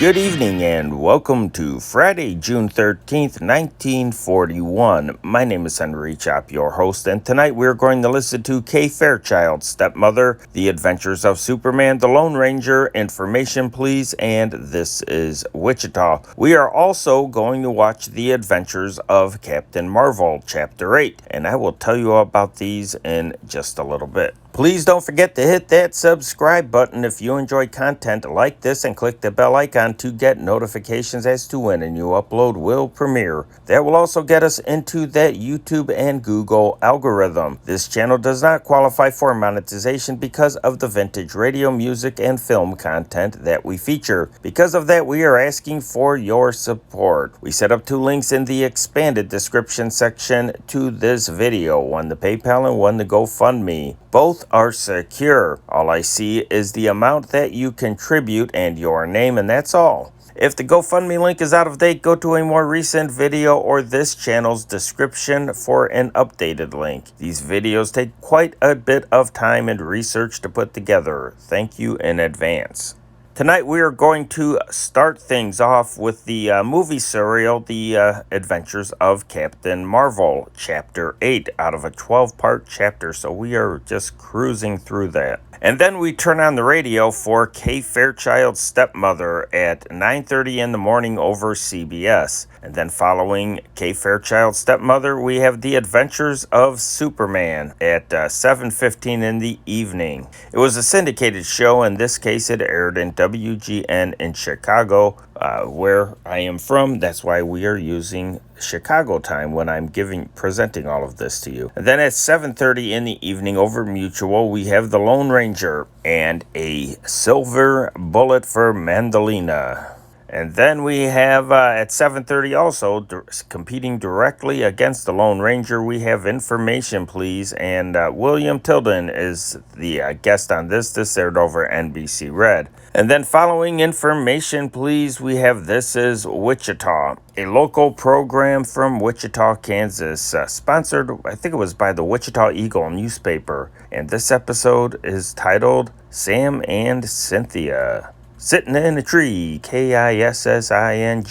Good evening and welcome to Friday, June 13th, 1941. My name is Henry Chop, your host, and tonight we're going to listen to Kay Fairchild, Stepmother, The Adventures of Superman, The Lone Ranger, Information Please, and This is Wichita. We are also going to watch The Adventures of Captain Marvel, Chapter 8, and I will tell you about these in just a little bit. Please don't forget to hit that subscribe button if you enjoy content like this and click the bell icon to get notifications as to when a new upload will premiere. That will also get us into that YouTube and Google algorithm. This channel does not qualify for monetization because of the vintage radio, music, and film content that we feature. Because of that, we are asking for your support. We set up two links in the expanded description section to this video, one to PayPal and one to GoFundMe. Both are secure. All I see is the amount that you contribute and your name, and that's all. If the GoFundMe link is out of date, go to a more recent video or this channel's description for an updated link. These videos take quite a bit of time and research to put together. Thank you in advance. Tonight we are going to start things off with the movie serial, The Adventures of Captain Marvel, Chapter 8, out of a 12-part chapter, so we are just cruising through that. And then we turn on the radio for Kay Fairchild's Stepmother at 9:30 in the morning over CBS. And then following Kay Fairchild's Stepmother, we have The Adventures of Superman at 7:15 in the evening. It was a syndicated show. In this case, it aired in WGN in Chicago, where I am from. That's why we are using Chicago time when I'm presenting all of this to you. And then at 7:30 in the evening over Mutual, we have The Lone Ranger and a silver bullet for Madelina. And then we have at 7:30 also, competing directly against the Lone Ranger, we have Information Please, and William Tiden is the guest on this. This aired over NBC Red. And then following Information Please, we have This is Wichita, a local program from Wichita, Kansas, sponsored, I think it was by the Wichita Eagle newspaper. And this episode is titled Sam and Cynthia. Sitting in a tree, Kissing.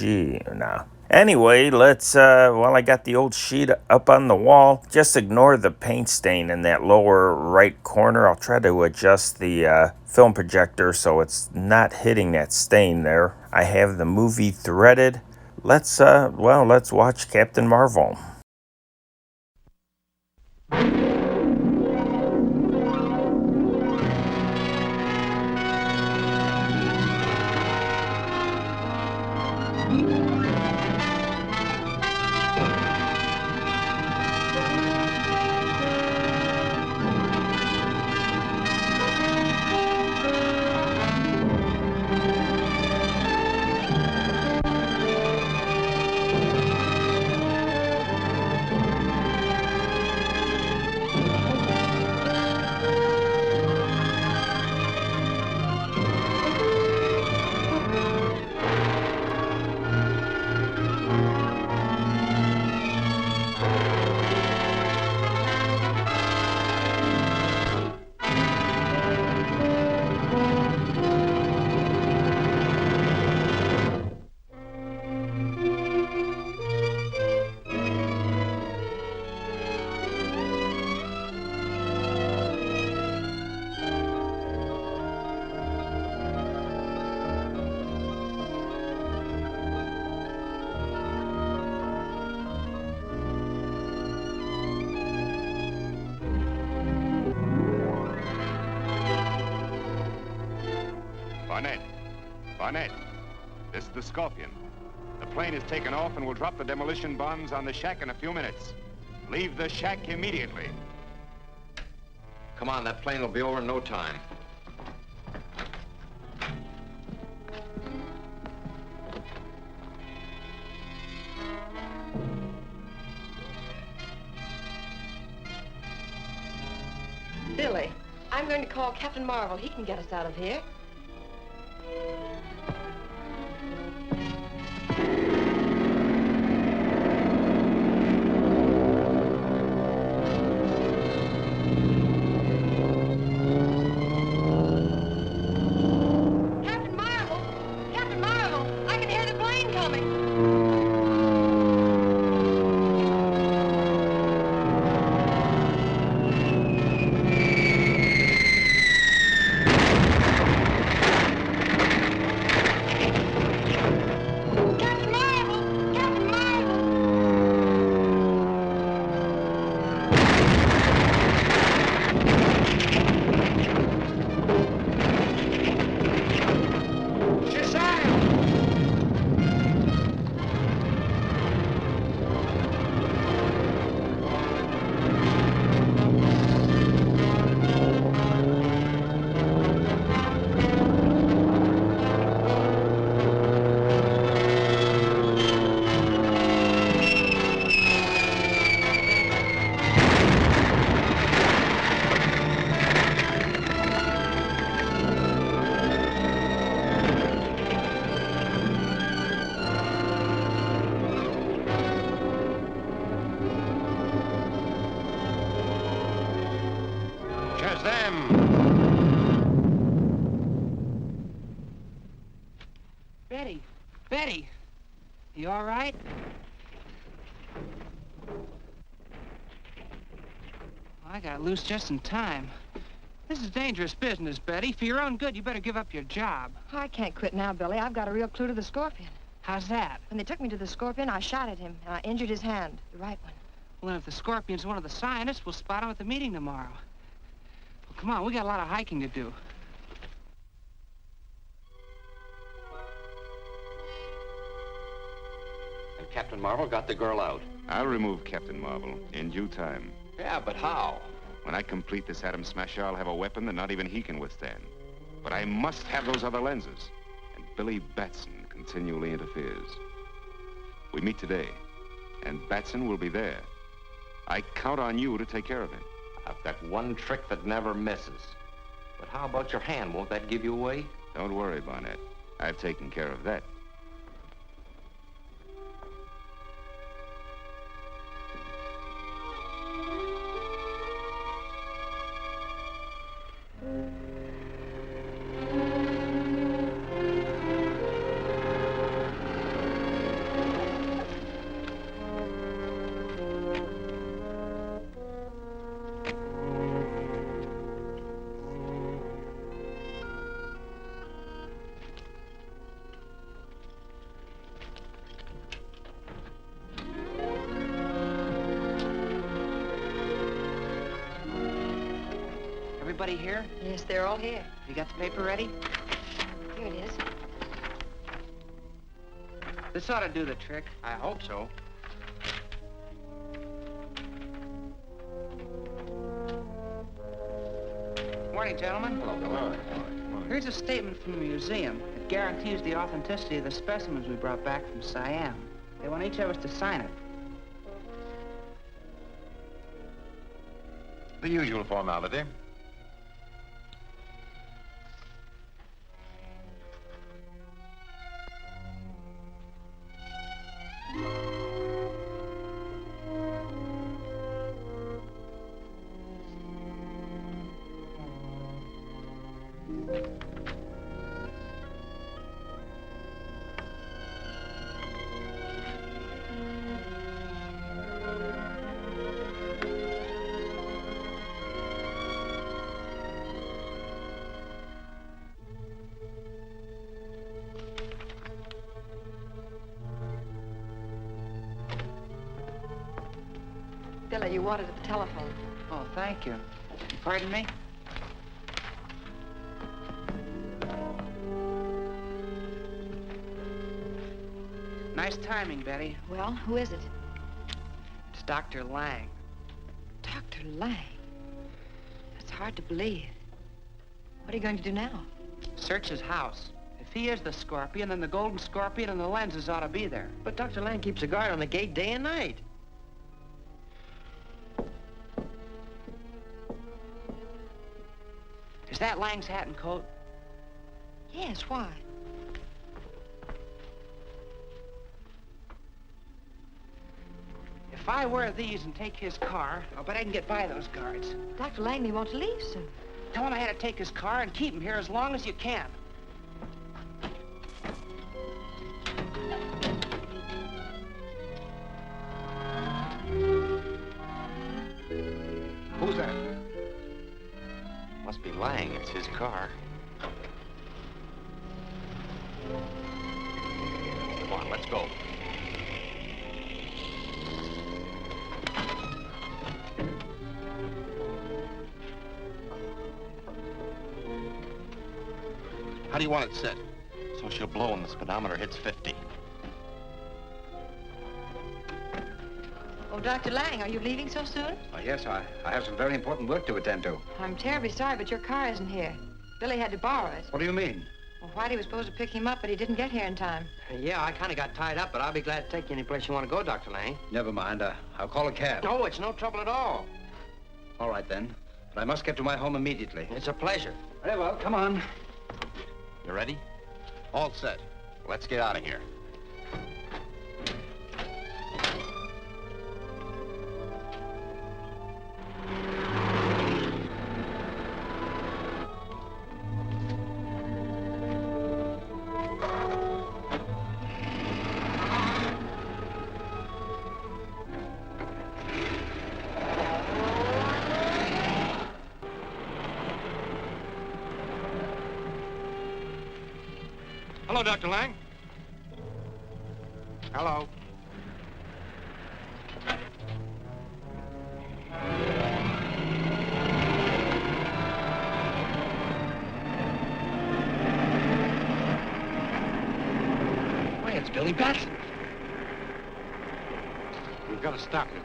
Now, anyway, let's, I got the old sheet up on the wall. Just ignore the paint stain in that lower right corner. I'll try to adjust the film projector so it's not hitting that stain there. I have the movie threaded. Let's watch Captain Marvel. Barnett, this is the Scorpion. The plane is taken off and will drop the demolition bombs on the shack in a few minutes. Leave the shack immediately. Come on, that plane will be over in no time. Billy, I'm going to call Captain Marvel. He can get us out of here. Captain Marvel! Captain Marvel! There's them. Betty, you all right? I got loose just in time. This is dangerous business, Betty. For your own good, you better give up your job. I can't quit now, Billy. I've got a real clue to the scorpion. How's that? When they took me to the scorpion, I shot at him, and I injured his hand, the right one. Well, then if the scorpion's one of the scientists, we'll spot him at the meeting tomorrow. Well, come on, we got a lot of hiking to do. And Captain Marvel got the girl out. I'll remove Captain Marvel in due time. Yeah, but how? When I complete this atom smasher, I'll have a weapon that not even he can withstand. But I must have those other lenses. And Billy Batson continually interferes. We meet today, and Batson will be there. I count on you to take care of him. I've got one trick that never misses. But how about your hand? Won't that give you away? Don't worry, Barnett. I've taken care of that. Everybody here? Yes, they're all here. You got the paper ready? Here it is. This ought to do the trick. I hope so. Morning, gentlemen. Hello, Bill. Here's a statement from the museum. It guarantees the authenticity of the specimens we brought back from Siam. They want each of us to sign it. The usual formality. Billy, you wanted at the telephone. Oh, thank you. Pardon me? Nice timing, Betty. Well, who is it? It's Dr. Lang. Dr. Lang. That's hard to believe. What are you going to do now? Search his house. If he is the scorpion, then the golden scorpion and the lenses ought to be there. But Dr. Lang keeps a guard on the gate day and night. Is that Lang's hat and coat? Yes, why? If I wear these and take his car, I'll bet I can get by those guards. Dr. Lang may want to leave soon. Tell him I had to take his car and keep him here as long as you can. Who's that? Must be Lang. It's his car. Come on, let's go. How do you want it set? So she'll blow when the speedometer hits 50. Oh, Dr. Lang, are you leaving so soon? Yes, I have some very important work to attend to. I'm terribly sorry, but your car isn't here. Billy had to borrow it. What do you mean? Well, Whitey was supposed to pick him up, but he didn't get here in time. Yeah, I kind of got tied up, but I'll be glad to take you any place you want to go, Dr. Lang. Never mind. I'll call a cab. No, it's no trouble at all. All right, then. But I must get to my home immediately. It's a pleasure. Very well, come on. You ready? All set. Let's get out of here. Hello, Dr. Lang. Hello. Why, it's Billy Batson. We've got to stop him.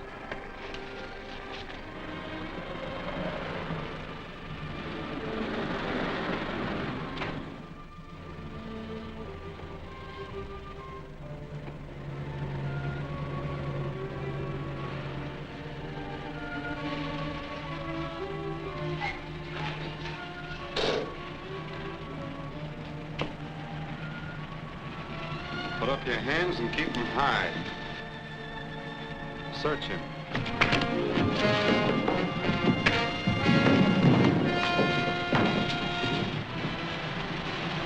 Put up your hands and keep them high. Search him.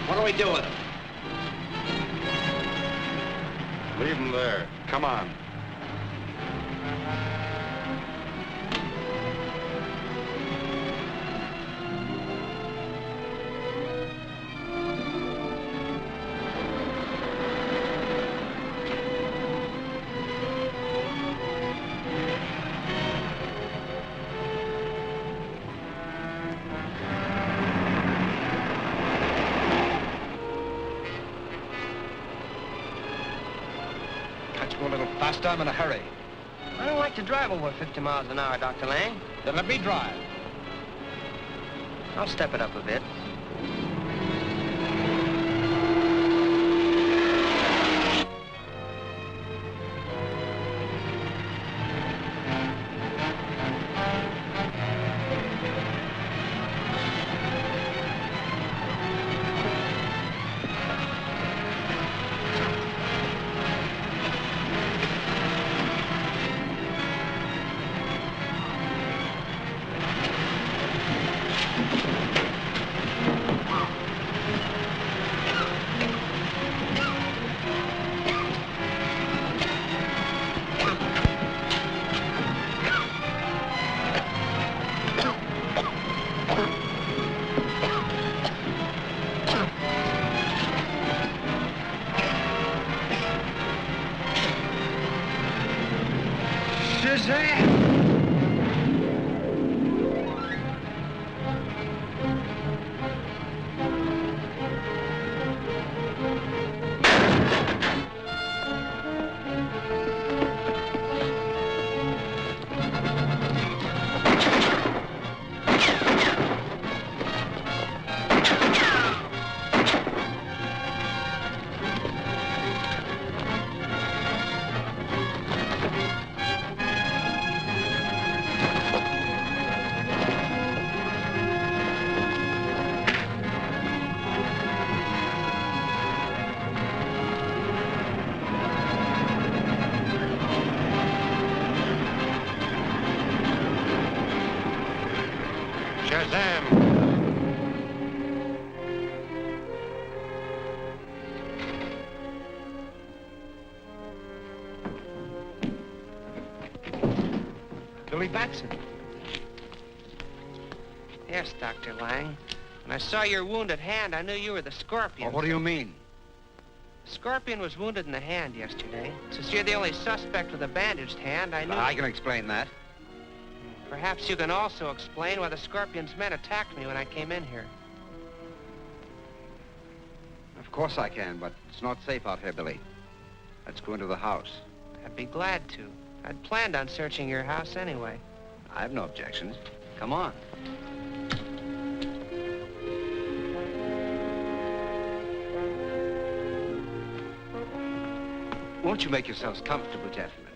What do we do with him? Leave him there. Come on. Can't you go a little faster? I'm in a hurry. I don't like to drive over 50 miles an hour, Dr. Lang. Then let me drive. I'll step it up a bit. Billy Batson. Yes, Dr. Lang. When I saw your wounded hand, I knew you were the Scorpion. Oh, what do you mean? The Scorpion was wounded in the hand yesterday. Since you're the only suspect with a bandaged hand, I knew... I can explain that. Perhaps you can also explain why the Scorpion's men attacked me when I came in here. Of course I can, but it's not safe out here, Billy. Let's go into the house. I'd be glad to. I'd planned on searching your house anyway. I have no objections. Come on. Won't you make yourselves comfortable, gentlemen?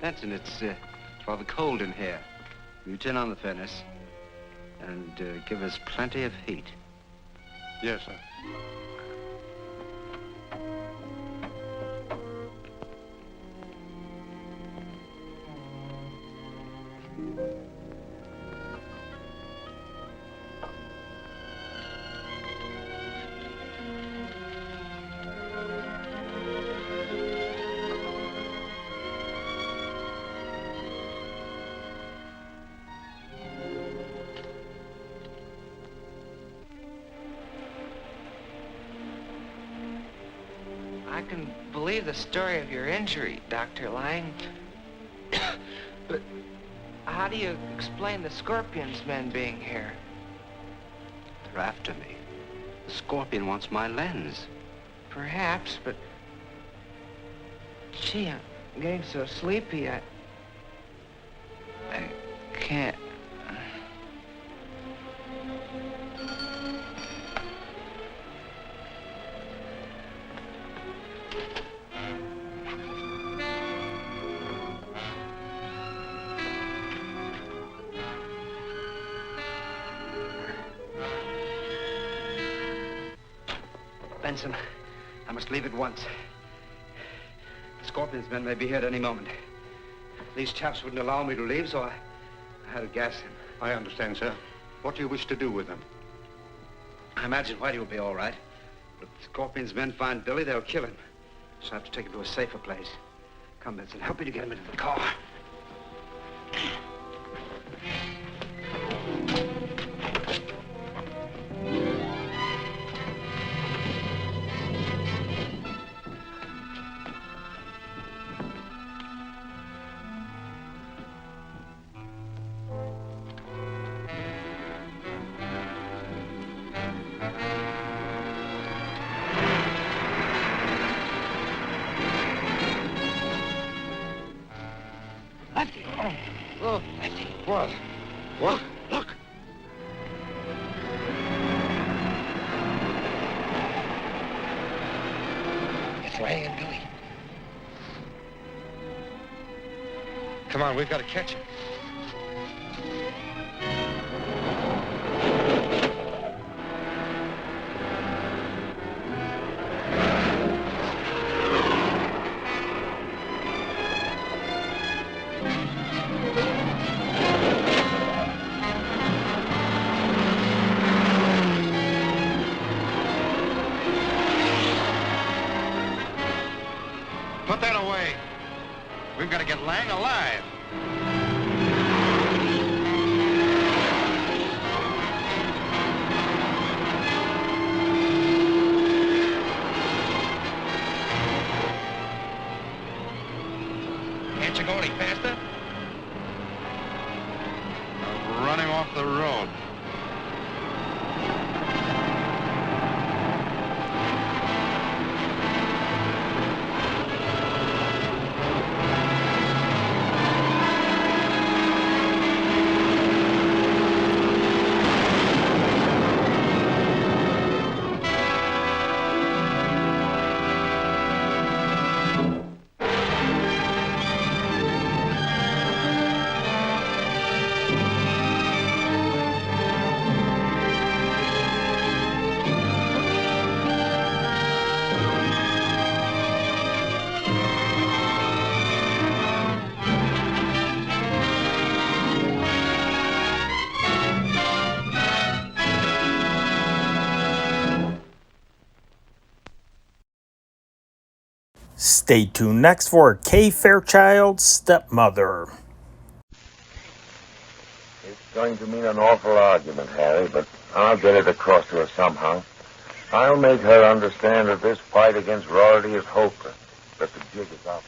Benson, it's rather cold in here. You turn on the furnace and give us plenty of heat. Yes, sir. I can believe the story of your injury, Dr. Lang. But how do you explain the Scorpion's men being here? They're after me. The Scorpion wants my lens. Perhaps, but... Gee, I'm getting so sleepy, I can't... Benson, I must leave at once. The Scorpion's men may be here at any moment. These chaps wouldn't allow me to leave, so I had to gas him. I understand, sir. What do you wish to do with them? I imagine Whitey will be all right. But if the Scorpion's men find Billy, they'll kill him. So I have to take him to a safer place. Come, Benson, help me to get him into the car. What? What? Look! It's Lang and Billy. Come on, we've got to catch him. Put that away. We've got to get Lang alive. Can't you go any faster? I'm running off the road. Stay tuned next for Kay Fairchild's Stepmother. It's going to mean an awful argument, Harry, but I'll get it across to her somehow. I'll make her understand that this fight against Rorty is hopeless, that the jig is up.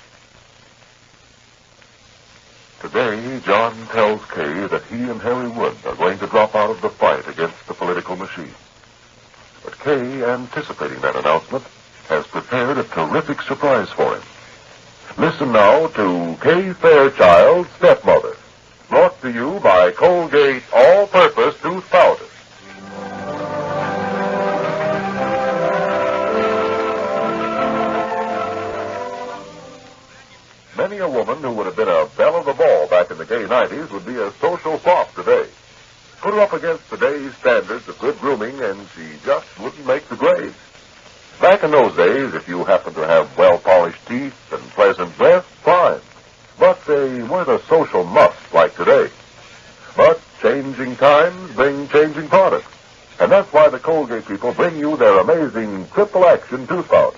Today, John tells Kay that he and Harry Wood are going to drop out of the fight against the political machine. But Kay, anticipating that announcement, has prepared a terrific surprise for him. Listen now to Kay Fairchild's Stepmother, brought to you by Colgate All-Purpose Tooth Powder. Many a woman who would have been a belle of the ball back in the gay 90s would be a social flop today. Put her up against today's standards of good grooming, and she just wouldn't make the grade. Back in those days, if you happened to have well-polished teeth and pleasant breath, fine. But they weren't a social must like today. But changing times bring changing products. And that's why the Colgate people bring you their amazing triple-action tooth powder.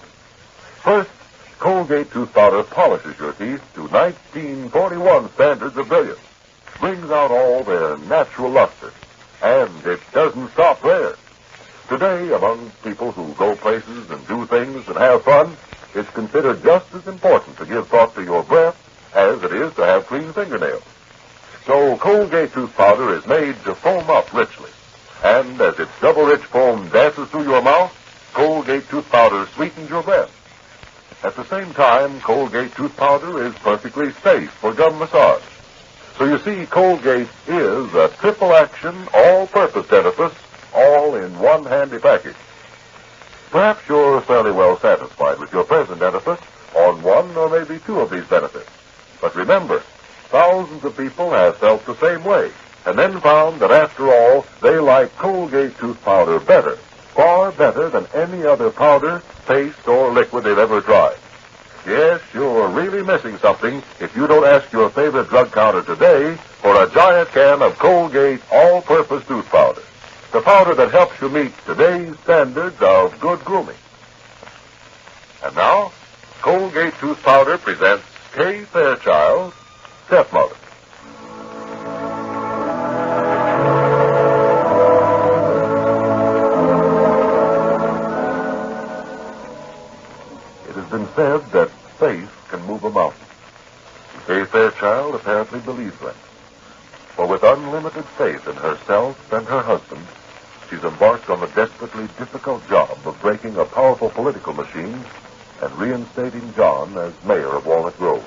First, Colgate tooth powder polishes your teeth to 1941 standards of brilliance, brings out all their natural luster, and it doesn't stop there. Today, among people who go places and do things and have fun, it's considered just as important to give thought to your breath as it is to have clean fingernails. So Colgate tooth powder is made to foam up richly. And as its double-rich foam dances through your mouth, Colgate tooth powder sweetens your breath. At the same time, Colgate tooth powder is perfectly safe for gum massage. So you see, Colgate is a triple-action, all-purpose dentifrice, all in one handy package. Perhaps you're fairly well satisfied with your present dentifrice on one or maybe two of these benefits. But remember, thousands of people have felt the same way, and then found that after all, they like Colgate tooth powder better, far better than any other powder, paste, or liquid they've ever tried. Yes, you're really missing something if you don't ask your favorite drug counter today for a giant can of Colgate all-purpose tooth powder, the powder that helps you meet today's standards of good grooming. And now, Colgate tooth powder presents Kay Fairchild, Stepmother. It has been said that faith can move a mountain. Kay Fairchild apparently believes that. For with unlimited faith in herself and her husband, she's embarked on the desperately difficult job of breaking a powerful political machine and reinstating John as mayor of Walnut Grove.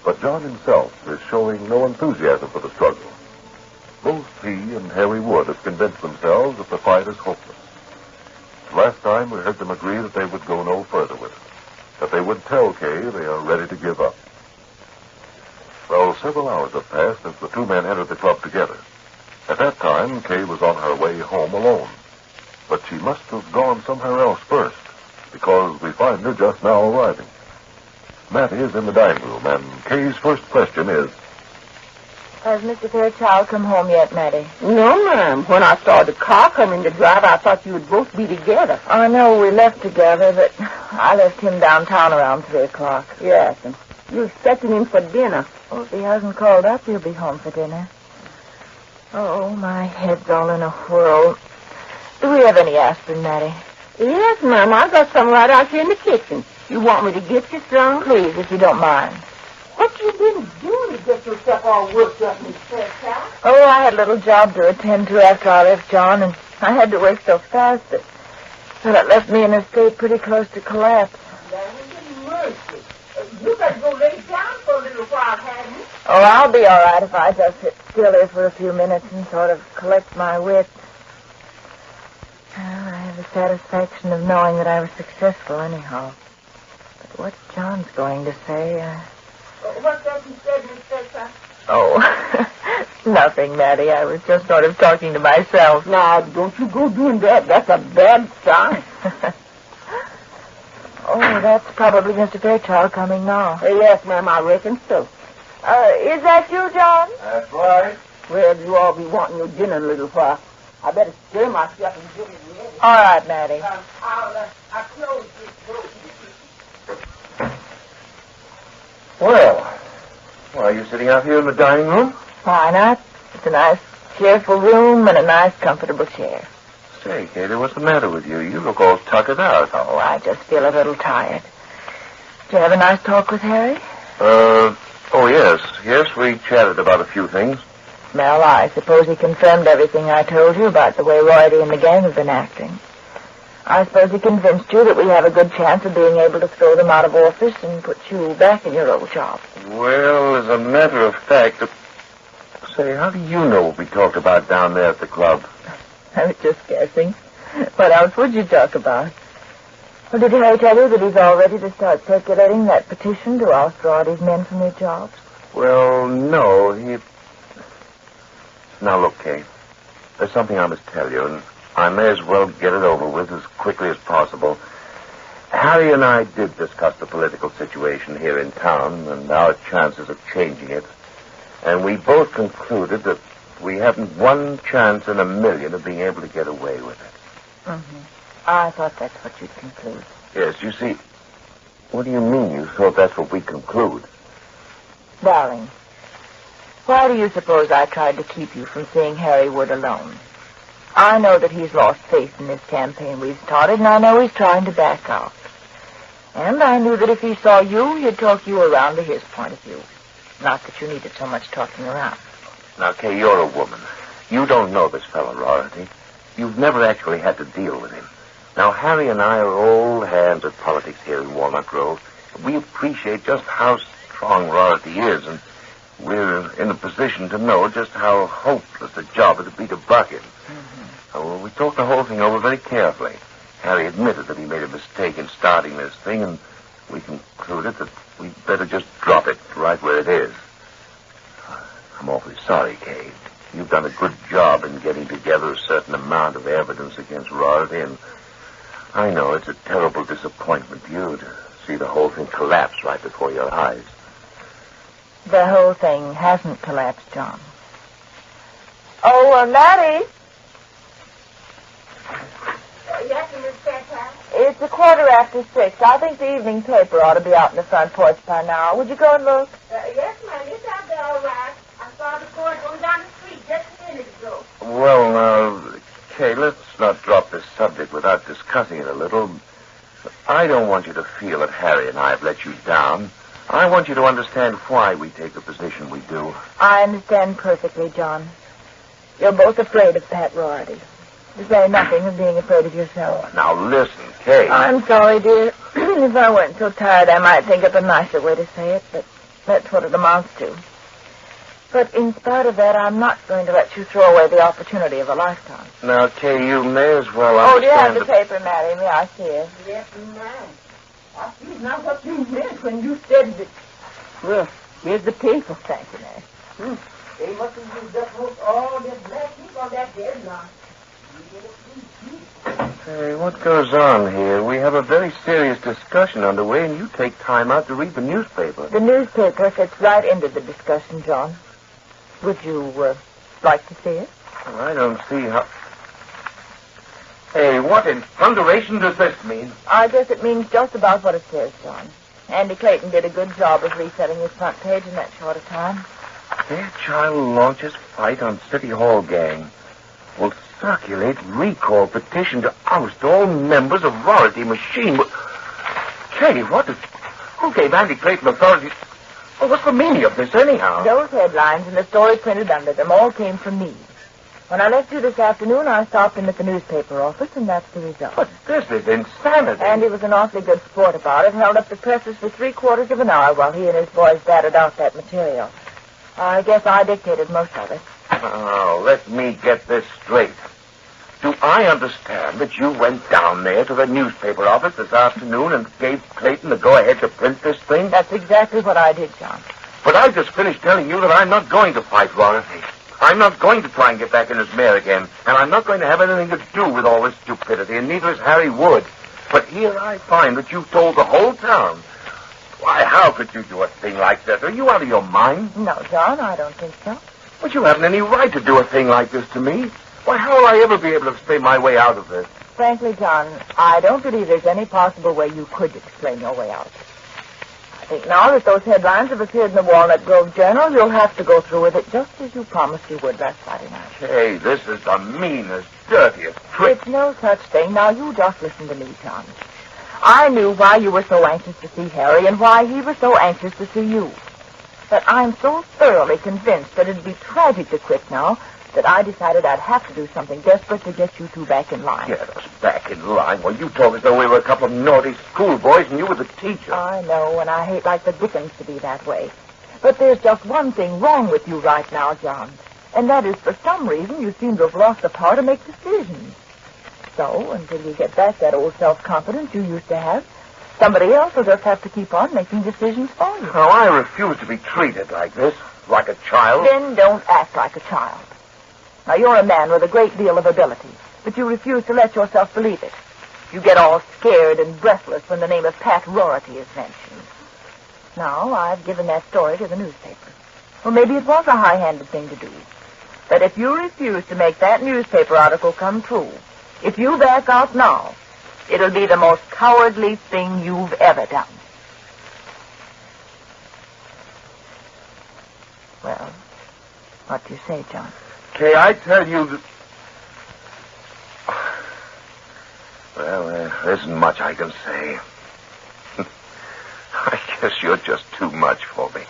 But John himself is showing no enthusiasm for the struggle. Both he and Harry Wood have convinced themselves that the fight is hopeless. Last time we heard them agree that they would go no further with it, that they would tell Kay they are ready to give up. Well, several hours have passed since the two men entered the club together. At that time, Kay was on her way home alone. But she must have gone somewhere else first, because we find her just now arriving. Mattie is in the dining room, and Kay's first question is, Has Mr. Fairchild come home yet, Mattie? No, ma'am. When I saw the car coming to drive, I thought you would both be together. I know we left together, but I left him downtown around 3 o'clock. Yes, and you're expecting him for dinner. Well, if he hasn't called up, he'll be home for dinner. Oh, my head's all in a whirl. Do we have any aspirin, Mattie? Yes, ma'am. I got some right out here in the kitchen. You want me to get you some? Please, if you don't mind. What you been doing to get yourself all worked up, Miss Fairchild? Oh, I had a little job to attend to after I left John, and I had to work so fast that it left me in a state pretty close to collapse. That was a mercy. You better go lay down for a little while, hadn't you? Oh, I'll be all right if I just sit still here for a few minutes and sort of collect my wits. Well, I have the satisfaction of knowing that I was successful anyhow. But what John's going to say, What's that you said, Miss Fairchild? Oh, nothing, Mattie. I was just sort of talking to myself. Now, don't you go doing that. That's a bad sign. Oh, that's probably Mr. Fairchild coming now. Yes, ma'am, I reckon so. Is that you, John? That's right. Well, you all be wanting your dinner in a little while. I better stir myself and get it ready. All right, Mattie. I'll close this door. Well, are you sitting out here in the dining room? Why not? It's a nice, cheerful room and a nice, comfortable chair. Say, Katie, what's the matter with you? You look all tuckered out. Oh, I just feel a little tired. Did you have a nice talk with Harry? Oh, yes. Yes, we chatted about a few things. Well, I suppose he confirmed everything I told you about the way Roydy and the gang have been acting. I suppose he convinced you that we have a good chance of being able to throw them out of office and put you back in your old job. Well, as a matter of fact, say, how do you know what we talked about down there at the club? I was just guessing. What else would you talk about? Well, did Harry tell you that he's all ready to start circulating that petition to oust all these men from their jobs? Well, no, he... Now, look, Kay, there's something I must tell you, and I may as well get it over with as quickly as possible. Harry and I did discuss the political situation here in town and our chances of changing it, and we both concluded that we haven't one chance in a million of being able to get away with it. Mm-hmm. I thought that's what you'd conclude. Yes, you see, what do you mean you thought that's what we conclude? Darling, why do you suppose I tried to keep you from seeing Harry Wood alone? I know that he's lost faith in this campaign we've started, and I know he's trying to back out. And I knew that if he saw you, he'd talk you around to his point of view. Not that you needed so much talking around. Now, Kay, you're a woman. You don't know this fellow, Rorty. You've never actually had to deal with him. Now, Harry and I are old hands at politics here in Walnut Grove. We appreciate just how strong Rorty is, and we're in a position to know just how hopeless a job it'd be to buck him. So we talked the whole thing over very carefully. Harry admitted that he made a mistake in starting this thing, and we concluded that we'd better just drop it right where it is. I'm awfully sorry, Kay. You've done a good job in getting together a certain amount of evidence against Rorty, and I know it's a terrible disappointment to you to see the whole thing collapse right before your eyes. The whole thing hasn't collapsed, John. Oh, Mattie. Yes, Miss Fairchild? It's 6:15. I think the evening paper ought to be out in the front porch by now. Would you go and look? Yes, ma'am. It's out there all right. I saw the cord going down the street just a minute ago. Well, now, Kay, let's not drop this subject without discussing it a little. I don't want you to feel that Harry and I have let you down. I want you to understand why we take the position we do. I understand perfectly, John. You're both afraid of Pat Rorty. To say nothing of being afraid of yourself. Now, listen, Kay. I'm sorry, dear. If I weren't so tired, I might think up a nicer way to say it, but that's what it amounts to. But in spite of that, I'm not going to let you throw away the opportunity of a lifetime. Now, Kay, you may as well Oh, do you have understand... the paper, Mattie? May I see it? Yes, ma'am. I see now what you meant when you said that. Well, here's the paper. Thank you, Mattie. They must have used up most all that black ink on that deadline. Hey, what goes on here? We have a very serious discussion underway, and you take time out to read the newspaper. The newspaper fits right into the discussion, John. Would you like to see it? Well, I don't see how... Hey, what in thunderation does this mean? I guess it means just about what it says, John. Andy Clayton did a good job of resetting his front page in that short a time. Fairchild launches fight on City Hall gang. Will circulate recall petition to oust all members of Rorty machine. Kay, who gave Andy Clayton authority? Well, what's the meaning of this, anyhow? Those headlines and the story printed under them all came from me. When I left you this afternoon, I stopped in at the newspaper office, and that's the result. But this is insanity. Andy was an awfully good sport about it, held up the presses for 3/4 of an hour while he and his boys battered out that material. I guess I dictated most of it. Oh, let me get this straight. Do I understand that you went down there to the newspaper office this afternoon and gave Clayton the go-ahead to print this thing? That's exactly what I did, John. But I just finished telling you that I'm not going to fight Rorty. I'm not going to try and get back in his mare again, and I'm not going to have anything to do with all this stupidity, and neither is Harry Wood. But here I find that you've told the whole town. Why, how could you do a thing like this? Are you out of your mind? No, John, I don't think so. But you haven't any right to do a thing like this to me. Why, how will I ever be able to stay my way out of this? Frankly, John, I don't believe there's any possible way you could explain your way out. I think now that those headlines have appeared in the Walnut Grove Journal, you'll have to go through with it just as you promised you would last Friday night. Hey, this is the meanest, dirtiest trick. It's no such thing. Now, you just listen to me, John. I knew why you were so anxious to see Harry and why he was so anxious to see you. But I'm so thoroughly convinced that it'd be tragic to quit now that I decided I'd have to do something desperate to get you two back in line. Get us back in line? Well, you talk as though we were a couple of naughty schoolboys and you were the teacher. I know, and I hate like the dickens to be that way. But there's just one thing wrong with you right now, John. And that is, for some reason, you seem to have lost the power to make decisions. So, until you get back that old self-confidence you used to have, somebody else will just have to keep on making decisions for you. Now, I refuse to be treated like this, like a child. Then don't act like a child. Now, you're a man with a great deal of ability, but you refuse to let yourself believe it. You get all scared and breathless when the name of Pat Rorty is mentioned. Now, I've given that story to the newspaper. Well, maybe it was a high-handed thing to do. But if you refuse to make that newspaper article come true, if you back out now, it'll be the most cowardly thing you've ever done. Well, what do you say, John? Kay, I tell you that... Well, there isn't much I can say. Guess you're just too much for me.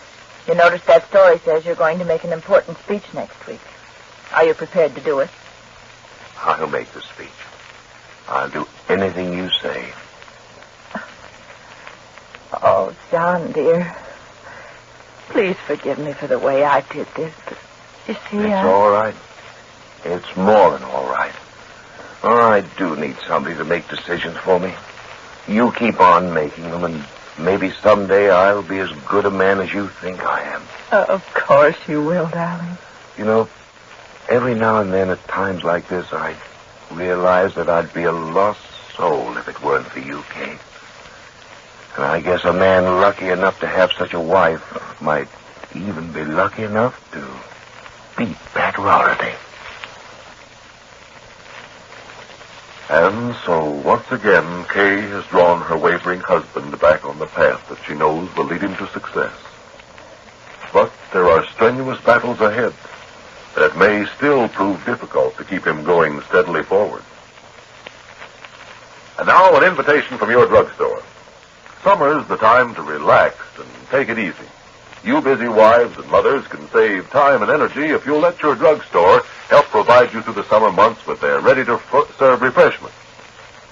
You notice that story says you're going to make an important speech next week. Are you prepared to do it? I'll make the speech. I'll do anything you say. Oh, John, dear. Please forgive me for the way I did this. But you see, It's all right. It's more than all right. I do need somebody to make decisions for me. You keep on making them, and maybe someday I'll be as good a man as you think I am. Of course you will, darling. You know, every now and then at times like this, I realize that I'd be a lost soul if it weren't for you, Kay. And I guess a man lucky enough to have such a wife might even be lucky enough to beat that rarity. And so, once again, Kay has drawn her wavering husband back on the path that she knows will lead him to success. But there are strenuous battles ahead, and it may still prove difficult to keep him going steadily forward. And now, an invitation from your drugstore. Summer's the time to relax and take it easy. You busy wives and mothers can save time and energy if you'll let your drugstore help provide you through the summer months with their ready-to-serve refreshments.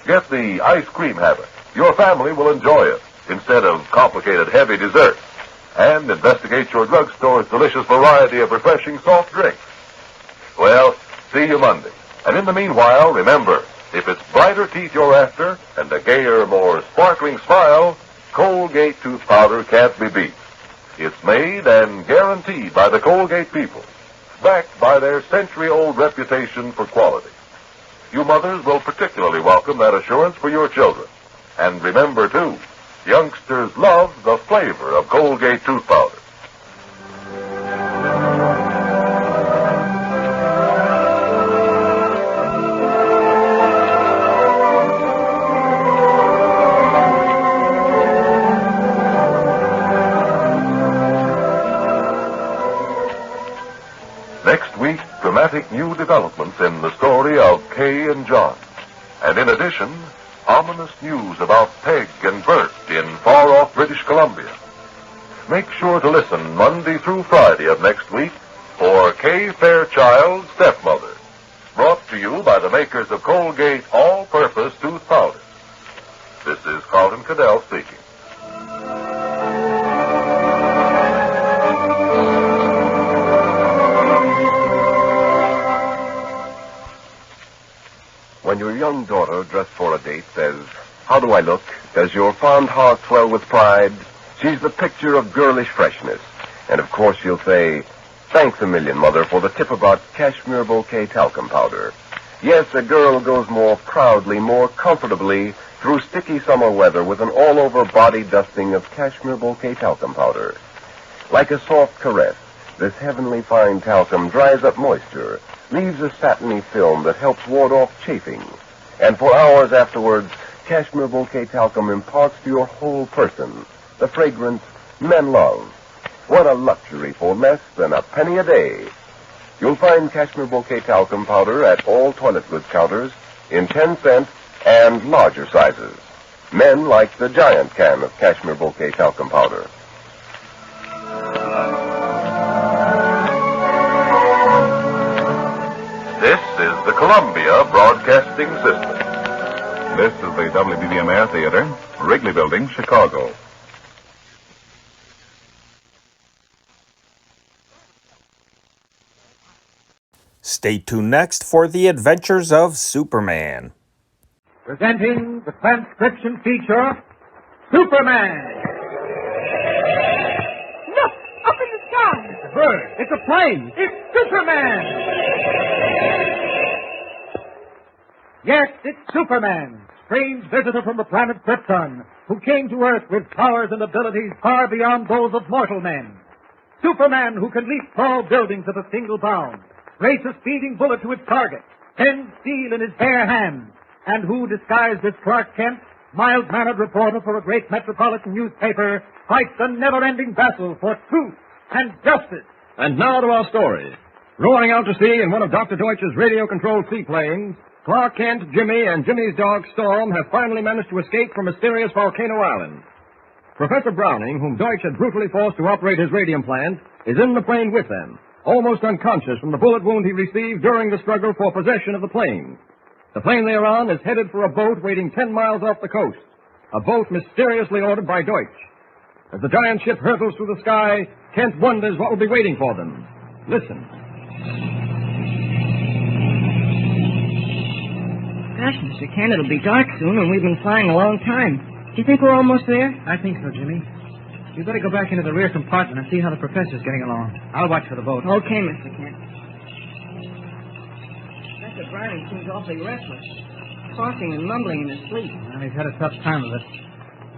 Get the ice cream habit. Your family will enjoy it instead of complicated heavy desserts. And investigate your drugstore's delicious variety of refreshing soft drinks. Well, see you Monday. And in the meanwhile, remember, if it's brighter teeth you're after and a gayer, more sparkling smile, Colgate tooth powder can't be beat. It's made and guaranteed by the Colgate people, backed by their century-old reputation for quality. You mothers will particularly welcome that assurance for your children. And remember, too, youngsters love the flavor of Colgate tooth powder. Next week, dramatic new developments in the story of Kay and John. And in addition, ominous news about Peg and Bert in far-off British Columbia. Make sure to listen Monday through Friday of next week for Kay Fairchild, Stepmother, brought to you by the makers of Colgate All-Purpose Tooth Powder. This is Carlton Cadell speaking. When your young daughter, dressed for a date, says, "How do I look?" does your fond heart swell with pride? She's the picture of girlish freshness. And of course you'll say, "Thanks a million, Mother, for the tip about Cashmere Bouquet Talcum Powder." Yes, a girl goes more proudly, more comfortably through sticky summer weather with an all-over body dusting of Cashmere Bouquet Talcum Powder. Like a soft caress, this heavenly fine talcum dries up moisture, leaves a satiny film that helps ward off chafing. And for hours afterwards, Cashmere Bouquet Talcum imparts to your whole person the fragrance men love. What a luxury for less than a penny a day. You'll find Cashmere Bouquet Talcum Powder at all toilet goods counters in 10-cent and larger sizes. Men like the giant can of Cashmere Bouquet Talcum Powder. This is the Columbia Broadcasting System. This is the WBBM Theater, Wrigley Building, Chicago. Stay tuned next for the adventures of Superman. Presenting the transcription feature, Superman. Look, up in the sky. It's a bird. It's a plane. It's Superman. Yes, it's Superman, strange visitor from the planet Krypton, who came to Earth with powers and abilities far beyond those of mortal men. Superman, who can leap tall buildings at a single bound, race a speeding bullet to its target, bend steel in his bare hands, and who, disguised as Clark Kent, mild-mannered reporter for a great metropolitan newspaper, fights a never-ending battle for truth and justice. And now to our story. Roaring out to sea in one of Dr. Deutsch's radio-controlled seaplanes, Clark Kent, Jimmy, and Jimmy's dog Storm have finally managed to escape from mysterious Volcano Island. Professor Browning, whom Deutsch had brutally forced to operate his radium plant, is in the plane with them, almost unconscious from the bullet wound he received during the struggle for possession of the plane. The plane they are on is headed for a boat waiting 10 miles off the coast, a boat mysteriously ordered by Deutsch. As the giant ship hurtles through the sky, Kent wonders what will be waiting for them. Listen. Gosh, Mr. Kent, it'll be dark soon, and we've been flying a long time. Do you think we're almost there? I think so, Jimmy. You better go back into the rear compartment and see how the professor's getting along. I'll watch for the boat. Okay, Mr. Kent. Professor Browning seems awfully restless, coughing and mumbling in his sleep. Well, he's had a tough time of it.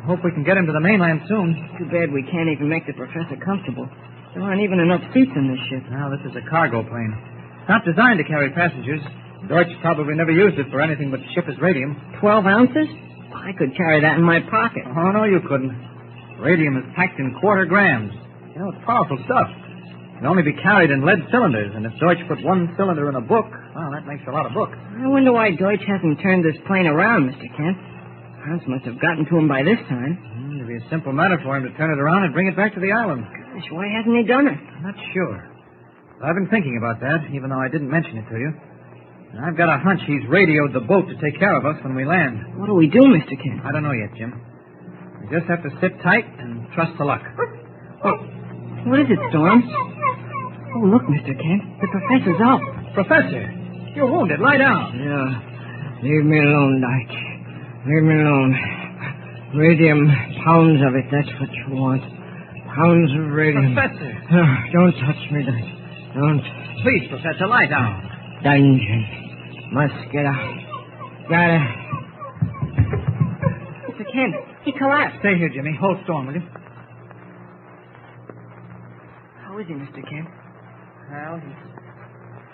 I hope we can get him to the mainland soon. Too bad we can't even make the professor comfortable. There aren't even enough seats in this ship. Now, this is a cargo plane. Not designed to carry passengers. Deutsch probably never used it for anything but ship his radium. 12 ounces? I could carry that in my pocket. Oh, no, you couldn't. Radium is packed in quarter grams. You know, it's powerful stuff. It can only be carried in lead cylinders, and if Deutsch put one cylinder in a book, well, that makes a lot of books. I wonder why Deutsch hasn't turned this plane around, Mr. Kent. Hans must have gotten to him by this time. It'd be a simple matter for him to turn it around and bring it back to the island. Gosh, why hasn't he done it? I'm not sure. I've been thinking about that, even though I didn't mention it to you. And I've got a hunch he's radioed the boat to take care of us when we land. What do we do, Mr. Kent? I don't know yet, Jim. We just have to sit tight and trust to luck. Oh, what is it, Storm? Oh, look, Mr. Kent. The professor's up. Professor, you're wounded. Lie down. Yeah. Leave me alone, Dyke. Leave me alone. Radium, pounds of it, that's what you want. Pounds of radium. Professor! Don't touch me, Dyke. Don't. Please, Professor, lie down. Dungeon. Must get out. Gotta. Mr. Kent, he collapsed. Stay here, Jimmy. Hold Storm, will you? How is he, Mr. Kent? Well,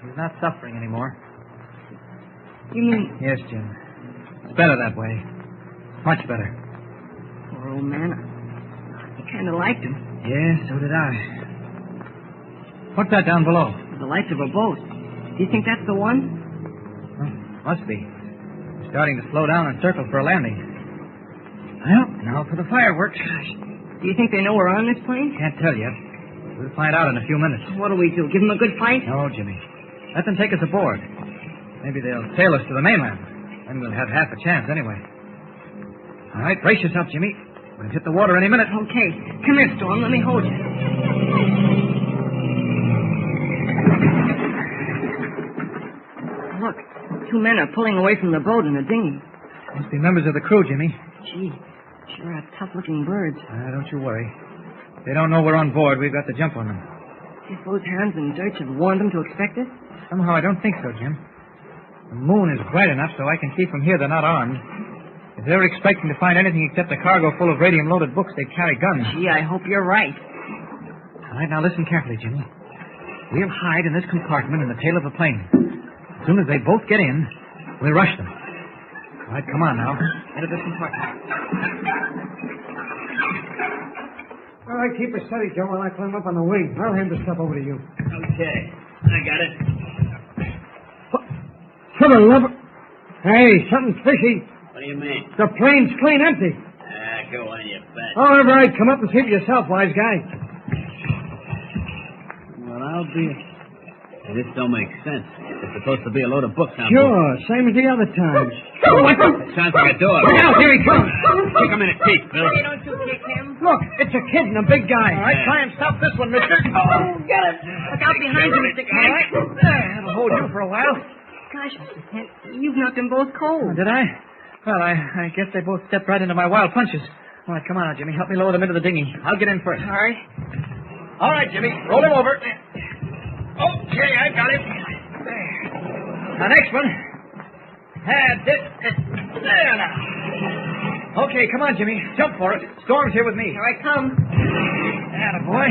he's not suffering anymore. You mean... Yes, Jim. It's better that way. Much better. Poor old man. I kind of liked him. Yeah, so did I. What's that down below? The lights of a boat. Do you think that's the one? Must be. We're starting to slow down and circle for a landing. Well, now for the fireworks. Gosh. Do you think they know we're on this plane? Can't tell yet. We'll find out in a few minutes. What do we do? Give them a good fight? No, Jimmy. Let them take us aboard. Maybe they'll sail us to the mainland. Then we'll have half a chance anyway. All right, brace yourself, Jimmy. We'll hit the water any minute. Okay. Come here, Storm. Let me hold you. Look, two men are pulling away from the boat in a dinghy. Must be members of the crew, Jimmy. Gee, sure are tough-looking birds. Don't you worry. If they don't know we're on board, we've got the jump on them. Do you suppose Hans and Deutsch have warned them to expect us? Somehow I don't think so, Jim. The moon is bright enough so I can see from here they're not armed. If they were expecting to find anything except a cargo full of radium-loaded books, they'd carry guns. Gee, I hope you're right. All right, now listen carefully, Jimmy. We'll hide in this compartment in the tail of the plane. As soon as they both get in, we'll rush them. All right, come on now. Into this compartment. All right, keep it steady, Joe, while I climb up on the wing. I'll hand the stuff over to you. Okay, I got it. For the love of... Hey, something fishy. What do you mean? The plane's clean empty. Go on, you bet. All right, come up and see for yourself, wise guy. Well, I'll be... Hey, this don't make sense. There's supposed to be a load of books on Sure, board. same as the other times. It sounds like a door. Look out, here he comes. Kick him in the teeth, Bill. Hey, don't you kick him. Look, it's a kid and a big guy. All right, try and stop this one, mister. Oh, get it. Look out behind you, Mr. Kent. All right. That'll hold you for a while. Gosh, Mr. Kent, you've knocked them both cold. Did I? Well, I guess they both stepped right into my wild punches. All right, come on now, Jimmy. Help me lower them into the dinghy. I'll get in first. All right. All right, Jimmy. Roll him over. Okay, I got him. There. Now, next one. That's it. There now. Okay, come on, Jimmy. Jump for it. Storm's here with me. Here I come. Attaboy.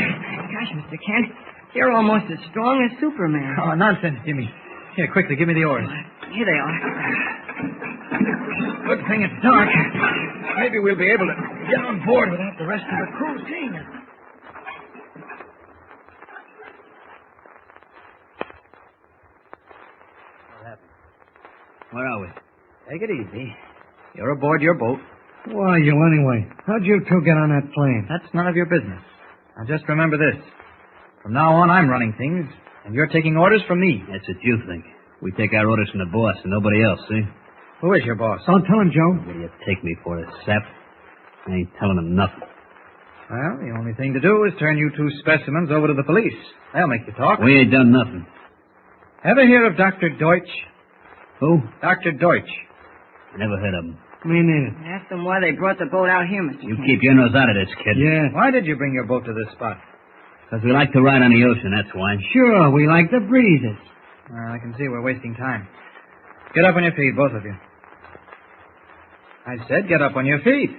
Gosh, Mr. Kent, you're almost as strong as Superman. Oh, nonsense, Jimmy. Here, quickly, give me the oars. Here they are. Good thing it's dark. Maybe we'll be able to get on board without the rest of the crew seeing us. Where are we? Take it easy. You're aboard your boat. Who are you, anyway? How'd you two get on that plane? That's none of your business. Now, just remember this. From now on, I'm running things, and you're taking orders from me. That's what you think. We take our orders from the boss and nobody else, see? Who is your boss? Don't tell him, Joe. What do you take me for, a sap? I ain't telling him nothing. Well, the only thing to do is turn you two specimens over to the police. They'll make you talk. We ain't done nothing. Ever hear of Dr. Deutsch? Who? Dr. Deutsch. I never heard of him. Me neither. Ask them why they brought the boat out here, Mr. You King. keep your nose out of this, kid. Yeah. Why did you bring your boat to this spot? Because we like to ride on the ocean, that's why. Sure, we like the breezes. I can see we're wasting time. Get up on your feet, both of you. I said get up on your feet.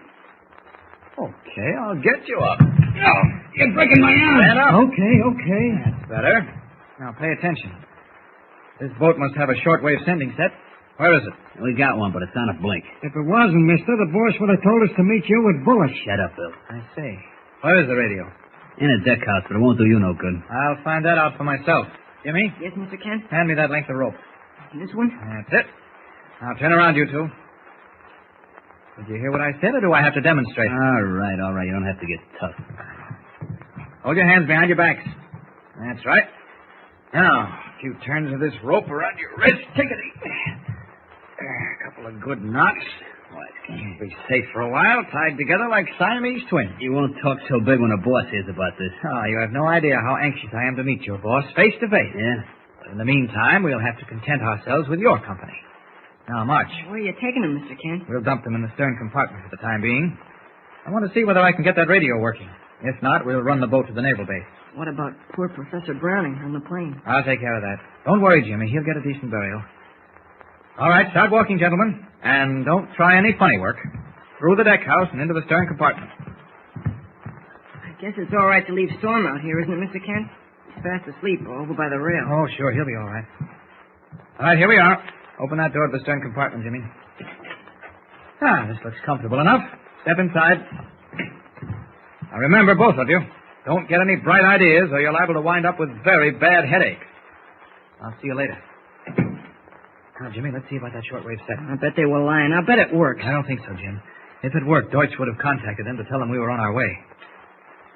Okay, I'll get you up. Oh, you're breaking my arm. Stand up. Okay. That's better. Now pay attention. This boat must have a shortwave sending set. Where is it? We got one, but it's on a blink. If it wasn't, mister, the boss would have told us to meet you with bullets. Shut up, Bill. I see. Where is the radio? In a deck house, but it won't do you no good. I'll find that out for myself. Jimmy? Yes, Mr. Kent? Hand me that length of rope. This one? That's it. Now turn around, you two. Did you hear what I said, or do I have to demonstrate? All right. You don't have to get tough. Hold your hands behind your backs. That's right. Now, a few turns of this rope around your wrist. Take it easy. A couple of good knots. You'll be safe for a while, tied together like Siamese twins. You won't talk so big when the boss hears about this. Oh, you have no idea how anxious I am to meet your boss face to face. Yeah? But in the meantime, we'll have to content ourselves with your company. Now, march. Where are you taking him, Mr. Kent? We'll dump them in the stern compartment for the time being. I want to see whether I can get that radio working. If not, we'll run the boat to the naval base. What about poor Professor Browning on the plane? I'll take care of that. Don't worry, Jimmy. He'll get a decent burial. All right, start walking, gentlemen. And don't try any funny work. Through the deck house and into the stern compartment. I guess it's all right to leave Storm out here, isn't it, Mr. Kent? He's fast asleep over by the rail. Oh, sure. He'll be all right. All right, here we are. Open that door to the stern compartment, Jimmy. This looks comfortable enough. Step inside. Now, remember, both of you, don't get any bright ideas or you're liable to wind up with very bad headaches. I'll see you later. Now, Jimmy, let's see about that shortwave set. I bet they were lying. I bet it works. I don't think so, Jim. If it worked, Deutsch would have contacted them to tell them we were on our way.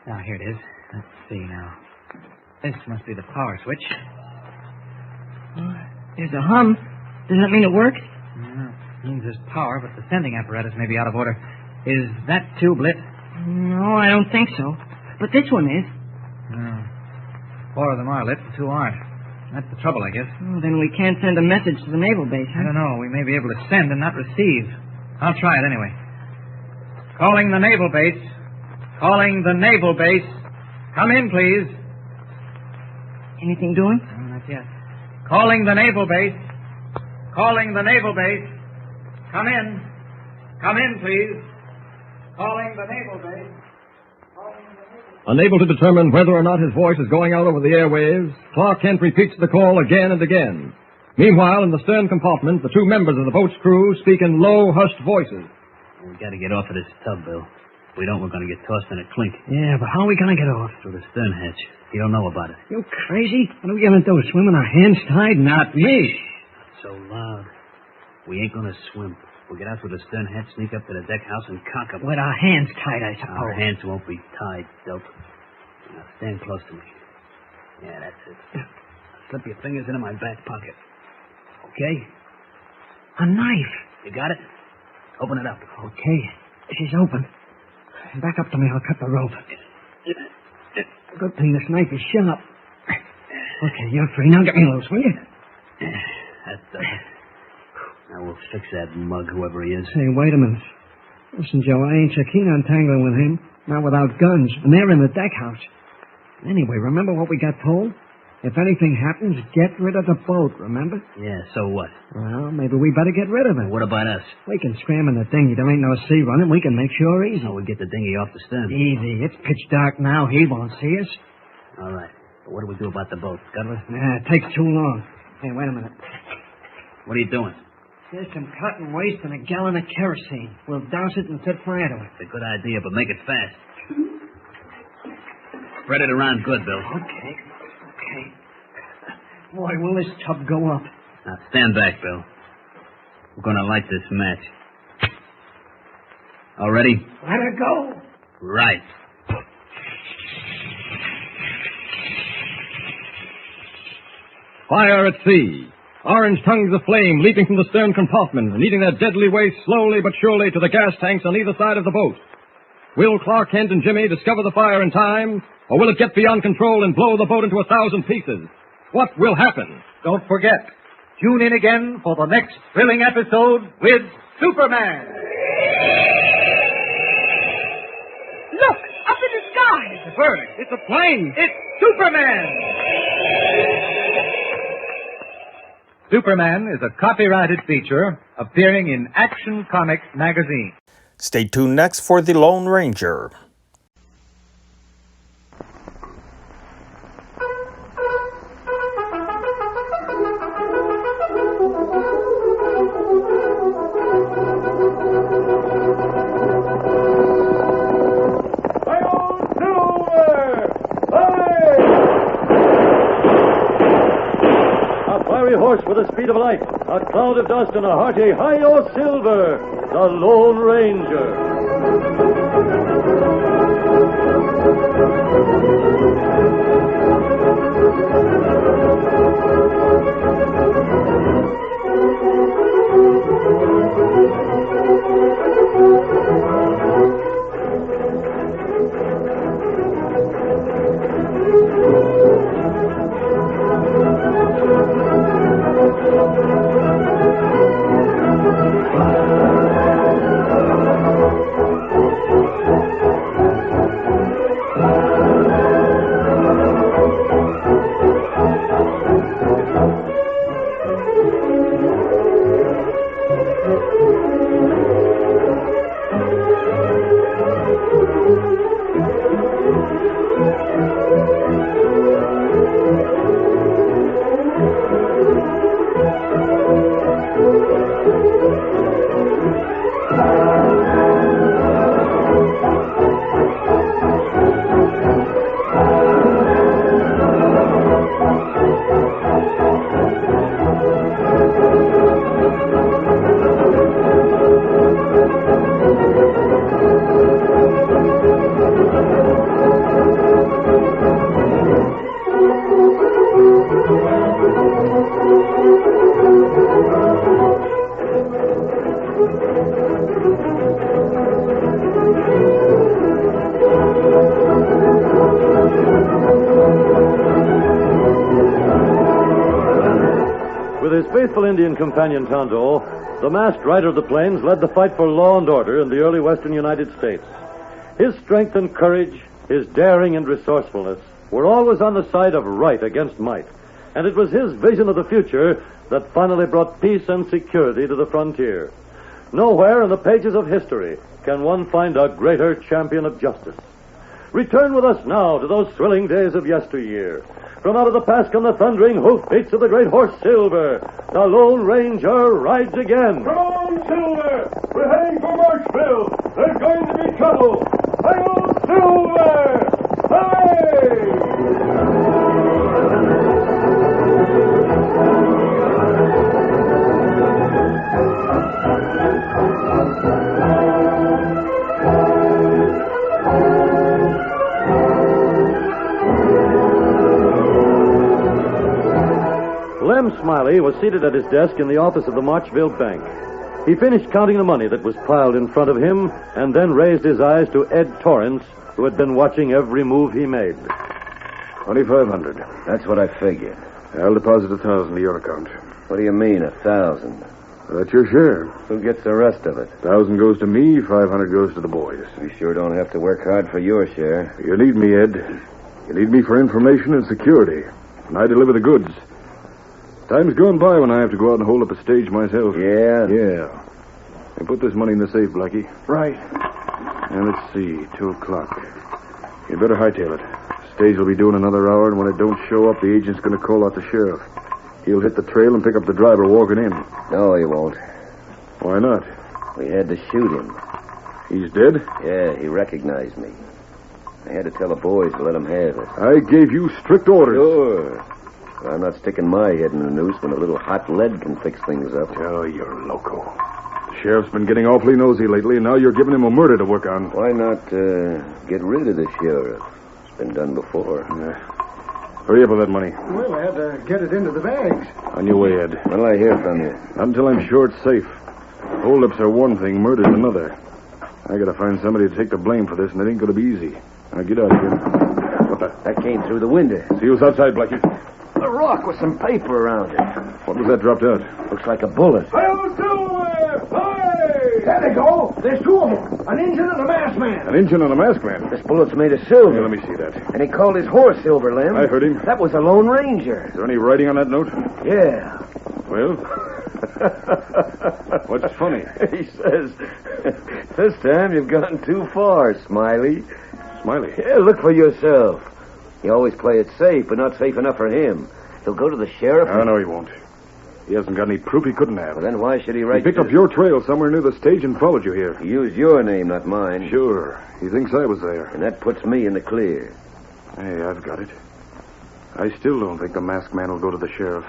Now, here it is. Let's see now. This must be the power switch. There's a hum. Does that mean it works? No, it means there's power, but the sending apparatus may be out of order. Is that tube lit? No, I don't think so. But this one is. No. 4 of them are lit and 2 aren't. That's the trouble, I guess. Oh, then we can't send a message to the naval base, huh? I don't know. We may be able to send and not receive. I'll try it anyway. Calling the naval base. Calling the naval base. Come in, please. Anything doing? No, not yet. Calling the naval base. Calling the naval base. Come in. Come in, please. Calling the naval base. Unable to determine whether or not his voice is going out over the airwaves, Clark Kent repeats the call again and again. Meanwhile, in the stern compartment, the 2 members of the boat's crew speak in low, hushed voices. We got to get off of this tub, Bill. If we don't, we're going to get tossed in a clink. Yeah, but how are we going to get off? Through the stern hatch. You don't know about it. You crazy? What are we going to do, swim with our hands tied? Not me. So loud. We ain't going to swim. We'll get out through the stern hatch, sneak up to the deck house, and cock up. With our hands tied, I suppose. Our hands won't be tied, dope. Now, stand close to me. Yeah, that's it. Slip your fingers into my back pocket. Okay? A knife. You got it? Open it up. Okay. She's open. Back up to me. I'll cut the rope. Good thing this knife is sharp. Okay, you're free. Now get me loose, will you? That does it. Now we'll fix that mug, whoever he is. Hey, wait a minute. Listen, Joe, I ain't so keen on tangling with him. Not without guns. And they're in the deck house. Anyway, remember what we got told? If anything happens, get rid of the boat, remember? Yeah, so what? Well, maybe we better get rid of it. What about us? We can scram in the dinghy. There ain't no sea running. We can make sure easy. Oh, we get the dinghy off the stern. Easy. It's pitch dark now. He won't see us. All right. But what do we do about the boat? Scuttle? It takes too long. Hey, wait a minute. What are you doing? There's some cotton waste and a gallon of kerosene. We'll douse it and set fire to it. It's a good idea, but make it fast. Spread it around good, Bill. Okay. Boy, will this tub go up. Now, stand back, Bill. We're going to light this match. All ready? Let her go. Right. Fire at sea. Orange tongues of flame leaping from the stern compartment and eating their deadly way slowly but surely to the gas tanks on either side of the boat. Will Clark Kent and Jimmy discover the fire in time, or will it get beyond control and blow the boat into 1,000 pieces? What will happen? Don't forget, tune in again for the next thrilling episode with Superman. Look, up in the sky. It's a bird. It's a plane. It's Superman. Superman is a copyrighted feature appearing in Action Comics magazine. Stay tuned next for The Lone Ranger. Horse with the speed of light, a cloud of dust, and a hearty hi-yo silver, the Lone Ranger. Indian companion Tonto, the masked rider of the plains led the fight for law and order in the early western United States. His strength and courage, his daring and resourcefulness were always on the side of right against might. And it was his vision of the future that finally brought peace and security to the frontier. Nowhere in the pages of history can one find a greater champion of justice. Return with us now to those thrilling days of yesteryear. From out of the past come the thundering hoofbeats of the great horse Silver. The Lone Ranger rides again. Come on, Silver! We're heading for Marshville. There's going to be trouble. Hi-yo, Silver! Lem Smiley was seated at his desk in the office of the Marchville Bank. He finished counting the money that was piled in front of him and then raised his eyes to Ed Torrance, who had been watching every move he made. 2,500. That's what I figured. I'll deposit 1,000 to your account. What do you mean, 1,000? That's your share. Who gets the rest of it? 1,000 goes to me, 500 goes to the boys. We sure don't have to work hard for your share. You need me, Ed. You need me for information and security. And I deliver the goods. Time's gone by when I have to go out and hold up a stage myself. Yeah? Yeah. And put this money in the safe, Blackie. Right. Now, let's see. 2 o'clock. You'd better hightail it. Stage will be doing another hour, and when it don't show up, the agent's going to call out the sheriff. He'll hit the trail and pick up the driver walking in. No, he won't. Why not? We had to shoot him. He's dead? Yeah, he recognized me. I had to tell the boys to let him have it. I gave you strict orders. Sure. But I'm not sticking my head in the noose when a little hot lead can fix things up. Oh, you're loco. The sheriff's been getting awfully nosy lately, and now you're giving him a murder to work on. Why not get rid of the sheriff? It's been done before. Hurry up with that money. Well, I had to get it into the bags. On your way, Ed. What'll I hear from you? Not until I'm sure it's safe. Hold-ups are one thing, murder's another. I gotta find somebody to take the blame for this, and it ain't gonna be easy. Now get out of here. What the? That came through the window. See who's outside, Blackie. A rock with some paper around it. What was that dropped out? Looks like a bullet. There they go. There's two of them. An engine and a masked man. An engine and a masked man. This bullet's made of silver. Here, let me see that. And he called his horse Silver Limb. I heard him. That was a Lone Ranger. Is there any writing on that note? Yeah. Well? What's funny? He says, this time you've gone too far, Smiley. Smiley? Yeah, look for yourself. You always play it safe, but not safe enough for him. He'll go to the sheriff. Oh, no, he won't. He hasn't got any proof he couldn't have. Well, then why should he write... He picked up your trail somewhere near the stage and followed you here. He used your name, not mine. Sure. He thinks I was there. And that puts me in the clear. Hey, I've got it. I still don't think the masked man will go to the sheriff.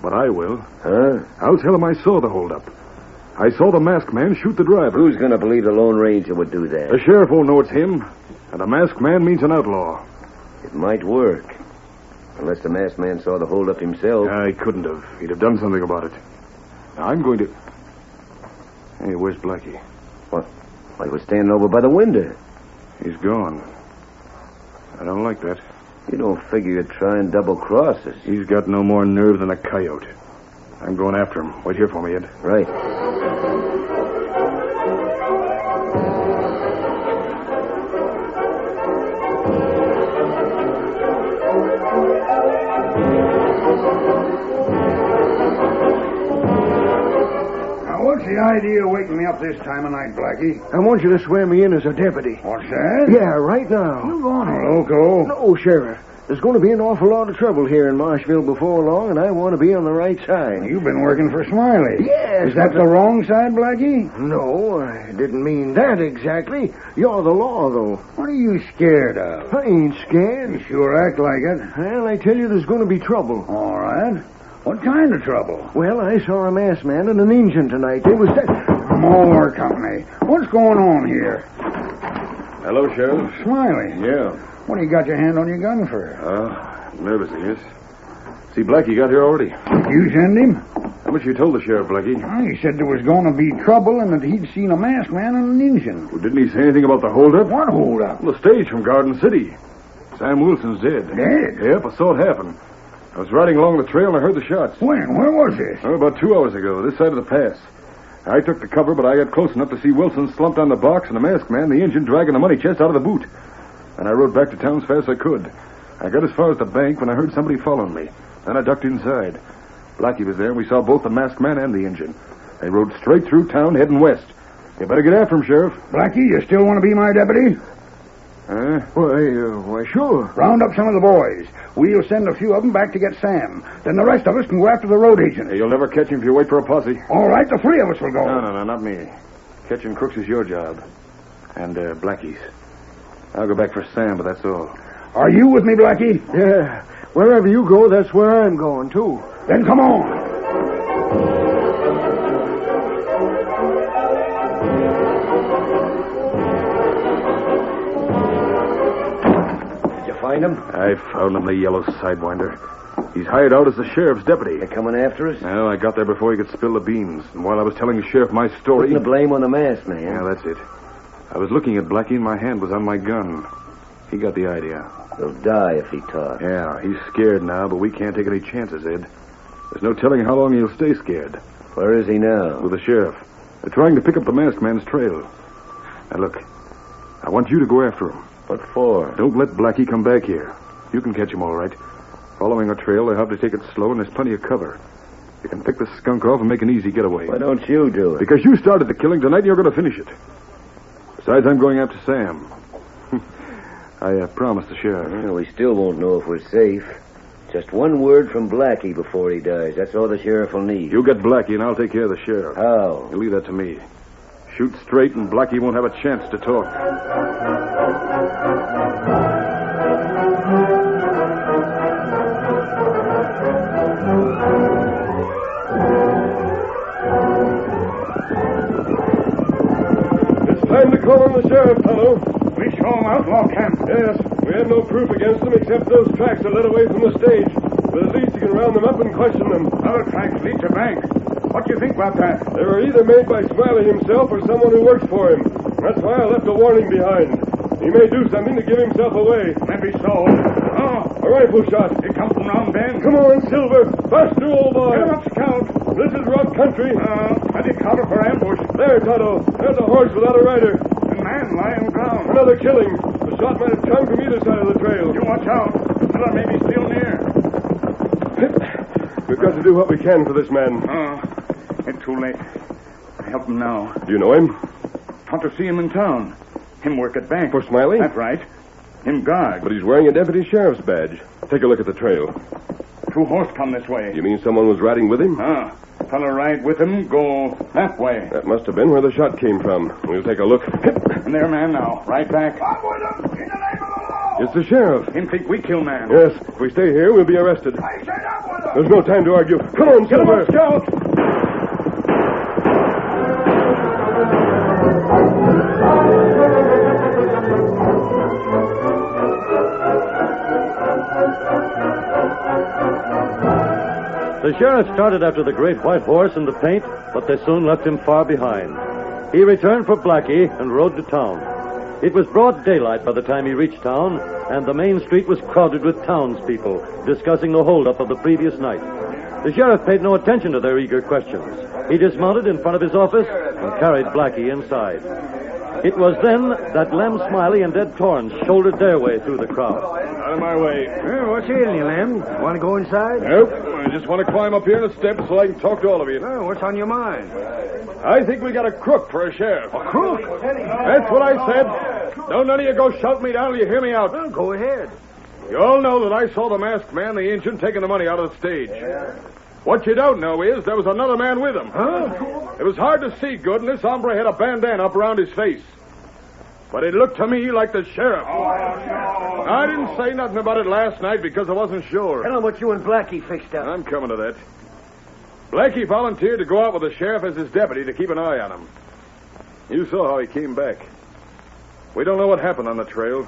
But I will. Huh? I'll tell him I saw the holdup. I saw the masked man shoot the driver. Who's going to believe the Lone Ranger would do that? The sheriff won't know it's him. And the masked man means an outlaw. It might work. Unless the masked man saw the holdup himself. I couldn't have. He'd have done something about it. Now, I'm going to... Hey, where's Blackie? What? Well, he was standing over by the window. He's gone. I don't like that. You don't figure you'd try and double-cross us. He's got no more nerve than a coyote. I'm going after him. Wait here for me, Ed. Right. What's the idea of waking me up this time of night, Blackie? I want you to swear me in as a deputy. What's that? Yeah, right now. You gone loco? No, Sheriff. There's going to be an awful lot of trouble here in Marshville before long, and I want to be on the right side. You've been working for Smiley. Yes. Is that the wrong side, Blackie? No, I didn't mean that exactly. You're the law, though. What are you scared of? I ain't scared. You sure act like it. Well, I tell you, there's going to be trouble. All right. What kind of trouble? Well, I saw a masked man and an engine tonight. They was... More company. What's going on here? Hello, Sheriff. Smiley. Yeah. What do you got your hand on your gun for? Nervous, I guess. See, Blackie got here already. You send him? How much you told the sheriff, Blackie? He said there was going to be trouble and that he'd seen a masked man and an engine. Well, didn't he say anything about the holdup? What holdup? The stage from Garden City. Sam Wilson's dead. Dead? Yep, I saw it happen. I was riding along the trail and I heard the shots. When? Where was this? About 2 hours ago, this side of the pass. I took the cover, but I got close enough to see Wilson slumped on the box and the masked man, the engine, dragging the money chest out of the boot. And I rode back to town as fast as I could. I got as far as the bank when I heard somebody following me. Then I ducked inside. Blackie was there, and we saw both the masked man and the engine. They rode straight through town, heading west. You better get after him, Sheriff. Blackie, you still want to be my deputy? Huh? Why, sure. Round up some of the boys. We'll send a few of them back to get Sam. Then the rest of us can go after the road agent. Hey, you'll never catch him if you wait for a posse. All right, the three of us will go. No, not me. Catching crooks is your job. And Blackie's. I'll go back for Sam, but that's all. Are you with me, Blackie? Yeah. Wherever you go, that's where I'm going, too. Then come on. Find him? I found him, the yellow sidewinder. He's hired out as the sheriff's deputy. They're coming after us? Well, I got there before he could spill the beans. And while I was telling the sheriff my story... Putting the blame on the masked man. Yeah, that's it. I was looking at Blackie and my hand was on my gun. He got the idea. He'll die if he talks. Yeah, he's scared now, but we can't take any chances, Ed. There's no telling how long he'll stay scared. Where is he now? With the sheriff. They're trying to pick up the masked man's trail. Now, look, I want you to go after him. What for? Don't let Blackie come back here. You can catch him all right. Following a trail, they have to take it slow, and there's plenty of cover. You can pick the skunk off and make an easy getaway. Why don't you do it? Because you started the killing tonight, and you're going to finish it. Besides, I'm going after Sam. I promised the sheriff. Well, we still won't know if we're safe. Just one word from Blackie before he dies. That's all the sheriff will need. You get Blackie, and I'll take care of the sheriff. How? You leave that to me. Shoot straight, and Blackie won't have a chance to talk. proof against them except those tracks that led away from the stage. But at least you can round them up and question them. Other tracks lead to bank. What do you think about that? They were either made by Smiley himself or someone who works for him. That's why I left a warning behind. He may do something to give himself away. Maybe so. Oh, A rifle shot. it comes from round bend. Come on, Silver. Faster, old boy. Get him up, Scout. This is rough country. Plenty cover for ambush. There, Tonto. There's a horse without a rider. A man lying down. Another killing. The shot might have come from either side of the trail. You watch out. Another may be still near. We've got to do what we can for this man. It's too late. I help him now. Do you know him? Ought to see him in town. Him work at bank. For Smiley? That's right. Him guard. But he's wearing a deputy sheriff's badge. Take a look at the trail. 2 horse come this way. You mean someone was riding with him? Fellow ride with him, go that way. That must have been where the shot came from. We'll take a look. And there, man, now. Right back. It's the sheriff. Him think we kill man. Yes. If we stay here, we'll be arrested. There's no time to argue. Come on, Get him Silver. up, Scout. The sheriff started after the great white horse in the paint, but they soon left him far behind. He returned for Blackie and rode to town. It was broad daylight by the time he reached town, and the main street was crowded with townspeople discussing the holdup of the previous night. The sheriff paid no attention to their eager questions. He dismounted in front of his office and carried Blackie inside. It was then that Lem Smiley and Ed Torrance shouldered their way through the crowd. Out of my way. What's ailing you, Lem? Want to go inside? Nope. I just want to climb up here the steps so I can talk to all of you. Oh, what's on your mind? I think we got a crook for a sheriff. A crook? That's what I said. Don't none of you go shout me down till you hear me out. Well, go ahead. You all know that I saw the masked man, the Injun, taking the money out of the stage. What you don't know is there was another man with him. Huh? It was hard to see good, and this hombre had a bandana up around his face. But it looked to me like the sheriff. I didn't say nothing about it last night because I wasn't sure. Tell him what you and Blackie fixed up. I'm coming to that. Blackie volunteered to go out with the sheriff as his deputy to keep an eye on him. You saw how he came back. We don't know what happened on the trail,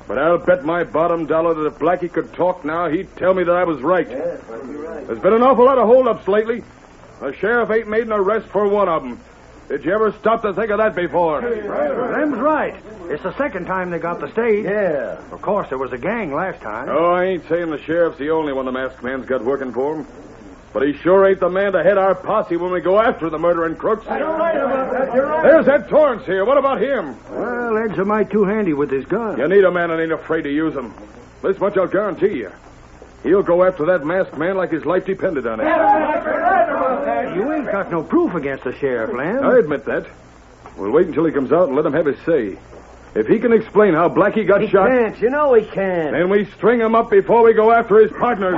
but I'll bet my bottom dollar that if Blackie could talk now, he'd tell me that I was right. Yes, you're right. There's been an awful lot of holdups lately. The sheriff ain't made an arrest for one of them. Did you ever stop to think of that before? Lem's right. It's the second time they got the stage. Yeah. Of course, there was a gang last time. Oh, I ain't saying the sheriff's the only one the masked man's got working for him. But he sure ain't the man to head our posse when we go after the murdering crooks. You're right about that. You're right. There's Ed Torrance here. What about him? Well, Ed's a mite too handy with his gun. You need a man that ain't afraid to use him. This much I'll guarantee you. He'll go after that masked man like his life depended on it. You ain't got no proof against the sheriff, Lem. I admit that. We'll wait until he comes out and let him have his say. If he can explain how Blackie got shot... He can't. You know he can't. Then we string him up before we go after his partners.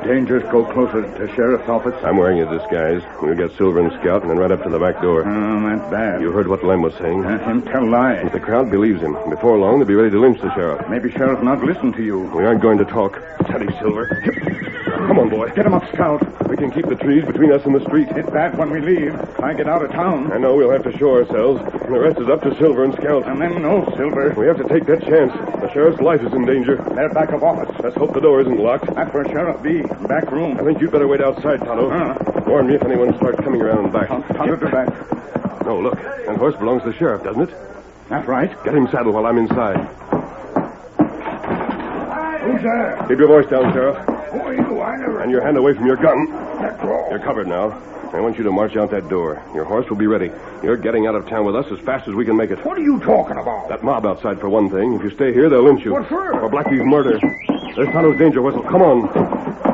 Dangerous go closer to Sheriff's office. I'm wearing a disguise. We'll get Silver and Scout and then right up to the back door. That's bad. You heard what Lem was saying. Him tell lie. If the crowd believes him, before long they'll be ready to lynch the sheriff. Maybe Sheriff not listen to you. We aren't going to talk. Steady, Silver. Come on, boy. Get him up, Scout. We can keep the trees between us and the street. It's bad when we leave. I get out of town. I know we'll have to show ourselves. And the rest is up to Silver and Scout. And then no Silver. We have to take that chance. The sheriff's life is in danger. They're back of office. Let's hope the door isn't locked. That's where Sheriff be. Back room. I think you'd better wait outside, Tonto. Warn me if anyone starts coming around back. Tonto to back. No, look. That horse belongs to the sheriff, doesn't it? That's right. Get him saddled while I'm inside. Who's there? Keep your voice down, Sheriff. Who are you? I never... And your hand away from your gun. That's all. You're covered now. I want you to march out that door. Your horse will be ready. You're getting out of town with us as fast as we can make it. What are you talking about? That mob outside, for one thing. If you stay here, they'll lynch you. What for? For Blackie's murder. There's Tonto's danger whistle. Come on.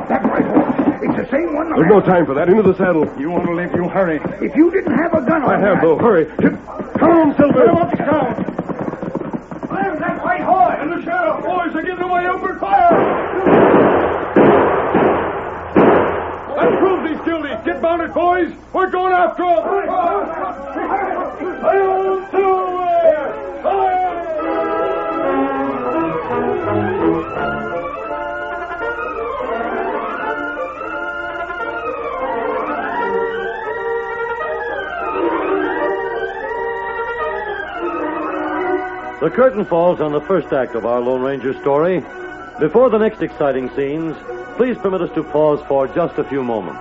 That rifle. It's the same one. There's no time for that. Into the saddle. You want to live, you hurry. If you didn't have a gun on I have, though. Hurry. Come on, Silver. Get him up, Scout. There's that white horse. And the sheriff. Boys are getting away. Open fire. That proves he's guilty. Get mounted, boys. We're going after him. The curtain falls on the first act of our Lone Ranger story. Before the next exciting scenes, please permit us to pause for just a few moments.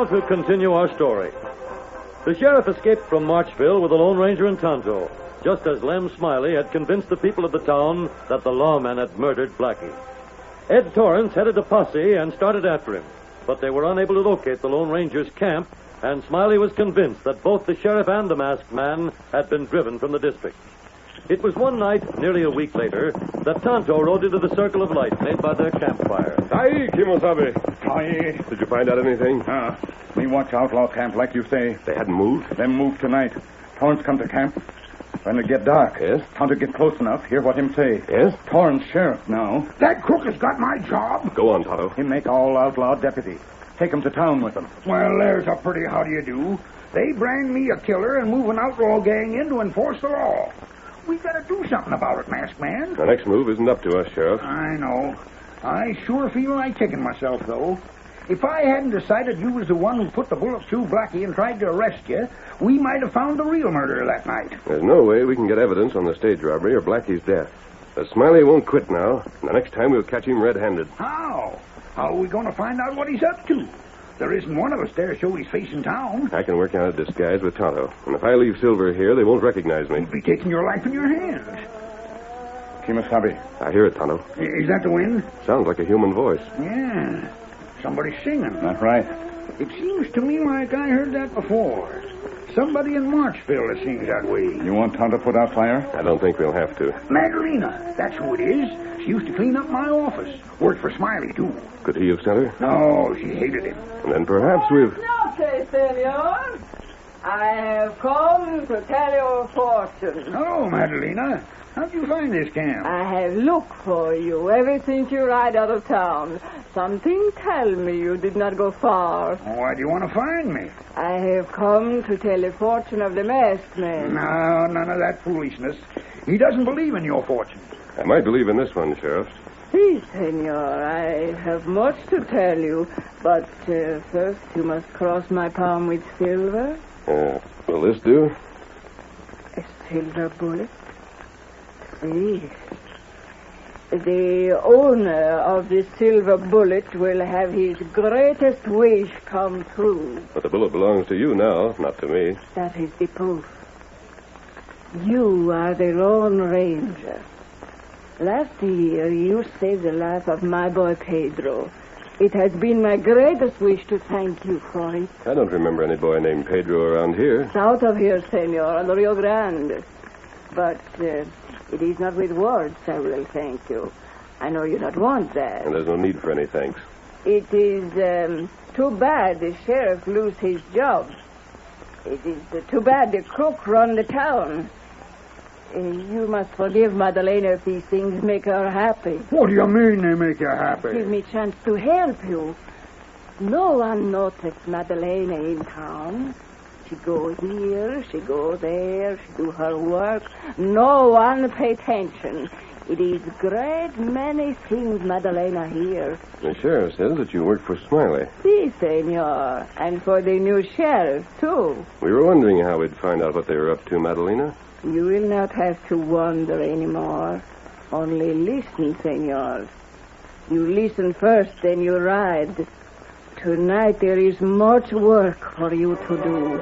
To continue our story. The sheriff escaped from Marchville with the Lone Ranger and Tonto, just as Lem Smiley had convinced the people of the town that the lawman had murdered Blackie. Ed Torrance headed a posse and started after him, but they were unable to locate the Lone Ranger's camp, and Smiley was convinced that both the sheriff and the masked man had been driven from the district. It was one night, nearly a week later, that Tonto rode into the circle of light made by their campfire. Aye, Kimosabe. Aye. Did you find out anything? Me watch outlaw camp like you say. They hadn't moved? Them moved tonight. Torrance come to camp. When it get dark. Yes? Tonto get close enough, hear what him say. Yes? Torrance sheriff now. That crook has got my job. Go on, Tonto. Him make all outlaw deputy. Take him to town with him. Well, there's a pretty how do you do. They brand me a killer and move an outlaw gang in to enforce the law. We gotta do something about it, masked man. The next move isn't up to us, Sheriff. I know. I sure feel like kicking myself, though. If I hadn't decided you was the one who put the bullet through Blackie and tried to arrest you, we might have found the real murderer that night. There's no way we can get evidence on the stage robbery or Blackie's death. But Smiley won't quit now. The next time we'll catch him red-handed. How? How are we going to find out what he's up to? There isn't one of us there to show his face in town. I can work out a disguise with Tonto. And if I leave Silver here, they won't recognize me. You'll be taking your life in your hands. Kimasabi. I hear it, Tonto. Is that the wind? Sounds like a human voice. Yeah. Somebody's singing. That's right. It seems to me like I heard that before. Somebody in Marchville that sings that way. You want Tonto to put out fire? I don't think we'll have to. Madelina. That's who it is. She used to clean up my office. Worked for Smiley, too. Could he have sent her? No, she hated him. And then perhaps we've... Okay, senor. I have come to tell your fortune. Hello, Madelina. How'd you find this camp? I have looked for you ever since you ride out of town. Something tell me you did not go far. Why do you want to find me? I have come to tell the fortune of the masked man. No, none of that foolishness. He doesn't believe in your fortune. I might believe in this one, Sheriff. Si, senor. I have much to tell you, but first you must cross my palm with silver. Will this do? A silver bullet? Si. The owner of the silver bullet will have his greatest wish come true. But the bullet belongs to you now, not to me. That is the proof. You are the Lone Ranger. Last year, you saved the life of my boy Pedro. It has been my greatest wish to thank you for it. I don't remember any boy named Pedro around here. South of here, senor, on the Rio Grande. But it is not with words I will thank you. I know you don't want that. And there's no need for any thanks. It is too bad the sheriff lose his job. It is too bad the crook run the town. You must forgive Madelina if these things make her happy. What do you mean they make you happy? Give me a chance to help you. No one noticed Madelina in town. She go here, she go there, she do her work. No one pay attention. It is great many things, Madelina, here. The sheriff says that you work for Smiley. Si, senor. And for the new sheriff, too. We were wondering how we'd find out what they were up to, Madelina. You will not have to wonder anymore. Only listen, senor. You listen first, then you ride. Tonight there is much work for you to do.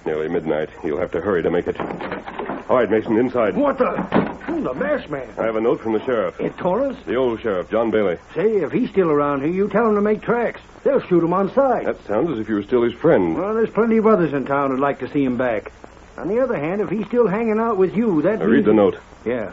Nearly midnight. You'll have to hurry to make it. All right, Mason, inside. What the? The masked man. I have a note from the sheriff. It Torrance? The old sheriff, John Bailey. Say, if he's still around here, you tell him to make tracks. They'll shoot him on sight. That sounds as if you were still his friend. Well, there's plenty of others in town who'd like to see him back. On the other hand, if he's still hanging out with you, that Now read the note. Yeah.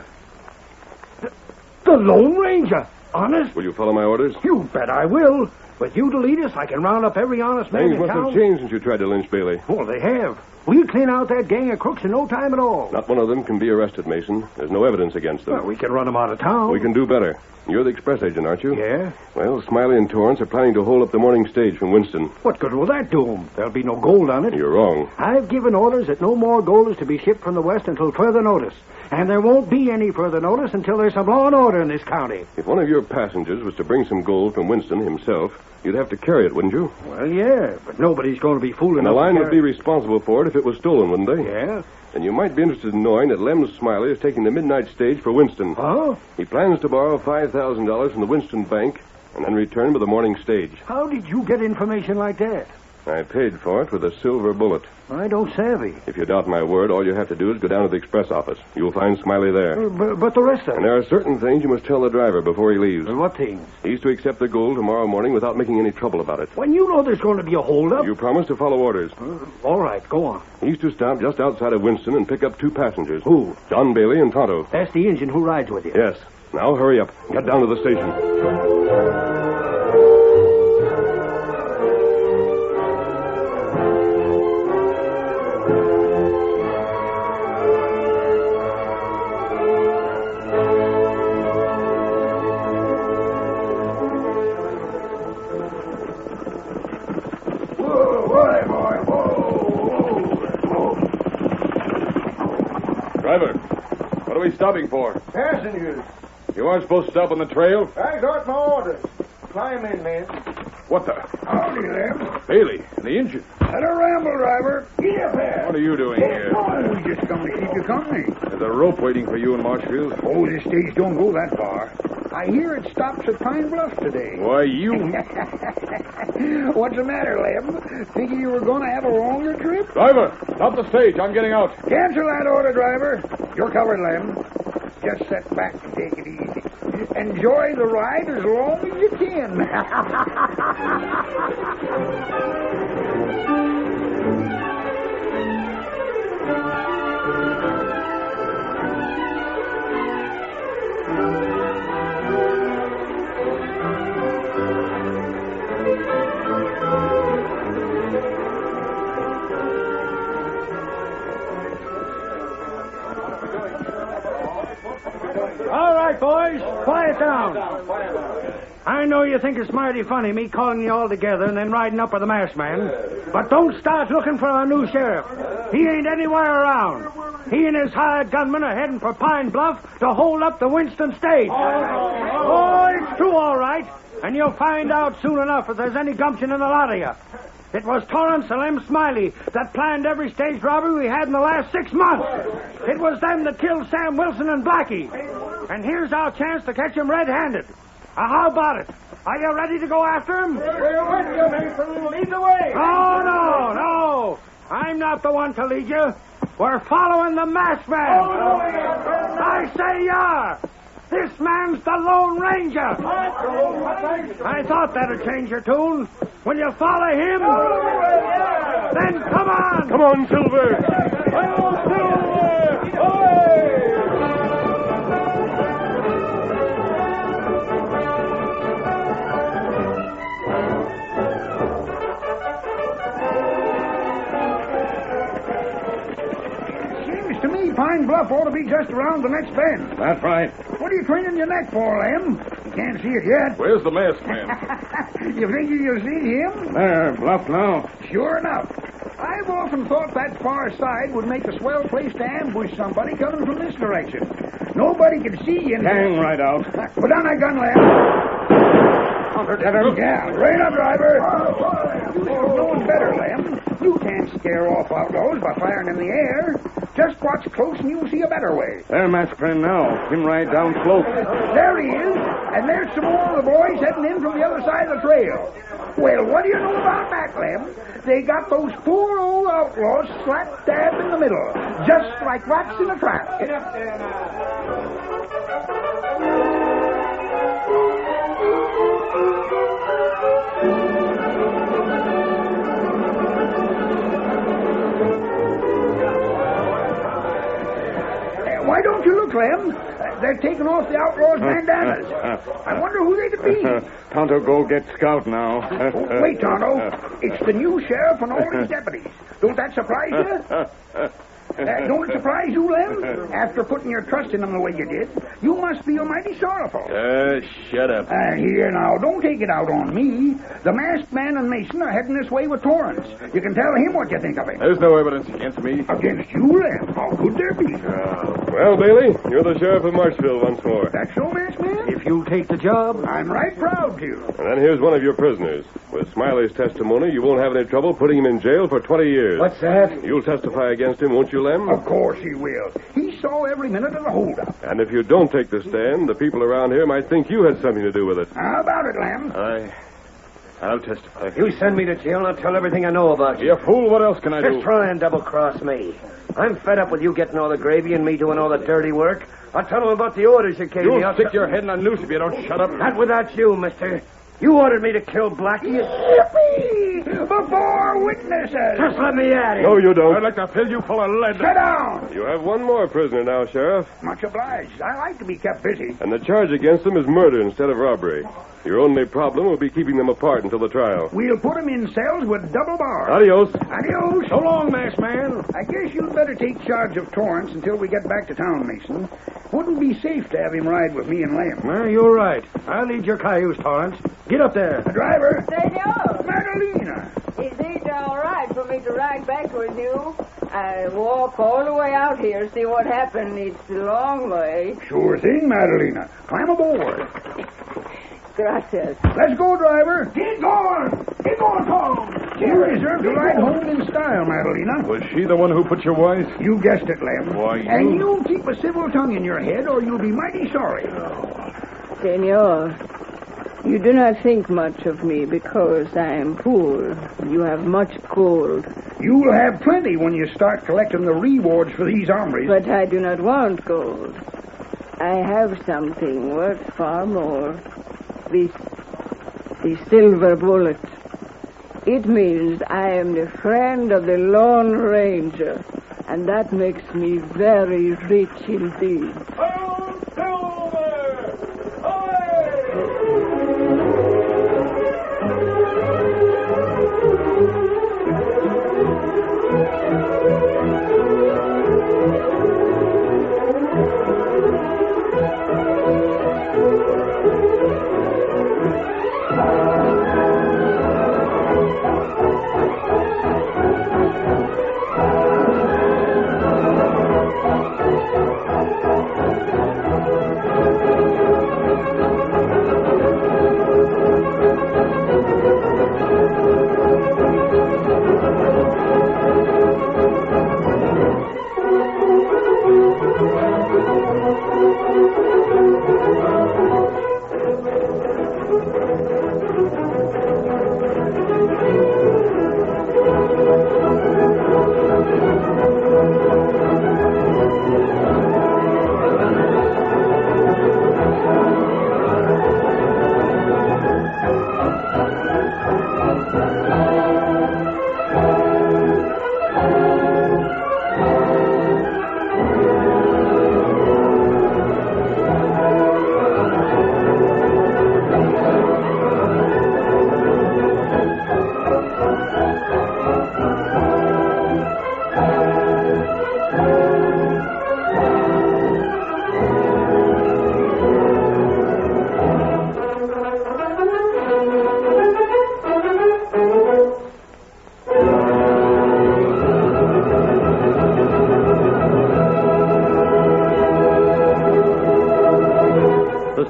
The Lone Ranger. Honest? Will you follow my orders? You bet I will. With you to lead us, I can round up every honest man Things in must town. have changed since you tried to lynch Bailey. Well, they have. We'll clean out that gang of crooks in no time at all. Not one of them can be arrested, Mason. There's no evidence against them. Well, we can run them out of town. We can do better. You're the express agent, aren't you? Yeah. Well, Smiley and Torrance are planning to hold up the morning stage from Winston. What good will that do them? There'll be no gold on it. You're wrong. I've given orders that no more gold is to be shipped from the west until further notice. And there won't be any further notice until there's some law and order in this county. If one of your passengers was to bring some gold from Winston himself, you'd have to carry it, wouldn't you? Well, yeah, but nobody's going to be fool And the enough line to would be responsible for it if it was stolen, wouldn't they? Yeah. And you might be interested in knowing that Lem Smiley is taking the midnight stage for Winston. Huh? He plans to borrow $5,000 from the Winston Bank and then return with the morning stage. How did you get information like that? I paid for it with a silver bullet. I don't savvy. If you doubt my word, all you have to do is go down to the express office. You'll find Smiley there. But the rest of And it? there are certain things you must tell the driver before he leaves. What things? He's to accept the gold tomorrow morning without making any trouble about it. When you know there's going to be a holdup? You promise to follow orders. All right, go on. He's to stop just outside of Winston and pick up two passengers. Who? John Bailey and Tonto. That's the engine who rides with you. Yes. Now hurry up. Get down to the station. Driver, what are we stopping for? Passengers. You aren't supposed to stop on the trail? I got my orders. Climb in, man. What the? Howdy, Lem. Bailey, the engine. Let her ramble, driver. Get up there. What are you doing here? Oh, we just come to keep you company. There's a rope waiting for you in Marshfield. Oh, this stage don't go that far. I hear it stops at Pine Bluff today. Why, you... What's the matter, Lem? Thinking you were going to have a longer trip? Driver, stop the stage. I'm getting out. Cancel that order, driver. You're covered, Lem. Just sit back and take it easy. Enjoy the ride as long as you can. All right, boys, quiet down. I know you think it's mighty funny, me calling you all together and then riding up with the masked man. But don't start looking for our new sheriff. He ain't anywhere around. He and his hired gunmen are heading for Pine Bluff to hold up the Winston stage. Oh, it's true, all right. And you'll find out soon enough if there's any gumption in the lot of you. It was Torrance and Lem Smiley that planned every stage robbery we had in the last 6 months. It was them that killed Sam Wilson and Blackie. And here's our chance to catch him red-handed. How about it? Are you ready to go after him? We're with you, Mason. Lead the way. Oh, no. I'm not the one to lead you. We're following the masked man. I say you are. This man's the Lone Ranger. I thought that'd change your tune. Will you follow him? Then come on. Come on, Silver. Pine Bluff ought to be just around the next bend. That's right. What are you craning your neck for, Lem? You can't see it yet. Where's the masked man? You think you'll see him? There, bluff now. Sure enough. I've often thought that far side would make a swell place to ambush somebody coming from this direction. Nobody can see you. Hang right out. Put down that gun, Lem. Yeah, right up, driver. You should have known better, Lem. You can't scare off outlaws by firing in the air. Just watch close and you'll see a better way. There, masked man now. Him ride down slope. There he is. And there's some more of the boys heading in from the other side of the trail. Well, what do you know about that, Lem? They got those poor old outlaws slap dab in the middle, just like rats in a trap. Get up there now. Why don't you look, Lem? They're taking off the outlaws' bandanas. I wonder who they'd be. Tonto, go get Scout now. Wait, Tonto. It's the new sheriff and all his deputies. Don't that surprise you? Don't it surprise you, Lem? After putting your trust in them the way you did, you must feel mighty sorrowful. Shut up. Here now, don't take it out on me. The masked man and Mason are heading this way with Torrance. You can tell him what you think of him. There's no evidence against me. Against you, Lem? How could there be? Well, Bailey, you're the sheriff of Marshville once more. That's so, masked man? If you'll take the job. I'm right proud to. And then here's one of your prisoners. With Smiley's testimony, you won't have any trouble putting him in jail for 20 years. What's that? You'll testify against him, won't you, Lem? Of course he will. He saw every minute of the holdup. And if you don't take the stand, the people around here might think you had something to do with it. How about it, Lem? I'll testify. If you send me to jail, I'll tell everything I know about you. You fool, what else can I do? Just try and double-cross me. I'm fed up with you getting all the gravy and me doing all the dirty work. I'll tell them about the orders you gave me. You'll stick your head in a noose if you don't shut up. Not without you, mister. You ordered me to kill Blackie. Yippee! Before witnesses! Just let me at it. No, you don't. I'd like to fill you full of lead. Sit down! You have one more prisoner now, Sheriff. Much obliged. I like to be kept busy. And the charge against them is murder instead of robbery. Your only problem will be keeping them apart until the trial. We'll put them in cells with double bars. Adios. Adios. So long, masked man. I guess you'd better take charge of Torrance until we get back to town, Mason. Wouldn't be safe to have him ride with me and Lem. Well, you're right. I'll lead your cayuse, Torrance. Get up there. Driver. Senor. Madelina. Is it all right for me to ride back with you? I walk all the way out here, see what happened. It's a long way. Sure thing, Madelina. Climb aboard. Gracias. Let's go, driver. Get going. Get going, Tom. You deserve to ride home in style, Madelina. Was she the one who put you wise? You guessed it, Lem. Why, And you keep a civil tongue in your head, or you'll be mighty sorry. Senor, you do not think much of me because I am poor. You have much gold. You'll have plenty when you start collecting the rewards for these hombres. But I do not want gold. I have something worth far more. The silver bullet. It means I am the friend of the Lone Ranger, and that makes me very rich indeed.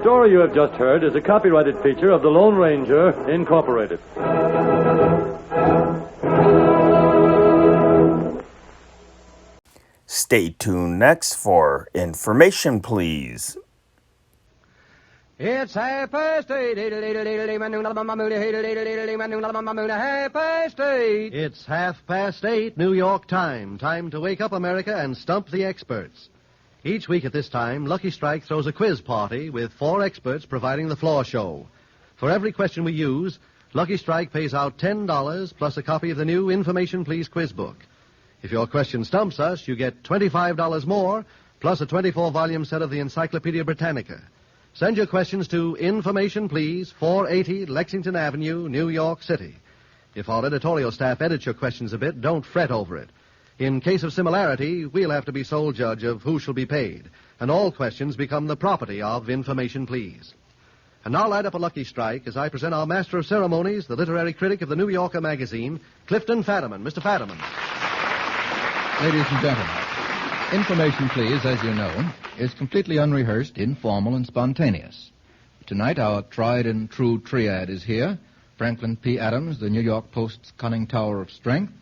story you have just heard is a copyrighted feature of the Lone Ranger, Incorporated. Stay tuned next for Information Please. It's 8:30. It's 8:30, New York time. Time to wake up, America, and stump the experts. Each week at this time, Lucky Strike throws a quiz party with 4 experts providing the floor show. For every question we use, Lucky Strike pays out $10 plus a copy of the new Information Please quiz book. If your question stumps us, you get $25 more plus a 24-volume set of the Encyclopedia Britannica. Send your questions to Information Please, 480 Lexington Avenue, New York City. If our editorial staff edits your questions a bit, don't fret over it. In case of similarity, we'll have to be sole judge of who shall be paid, and all questions become the property of Information Please. And now light up a Lucky Strike as I present our master of ceremonies, the literary critic of the New Yorker magazine, Clifton Fadiman. Mr. Fadiman. Ladies and gentlemen, Information Please, as you know, is completely unrehearsed, informal, and spontaneous. Tonight, our tried and true triad is here. Franklin P. Adams, the New York Post's cunning tower of strength.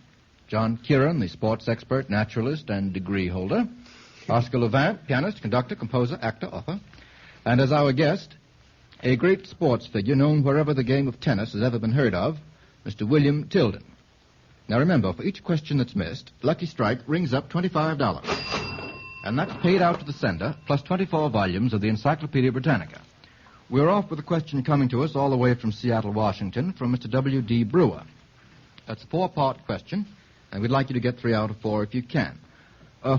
John Kieran, the sports expert, naturalist, and degree holder. Oscar Levant, pianist, conductor, composer, actor, author. And as our guest, a great sports figure known wherever the game of tennis has ever been heard of, Mr. William Tiden. Now remember, for each question that's missed, Lucky Strike rings up $25. And that's paid out to the sender, plus 24 volumes of the Encyclopedia Britannica. We're off with a question coming to us all the way from Seattle, Washington, from Mr. W.D. Brewer. That's a 4-part question, and we'd like you to get 3 out of 4 if you can.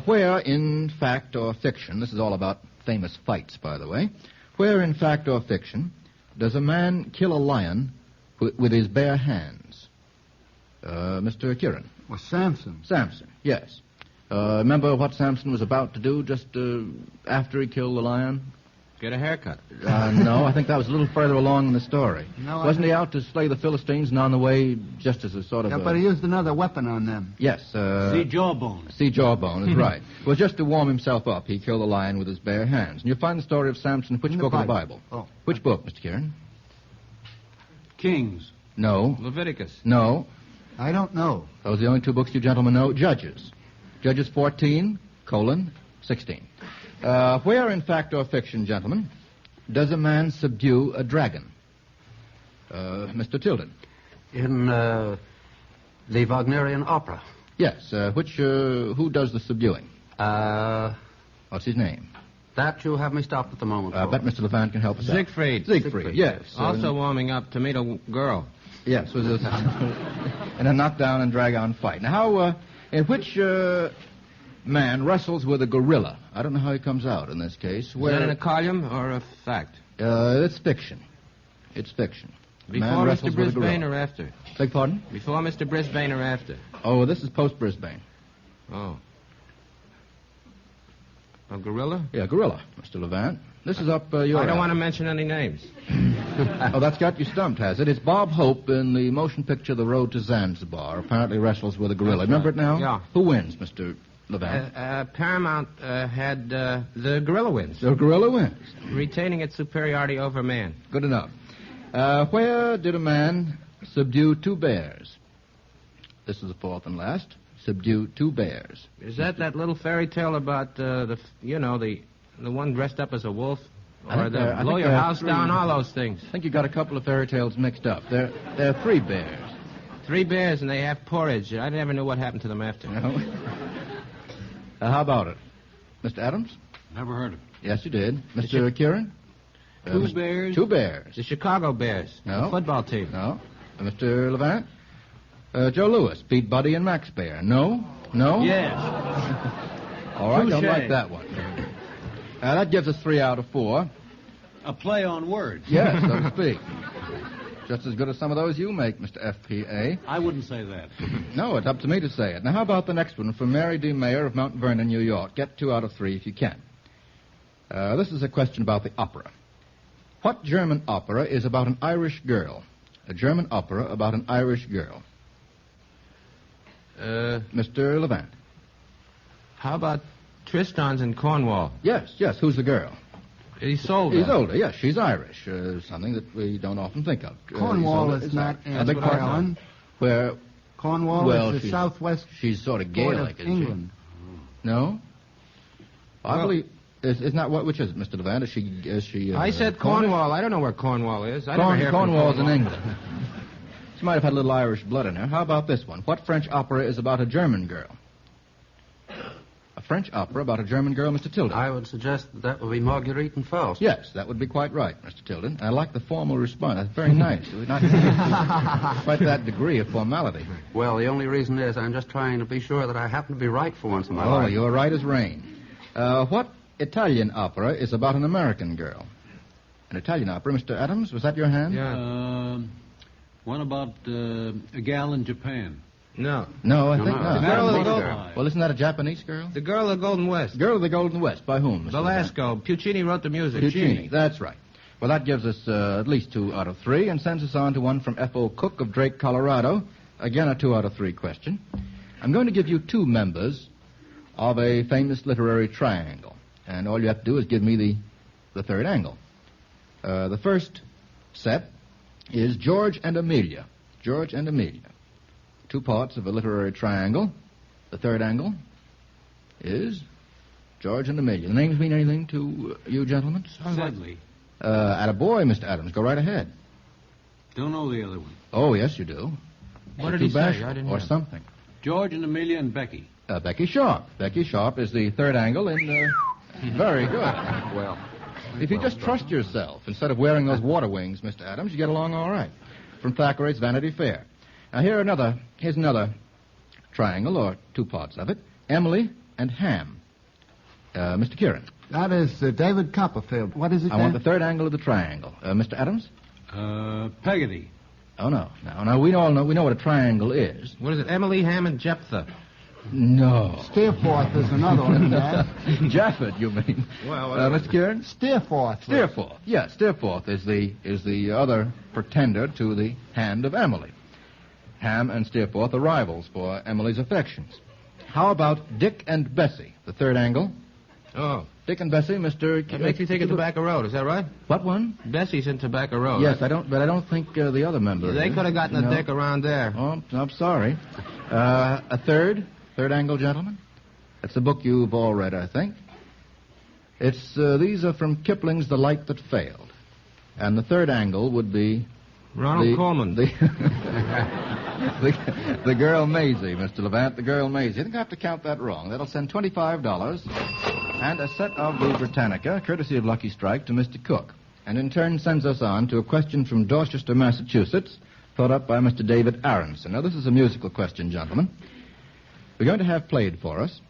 Where, in fact or fiction, this is all about famous fights, by the way, where, in fact or fiction, does a man kill a lion with his bare hands? Mr. Kieran. Well, Samson. Samson, yes. Remember what Samson was about to do just after he killed the lion? Get a haircut. No, I think that was a little further along in the story. No, Wasn't he out to slay the Philistines and on the way just as a sort of... Yeah, but he used another weapon on them. Yes. See Jawbone. See Jawbone is right. Well, just to warm himself up, he killed the lion with his bare hands. And you'll find the story of Samson in which book of the Bible? Oh. Which book, Mr. Kieran? Kings. No. Leviticus. No. I don't know. Those are the only 2 books you gentlemen know. Judges. Judges 14, 16. Where, in fact or fiction, gentlemen, does a man subdue a dragon? Mr. Tilden. In the Wagnerian opera. Yes. Who does the subduing? What's his name? That you have me stopped at the moment. I bet Mr. Levant can help us Siegfried. out. Siegfried, yes. Also warming up to meet a girl. Yes, was in a knockdown and drag-on fight. Now, in which man wrestles with a gorilla? I don't know how he comes out in this case. Is that an column or a fact? It's fiction. It's fiction. Before Mr. Brisbane or after? Beg pardon? Before Mr. Brisbane or after? Oh, this is post-Brisbane. Oh. A gorilla? Yeah, gorilla, Mr. Levant. This is up your... I don't want to mention any names. Oh, that's got you stumped, has it? It's Bob Hope in the motion picture The Road to Zanzibar. Apparently wrestles with a gorilla. That's Remember right. it now? Yeah. Who wins, Mr. Levant? Paramount had the gorilla wins. The gorilla wins. Retaining its superiority over man. Good enough. Where did a man subdue 2 bears? This is the 4th and last. Subdue 2 bears. Is that little fairy tale about the one dressed up as a wolf? Or the blow your house down, all those things? I think you got a couple of fairy tales mixed up. There are 3 bears. 3 bears, and they have porridge. I never knew what happened to them after. No. How about it? Mr. Adams? Never heard of it. Yes, you did. Mr. Kieran? 2 bears? 2 bears. The Chicago Bears. No. The football team. No. Mr. Levant? Joe Louis beat Buddy and Max Bear. No? No? Yes. All right, Touché. don't like that one. That gives us 3 out of 4. A play on words. Yes, so to speak. Just as good as some of those you make, Mr. F.P.A. I wouldn't say that. No, it's up to me to say it. Now, how about the next one from Mary D. Mayer of Mount Vernon, New York? Get 2 out of 3 if you can. This is a question about the opera. What German opera is about an Irish girl? A German opera about an Irish girl. Mr. Levant. How about Tristan's in Cornwall? Yes. Who's the girl? He's older. He's older, yes. She's Irish, something that we don't often think of. Cornwall is not Edward Island. Where? Cornwall is the southwest. She's sort of border Gaelic, of isn't England. she? No? I believe... Is not what? Which is it, Mr. Levant? Is she? I said Cornwall. I don't know where Cornwall is. I never hear from Cornwall's in England. She might have had a little Irish blood in her. How about this one? What French opera is about a German girl? A French opera about a German girl, Mr. Tilden. I would suggest that would be Marguerite and Faust. Yes, that would be quite right, Mr. Tilden. I like the formal response. That's very nice. Not quite that degree of formality. Well, the only reason is I'm just trying to be sure that I happen to be right for once in my life. Oh, you're right as rain. What Italian opera is about an American girl? An Italian opera, Mr. Adams, was that your hand? Yeah. One about a gal in Japan. No, I think not. The girl of the Golden... Well, isn't that a Japanese girl? The Girl of the Golden West. Girl of the Golden West. By whom, Mr. Velasco. Puccini wrote the music. Puccini, that's right. Well, that gives us at least 2 out of 3 and sends us on to one from F.O. Cook of Drake, Colorado. Again, a 2 out of 3 question. I'm going to give you 2 members of a famous literary triangle. And all you have to do is give me the third angle. The first set is George and Amelia. George and Amelia. 2 parts of a literary triangle. The third angle is George and Amelia. The names mean anything to you gentlemen? Sedley. At a boy, Mr. Adams. Go right ahead. Don't know the other one. Oh, yes, you do. What did he say? I didn't Or hear. something. George and Amelia and Becky. Becky Sharp. Becky Sharp is the third angle in... Very good. Well, if you just trust yourself instead of wearing those water wings, Mr. Adams, you get along all right. From Thackeray's Vanity Fair. Now, here's another triangle, or 2 parts of it. Emily and Ham. Mr. Kieran. That is David Copperfield. What is it? I want the third angle of the triangle. Mr. Adams? Peggotty. Oh, no. Now, we know what a triangle is. What is it? Emily, Ham, and Jephthah. No. Steerforth is another one, Dad. Jaffet, you mean? Well, Mr. Kieran? Steerforth. Steerforth. Yes, Steerforth is the other pretender to the hand of Emily. Ham and Steerforth are rivals for Emily's affections. How about Dick and Bessie, the third angle? Oh. Dick and Bessie, Mr. That makes you think of Tobacco Road, is that right? What one? Bessie's in Tobacco Road. Yes, I don't think the other member They is. could have gotten a dick around there. Oh, I'm sorry. A third angle, gentlemen? It's a book you've all read, I think. These are from Kipling's The Light That Failed. And the third angle would be... Ronald Coleman. The girl Maisie, Mr. Levant, the girl Maisie. I think I have to count that wrong. That'll send $25 and a set of the Britannica, courtesy of Lucky Strike, to Mr. Cook. And in turn sends us on to a question from Dorchester, Massachusetts, thought up by Mr. David Aronson. Now, this is a musical question, gentlemen. We're going to have played for us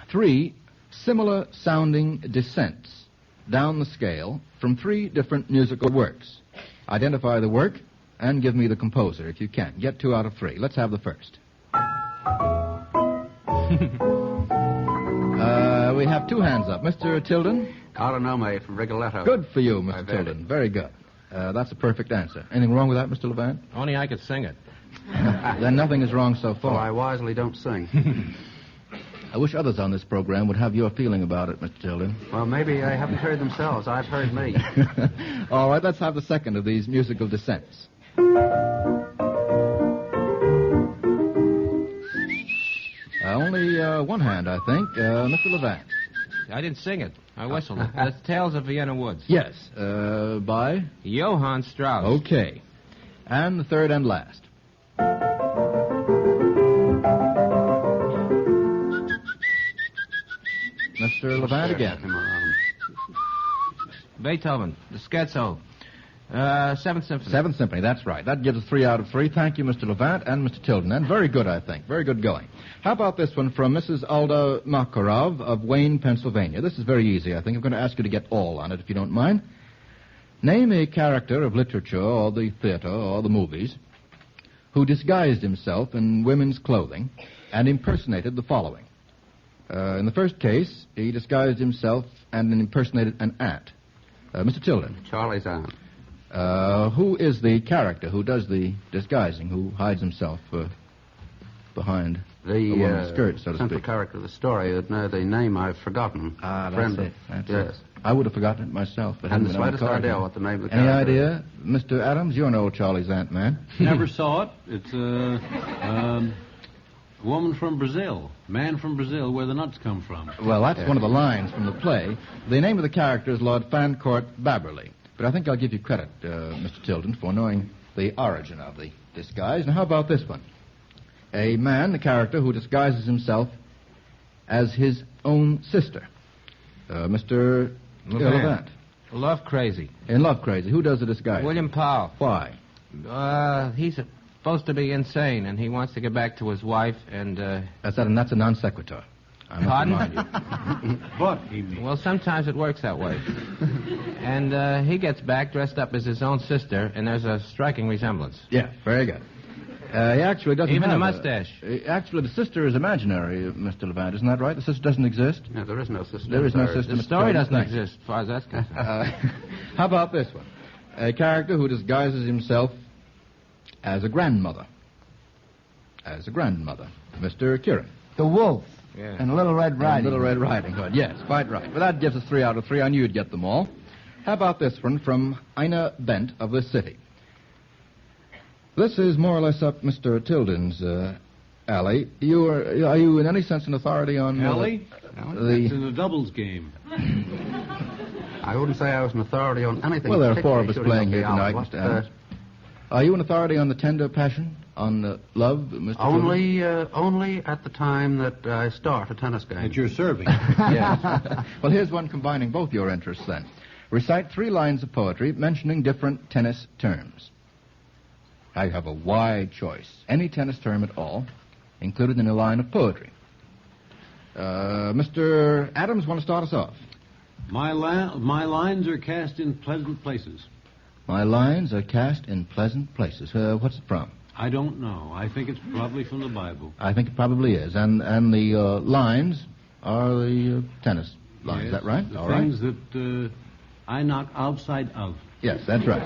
3 similar-sounding descents down the scale from 3 different musical works. Identify the work and give me the composer, if you can. Get 2 out of 3. Let's have the first. We have 2 hands up. Mr. Tilden? Autonome from Rigoletto. Good for you, Mr. Tilden. Very good. That's a perfect answer. Anything wrong with that, Mr. Levant? Only I could sing it. Then nothing is wrong so far. Oh, I wisely don't sing. I wish others on this program would have your feeling about it, Mr. Tilden. Well, maybe they haven't heard themselves. I've heard me. All right, let's have the second of these musical descents. Only 1 hand, I think. Mr. Levant. I didn't sing it. I whistled it. That's Tales of Vienna Woods. Yes. By? Johann Strauss. Okay. And the third and last. Mr. Levant again. Beethoven, the Scherzo. 7th Symphony. 7th Symphony, that's right. That gives us 3 out of 3. Thank you, Mr. Levant and Mr. Tilden. And very good, I think. Very good going. How about this one from Mrs. Alda Makarov of Wayne, Pennsylvania? This is very easy, I think. I'm going to ask you to get all on it, if you don't mind. Name a character of literature or the theater or the movies who disguised himself in women's clothing and impersonated the following. In the first case, he disguised himself and impersonated an aunt. Mr. Tilden. Charlie's aunt. Who is the character who does the disguising, who hides himself behind The woman's skirt, so to central speak. character of the story. The name I've forgotten. Ah, Friend that's of- it. That's yes. it. I would have forgotten it myself. But I haven't hadn't the been on slightest card idea here. what the name of the Any character idea? Mr. Adams, you're an old Charlie's Aunt man. Never saw it. It's a woman from Brazil, man from Brazil, where the nuts come from. Well, that's one of the lines from the play. The name of the character is Lord Fancourt Babberley. But I think I'll give you credit, Mr. Tilden, for knowing the origin of the disguise. Now, how about this one? A man, the character, who disguises himself as his own sister. Mr. Levant. Love Crazy. In Love Crazy. Who does the disguise? William Powell. Why? He's supposed to be insane, and he wants to get back to his wife, and... That's a non sequitur. I must Pardon? remind you. But he means. Well, sometimes it works that way. And he gets back dressed up as his own sister, and there's a striking resemblance. Yeah, very good. He actually doesn't Even have the mustache. Actually, the sister is imaginary, Mr. Levant. Isn't that right? The sister doesn't exist? No, there is no sister. There is no sister. The Mr. story Tilden. doesn't Thanks. exist, as far as that's concerned. How about this one? A character who disguises himself as a grandmother. Mr. Kieran. The Wolf. Yeah. And Little Red Riding. Little Red Riding Hood. Yes, quite right. Well, that gives us 3 out of 3. I knew you'd get them all. How about this one from Ina Bent of this city? This is more or less up Mr. Tilden's alley. Are you in any sense an authority on... Ellie? It's in a doubles game. I wouldn't say I was an authority on anything. Well, there are 4 of us particularly playing here shooting up tonight, the Mr. alley. Adams. Are you an authority on the tender passion? On love, Mr. Tilden? Only at the time that I start a tennis game. That you're serving. Yes. Well, here's one combining both your interests, then. Recite 3 lines of poetry mentioning different tennis terms. I have a wide choice. Any tennis term at all, included in a line of poetry. Mr. Adams, want to start us off? My lines are cast in pleasant places. My lines are cast in pleasant places. What's it from? I don't know. I think it's probably from the Bible. I think it probably is. And the lines are the tennis lines. Is that right? The All right. things that I knock outside of. Yes, that's right.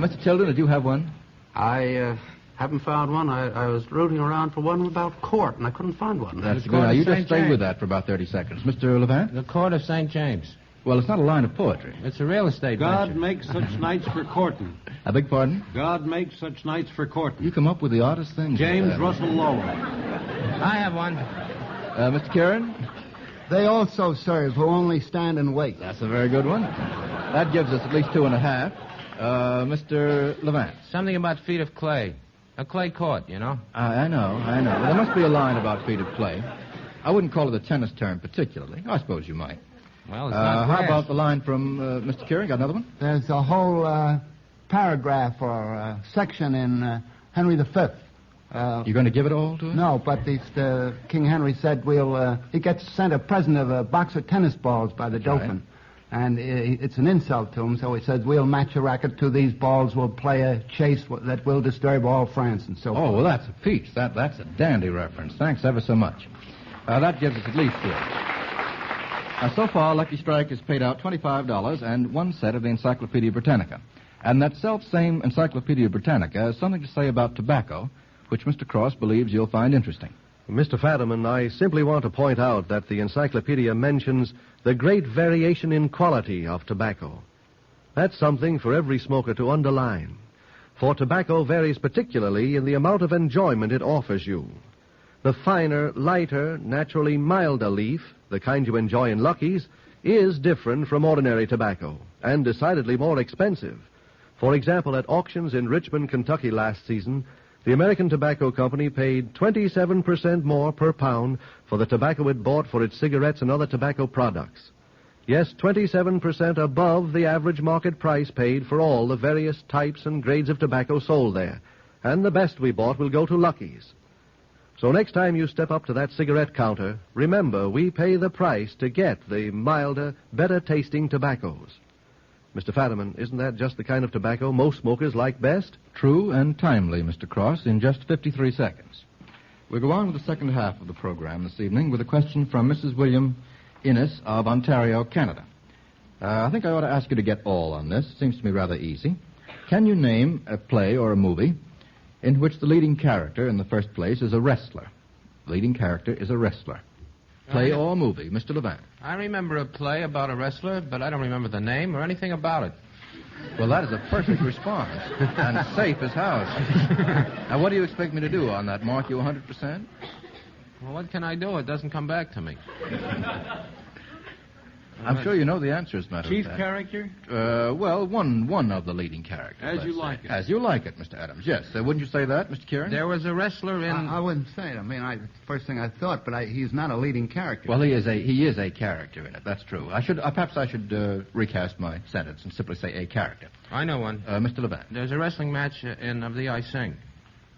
Mr. Tilden, did you have one? I haven't found one. I was rooting around for one about court, and I couldn't find one. That's good. Now, you just stay with that for about 30 seconds. Mr. Levant? The Court of St. James. Well, it's not a line of poetry. It's a real estate God venture. makes such nights for courting. I beg pardon? God makes such nights for courting. You come up with the oddest things. James Russell Lowell. I have one. Mr. Kieran? They also serve who only stand and wait. That's a very good one. That gives us at least 2.5. Mr. Levant? Something about feet of clay. A clay court, you know. I know. Well, there must be a line about feet of clay. I wouldn't call it a tennis term particularly. I suppose you might. Well, it's not how grass. about the line from Mr. Kieran? Got another one? There's a whole paragraph or section in Henry V. You're going to give it all to us? No, but King Henry said he gets sent a present of a box of tennis balls by the Dauphin. Right. And it's an insult to him, so he says, we'll match a racket to these balls, we'll play a chase that will disturb all France, and so forth. Oh, well, that's a peach. That's a dandy reference. Thanks ever so much. That gives us at least 4. So far, Lucky Strike has paid out $25 and 1 set of the Encyclopedia Britannica. And that self-same Encyclopedia Britannica has something to say about tobacco, which Mr. Cross believes you'll find interesting. Mr. Fadiman, I simply want to point out that the encyclopedia mentions the great variation in quality of tobacco. That's something for every smoker to underline. For tobacco varies particularly in the amount of enjoyment it offers you. The finer, lighter, naturally milder leaf, the kind you enjoy in Lucky's, is different from ordinary tobacco and decidedly more expensive. For example, at auctions in Richmond, Kentucky last season, the American Tobacco Company paid 27% more per pound for the tobacco it bought for its cigarettes and other tobacco products. Yes, 27% above the average market price paid for all the various types and grades of tobacco sold there. And the best we bought will go to Lucky's. So next time you step up to that cigarette counter, remember we pay the price to get the milder, better-tasting tobaccos. Mr. Fadiman, isn't that just the kind of tobacco most smokers like best? True and timely, Mr. Cross, in just 53 seconds. We'll go on with the second half of the program this evening with a question from Mrs. William Innes of Ontario, Canada. I think I ought to ask you to get all on this. It seems to me rather easy. Can you name a play or a movie in which the leading character in the first place is a wrestler? The leading character is a wrestler. Play or movie, Mr. Levant. I remember a play about a wrestler, but I don't remember the name or anything about it. Well, that is a perfect response. And safe as house. Now, what do you expect me to do on that? Mark you 100%? Well, what can I do? It doesn't come back to me. I'm sure you know the answers, matter Chief of fact. character? Well, one of the leading characters. As you like it. As you like it, Mr. Adams. Yes. Wouldn't you say that, Mr. Kieran? There was a wrestler in... I wouldn't say it. I mean, first thing I thought, but he's not a leading character. Well, he is a character in it. That's true. Perhaps I should recast my sentence and simply say a character. I know one. Mr. Levant. There's a wrestling match in Of Thee I Sing.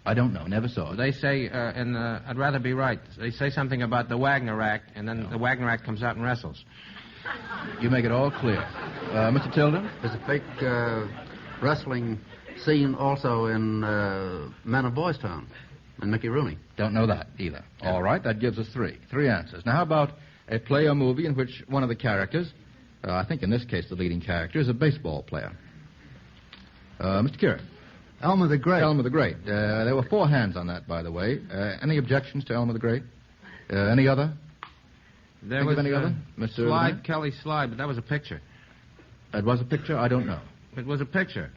I don't know. Never saw it. They say, I'd rather be right. They say something about the Wagner Act, and then the Wagner Act comes out and wrestles. You make it all clear. Mr. Tilden? There's a fake wrestling scene also in Men of Boys Town and Mickey Rooney. Don't know that either. Yeah. All right, that gives us three answers. Now, how about a play or movie in which one of the characters, I think in this case the leading character, is a baseball player? Mr. Kieran? Elmer the Great. Elmer the Great. There were 4 hands on that, by the way. Any objections to Elmer the Great? Any other? There was any other? Mr. Slide, Levant? Kelly Slide, but that was a picture. It was a picture? I don't know. It was a picture.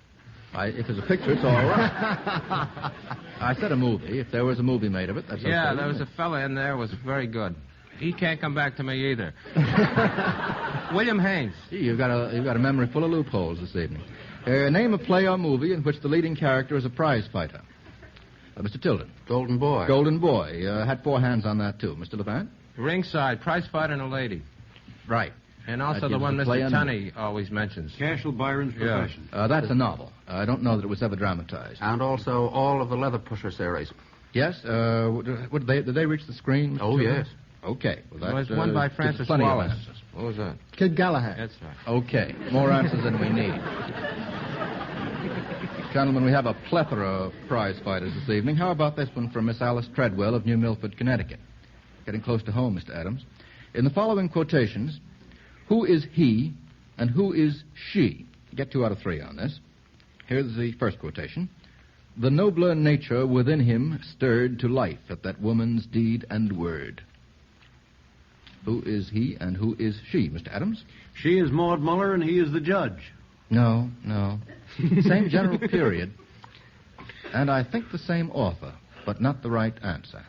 If it's a picture, it's all right. I said a movie. If there was a movie made of it, that's okay. Yeah, there was a fella in there who was very good. He can't come back to me either. William Haynes. Gee, you've got a memory full of loopholes this evening. Name a play or movie in which the leading character is a prize fighter. Mr. Tilden. Golden Boy. Golden Boy. Had 4 hands on that, too. Mr. Levant? Ringside, prize fighter and a lady. Right. And also the one Mr. Tunney always mentions. Cashel Byron's Profession. That's a novel. I don't know that it was ever dramatized. And also all of the Leather Pusher series. Yes? Did they reach the screen? Oh, yes. Okay. Well, there was one by Francis Wallace. What was that? Kid Galahad. That's right. Okay. More answers than we need. Gentlemen, we have a plethora of prize fighters this evening. How about this one from Miss Alice Treadwell of New Milford, Connecticut? Getting close to home, Mr. Adams. In the following quotations, who is he and who is she? You get 2 out of 3 on this. Here's the first quotation. The nobler nature within him stirred to life at that woman's deed and word. Who is he and who is she, Mr. Adams? She is Maud Muller and he is the judge. No. Same general period. And I think the same author, but not the right answer.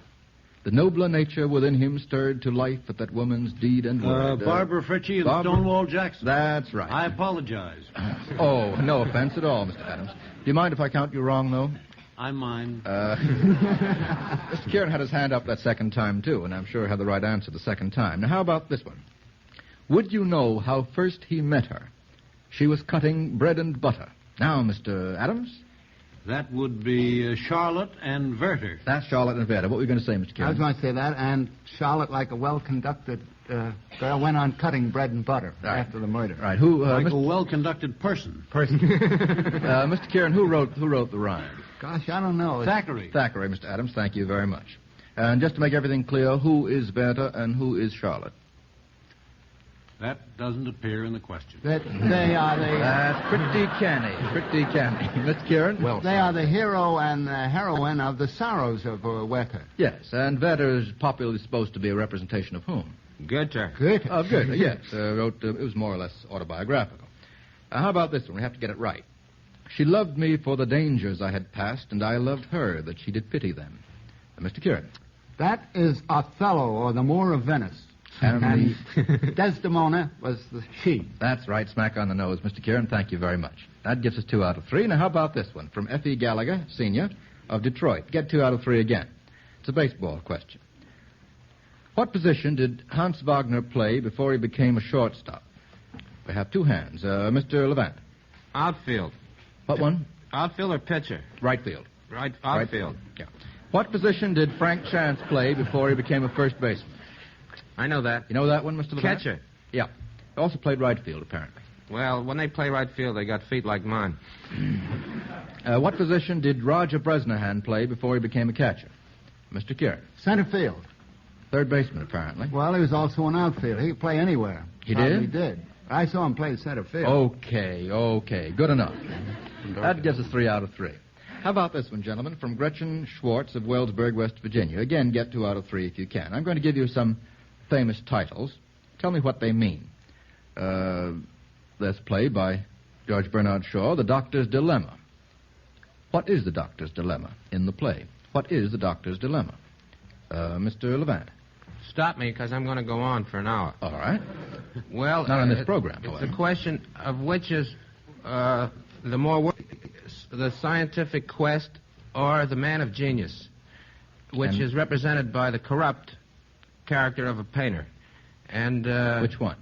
The nobler nature within him stirred to life at that woman's deed and word. Barbara Fritchie and Stonewall Jackson. That's right. I apologize. Oh, no offense at all, Mr. Adams. Do you mind if I count you wrong, though? I mind. Mr. Kieran had his hand up that second time, too, and I'm sure had the right answer the second time. Now, how about this one? Would you know how first he met her? She was cutting bread and butter. Now, Mr. Adams? That would be Charlotte and Werther. That's Charlotte and Werther. What were you going to say, Mr. Kieran? I was going to say that, and Charlotte, like a well-conducted girl, went on cutting bread and butter after the murder. Right. Like a well-conducted person. Mr. Kieran, who wrote the rhyme? Gosh, I don't know. Thackeray. Thackeray, Mr. Adams. Thank you very much. And just to make everything clear, who is Werther and who is Charlotte? That doesn't appear in the question. They are the... That's pretty canny. Mr. Kieran? Well, they are the hero and heroine of the sorrows of Werther. Yes, and Werther is popularly supposed to be a representation of whom? Goethe. Goethe? Goethe, yes. It was more or less autobiographical. How about this one? We have to get it right. She loved me for the dangers I had passed, and I loved her that she did pity them. Mr. Kieran? That is Othello, or the Moor of Venice. And Desdemona was the she. That's right, smack on the nose, Mr. Kieran. Thank you very much. That gives us 2 out of 3. Now, how about this one? From F.E. Gallagher, Sr. of Detroit. Get 2 out of 3 again. It's a baseball question. What position did Hans Wagner play before he became a shortstop? We have 2 hands. Mr. Levant. Outfield. What one? Outfield or pitcher? Right field. Outfield. Yeah. What position did Frank Chance play before he became a first baseman? I know that. You know that one, Mr. Levant? Catcher. Yeah. Also played right field, apparently. Well, when they play right field, they got feet like mine. What position did Roger Bresnahan play before he became a catcher? Mr. Kieran. Center field. Third baseman, apparently. Well, he was also an outfielder. He could play anywhere. He did? He did. I saw him play center field. Okay. Good enough. That gives us 3 out of 3. How about this one, gentlemen? From Gretchen Schwartz of Wellsburg, West Virginia. Again, get 2 out of 3 if you can. I'm going to give you some famous titles. Tell me what they mean. This play by George Bernard Shaw, The Doctor's Dilemma. What is the Doctor's Dilemma in the play? What is the Doctor's Dilemma? Mr. Levant. Stop me, because I'm going to go on for an hour. All right. Well, not on this program, it's a question of which is the scientific quest or the man of genius, which is represented by the corrupt character of a painter. And which one?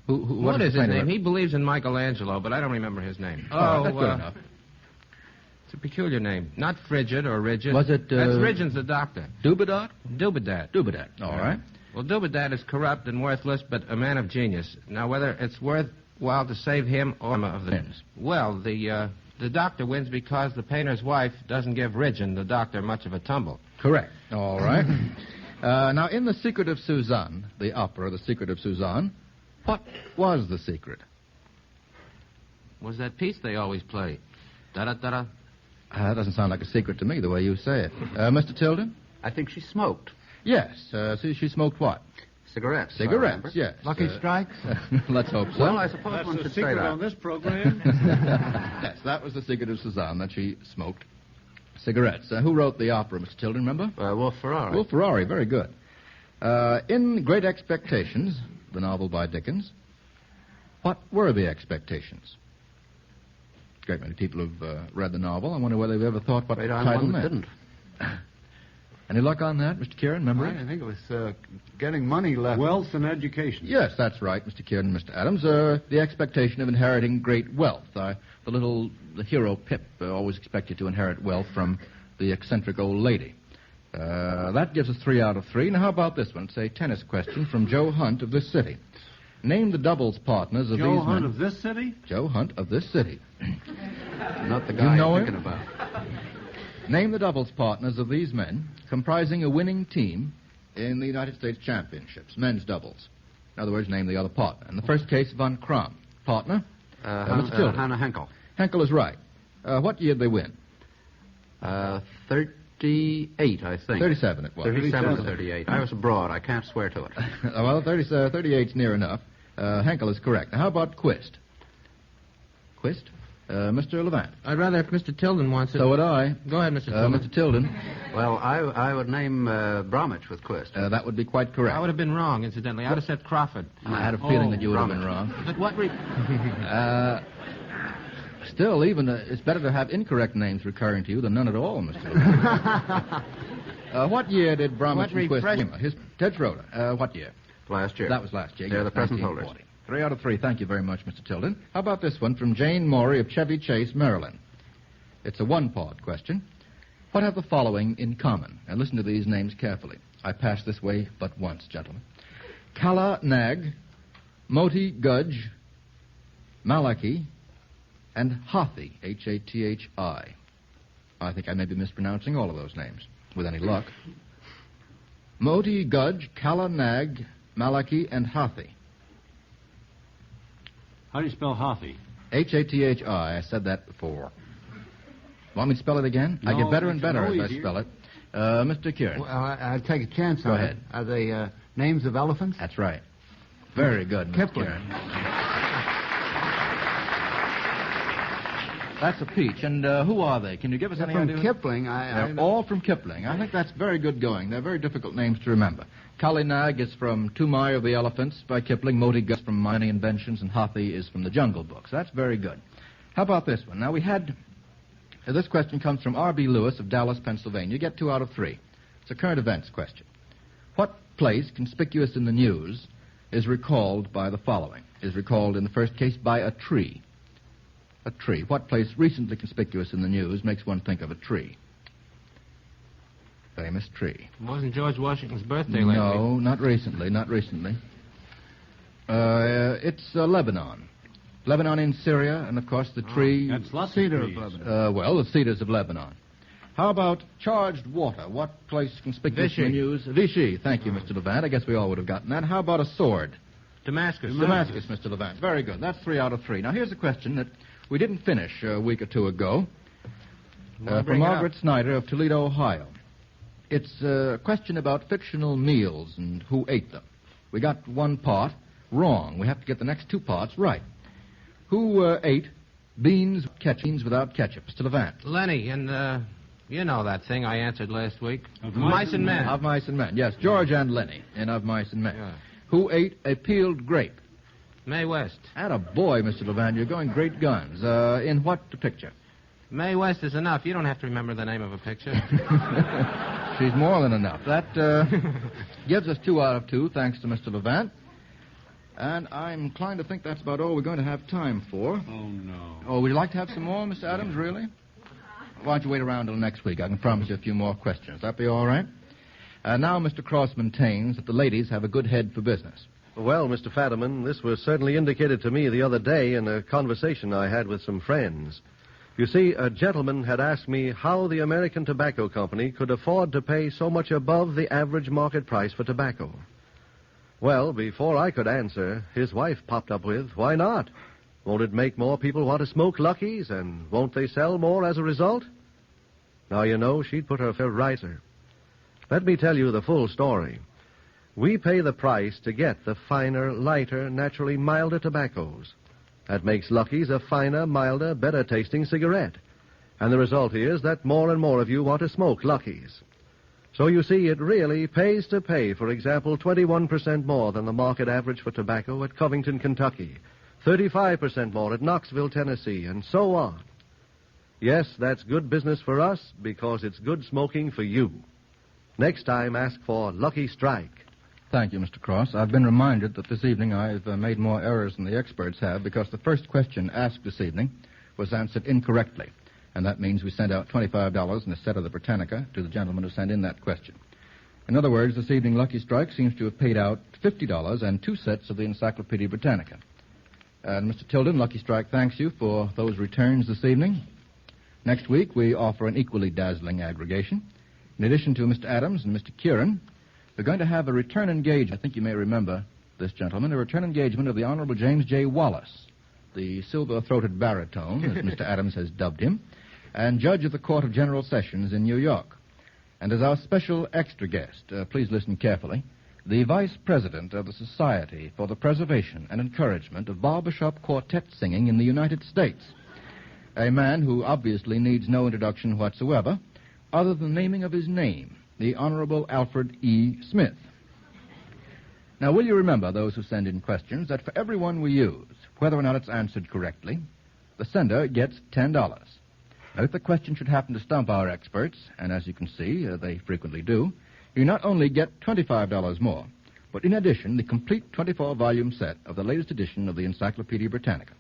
What is his name? He believes in Michelangelo, but I don't remember his name. That's good enough. It's a peculiar name. Not Frigid or Rigid. Was it... That's Rigid's the doctor. Dubedat? Dubedat. All right. Well, Dubedat is corrupt and worthless, but a man of genius. Now, whether it's worthwhile to save him or of the... Well, the doctor wins because the painter's wife doesn't give Rigid, the doctor, much of a tumble. Correct. All right. Now, in The Secret of Suzanne, the opera, The Secret of Suzanne, what was the secret? Was that piece they always play. Da-da-da-da. That doesn't sound like a secret to me, the way you say it. Mr. Tilden? I think she smoked. Yes. She smoked what? Cigarettes. Cigarettes, yes. Lucky strikes? Let's hope so. Well, I suppose one should say that. That's the secret on this program. Yes, that was The Secret of Suzanne, that she smoked cigarettes. Who wrote the opera, Mr. Tilden, remember? Wolf Ferrari. Wolf Ferrari, very good. In Great Expectations, the novel by Dickens, what were the expectations? A great many people have read the novel. I wonder whether they've ever thought what the title meant. Didn't. Any luck on that, Mr. Kieran? Remember it? I think it was getting money left. Wealth and education. Yes, that's right, Mr. Kieran and Mr. Adams. The expectation of inheriting great wealth. The hero Pip always expected to inherit wealth from the eccentric old lady. That gives us 3 out of 3. Now, how about this one? It's a tennis question from Joe Hunt of this city. Name the doubles partners of these men. Joe Hunt of this city? Joe Hunt of this city. Not the guy you know I'm thinking him? about. Name the doubles partners of these men comprising a winning team in the United States Championships, men's doubles. In other words, name the other partner. In the first case, Von Kram. Partner? Mr. Tilden. Hannah Henkel. Henkel is right. What year did they win? 38, I think. 37 it was. 37 to 38. I was abroad. I can't swear to it. Well, 38's near enough. Henkel is correct. Now, how about Quist? Quist? Mr. Levant. I'd rather if Mr. Tilden wants it. So would I. Go ahead, Mr. Tilden. Mr. Tilden. Well, I would name Bromwich with Quist. That would be quite correct. I would have been wrong, incidentally. I would have said Crawford. I had a feeling that you would have been wrong. But what... Still, even it's better to have incorrect names recurring to you than none at all, Mr. Levant. What year did Bromwich and Quist win? Ted Schroeder. What year? Last year. That was last year. They're yes, the present holders. 3 out of 3. Thank you very much, Mr. Tilden. How about this one from Jane Morey of Chevy Chase, Maryland? It's a one-part question. What have the following in common? And listen to these names carefully. I pass this way but once, gentlemen. Kala Nag, Moti Gudge, Malaki, and Hathi, Hathi. I think I may be mispronouncing all of those names, with any luck. Moti Gudge, Kala Nag, Malaki, and Hathi. How do you spell Hathi? Hathi. I said that before. Want me to spell it again? No, I get better and better as easier. I spell it. Mr. Kieran. Well, I'll take a chance on Go it. ahead. Are they names of elephants? That's right. Very good, Mr. Kipling. Kieran. That's a peach. And who are they? Can you give us any From idea? Kipling. They're all from Kipling. I think that's very good going. They're very difficult names to remember. Kalinag is from Tumai of the Elephants by Kipling. Moti Gus from Mining Inventions, and Hathi is from the Jungle Book. So that's very good. How about this one? Now, we had... this question comes from R.B. Lewis of Dallas, Pennsylvania. You get 2 out of 3. It's a current events question. What place, conspicuous in the news, is recalled by the following? Is recalled, in the first case, by a tree. A tree. What place recently conspicuous in the news makes one think of a tree? Famous tree. It wasn't George Washington's birthday lately. No, not recently, It's Lebanon. Lebanon in Syria, and of course the tree... That's lots Cedar of of trees. Lebanon. Well, the cedars of Lebanon. How about charged water? What place conspicuous in the news? Vichy. Thank you, Mr. Levant. I guess we all would have gotten that. How about a sword? Damascus. Damascus, Mr. Levant. Very good. That's 3 out of 3. Now, here's a question that we didn't finish a week or two ago. From Margaret Snyder of Toledo, Ohio. It's a question about fictional meals and who ate them. We got one part wrong. We have to get the next two parts right. Who ate beans without ketchup? Mr. Levant. Lenny, and you know that thing I answered last week. Of Mice and Men. Of Mice and Men. Yes, George and Lenny in Of Mice and Men. Yeah. Who ate a peeled grape? Mae West. Attaboy, Mr. Levant. You're going great guns. In what picture? Mae West is enough. You don't have to remember the name of a picture. She's more than enough. That gives us 2 out of 2, thanks to Mr. Levant. And I'm inclined to think that's about all we're going to have time for. Oh, no. Oh, would you like to have some more, Mr. Adams, really? Why don't you wait around till next week? I can promise you a few more questions. That be all right? Now Mr. Cross maintains that the ladies have a good head for business. Well, Mr. Fadiman, this was certainly indicated to me the other day in a conversation I had with some friends. You see, a gentleman had asked me how the American Tobacco Company could afford to pay so much above the average market price for tobacco. Well, before I could answer, his wife popped up with, why not? Won't it make more people want to smoke Luckies, and won't they sell more as a result? Now, you know, she'd put her fair riser. Let me tell you the full story. We pay the price to get the finer, lighter, naturally milder tobaccos. That makes Lucky's a finer, milder, better-tasting cigarette. And the result is that more and more of you want to smoke Lucky's. So you see, it really pays to pay, for example, 21% more than the market average for tobacco at Covington, Kentucky, 35% more at Knoxville, Tennessee, and so on. Yes, that's good business for us because it's good smoking for you. Next time, ask for Lucky Strike. Thank you, Mr. Cross. I've been reminded that this evening I've made more errors than the experts have because the first question asked this evening was answered incorrectly. And that means we sent out $25 and a set of the Britannica to the gentleman who sent in that question. In other words, this evening Lucky Strike seems to have paid out $50 and 2 sets of the Encyclopedia Britannica. And Mr. Tilden, Lucky Strike thanks you for those returns this evening. Next week we offer an equally dazzling aggregation. In addition to Mr. Adams and Mr. Kieran, we're going to have a return engagement. I think you may remember this gentleman, a return engagement of the Honorable James J. Wallace, the silver-throated baritone, as Mr. Adams has dubbed him, and judge of the Court of General Sessions in New York. And as our special extra guest, please listen carefully, the Vice President of the Society for the Preservation and Encouragement of Barbershop Quartet Singing in the United States, a man who obviously needs no introduction whatsoever, other than the naming of his name, the Honorable Alfred E. Smith. Now, will you remember, those who send in questions, that for every one we use, whether or not it's answered correctly, the sender gets $10. Now, if the question should happen to stump our experts, and as you can see, they frequently do, you not only get $25 more, but in addition, the complete 24-volume set of the latest edition of the Encyclopedia Britannica.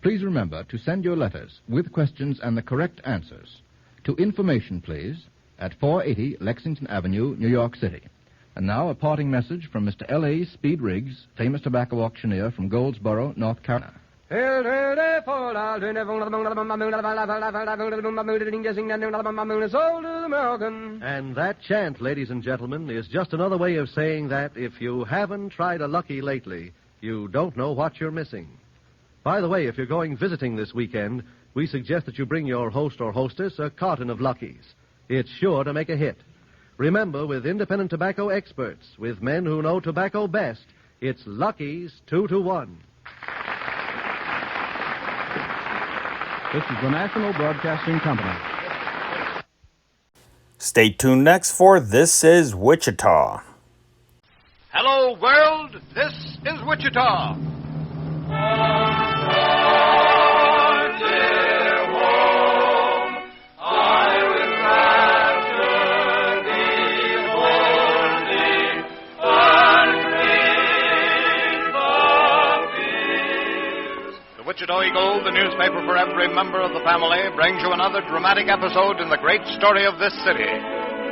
Please remember to send your letters with questions and the correct answers to information, please, at 480 Lexington Avenue, New York City. And now a parting message from Mr. L.A. Speed Riggs, famous tobacco auctioneer from Goldsboro, North Carolina. And that chant, ladies and gentlemen, is just another way of saying that if you haven't tried a Lucky lately, you don't know what you're missing. By the way, if you're going visiting this weekend, we suggest that you bring your host or hostess a carton of Luckies. It's sure to make a hit. Remember, with independent tobacco experts, with men who know tobacco best, it's Lucky's 2-to-1. This is the National Broadcasting Company. Stay tuned next for This is Wichita. Hello, world. This is Wichita. Wichita Eagle, the newspaper for every member of the family, brings you another dramatic episode in the great story of this city.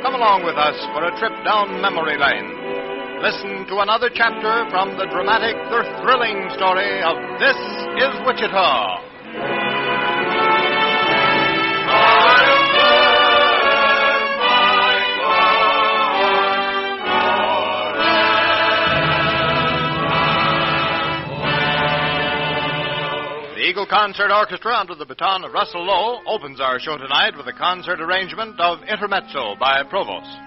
Come along with us for a trip down memory lane. Listen to another chapter from the dramatic, the thrilling story of This is Wichita. The Eagle Concert Orchestra, under the baton of Russell Lowe, opens our show tonight with a concert arrangement of Intermezzo by Provost.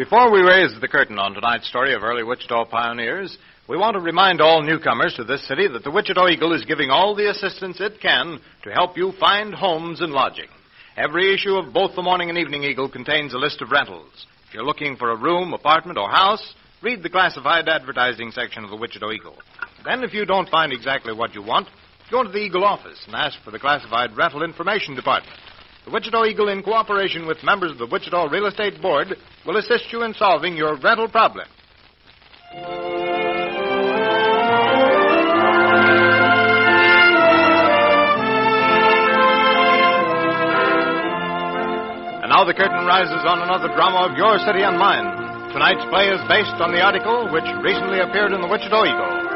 Before we raise the curtain on tonight's story of early Wichita pioneers, we want to remind all newcomers to this city that the Wichita Eagle is giving all the assistance it can to help you find homes and lodging. Every issue of both the Morning and Evening Eagle contains a list of rentals. If you're looking for a room, apartment, or house, read the classified advertising section of the Wichita Eagle. Then, if you don't find exactly what you want, go to the Eagle office and ask for the classified rental information department. The Wichita Eagle, in cooperation with members of the Wichita Real Estate Board, will assist you in solving your rental problem. And now the curtain rises on another drama of your city and mine. Tonight's play is based on the article which recently appeared in the Wichita Eagle.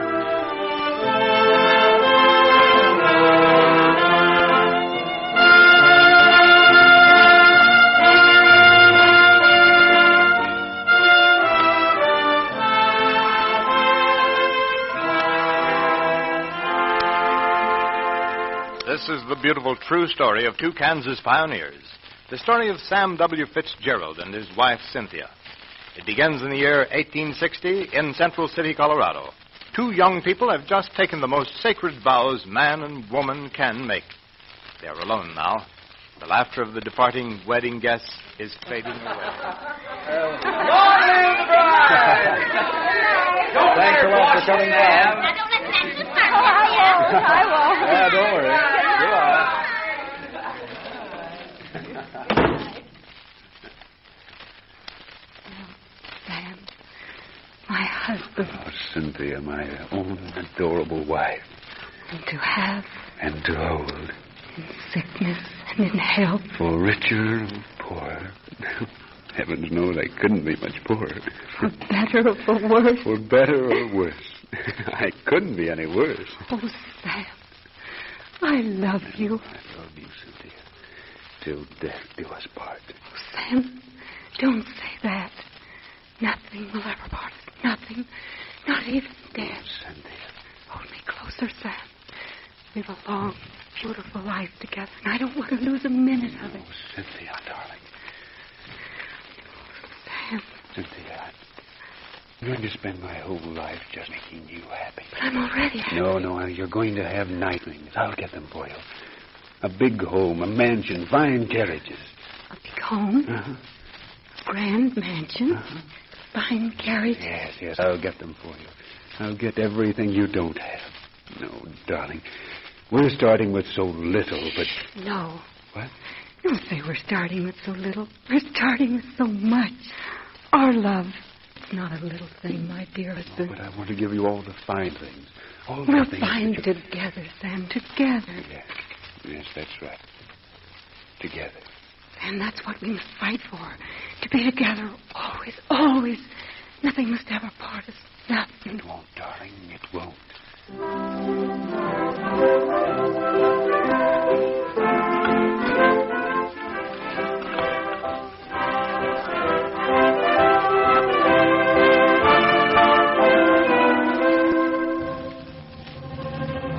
This is the beautiful true story of two Kansas pioneers. The story of Sam W. Fitzgerald and his wife, Cynthia. It begins in the year 1860 in Central City, Colorado. Two young people have just taken the most sacred vows man and woman can make. They are alone now. The laughter of the departing wedding guests is fading away. Morning, bride! Thanks a lot for coming down. Now, don't let Sam start. Oh, I won't. Yeah, don't worry. Sam, my husband. Oh, Cynthia, my own adorable wife. And to have. And to hold. In sickness and in health. For richer or poorer. Heavens knows I couldn't be much poorer. For better or for worse. For better or worse. I couldn't be any worse. Oh, Sam, I love you. I love you, Cynthia. Till death do us part. Oh, Sam, don't say that. Nothing will ever part us. Nothing. Not even death. Oh, Cynthia. Hold me closer, Sam. We've a long, beautiful life together, and I don't want to lose a minute of it. Oh, Cynthia, darling. Sam. Cynthia, I'm going to spend my whole life just making you happy. But I'm already happy. No, you're going to have nice things. I'll get them for you. A big home, a mansion, fine carriages. A big home? Uh-huh. A grand mansion? Uh-huh. Fine carriages? Yes, I'll get them for you. I'll get everything you don't have. No, darling. We're starting with so little, but... No. What? Don't say we're starting with so little. We're starting with so much. Our love. It's not a little thing, my dear husband. But I want to give you all the fine things. All we'll the things find together, Sam, together. Yes, that's right. Together. And that's what we must fight for. To be together always, always. Nothing must ever part us. Nothing. It won't, darling. It won't.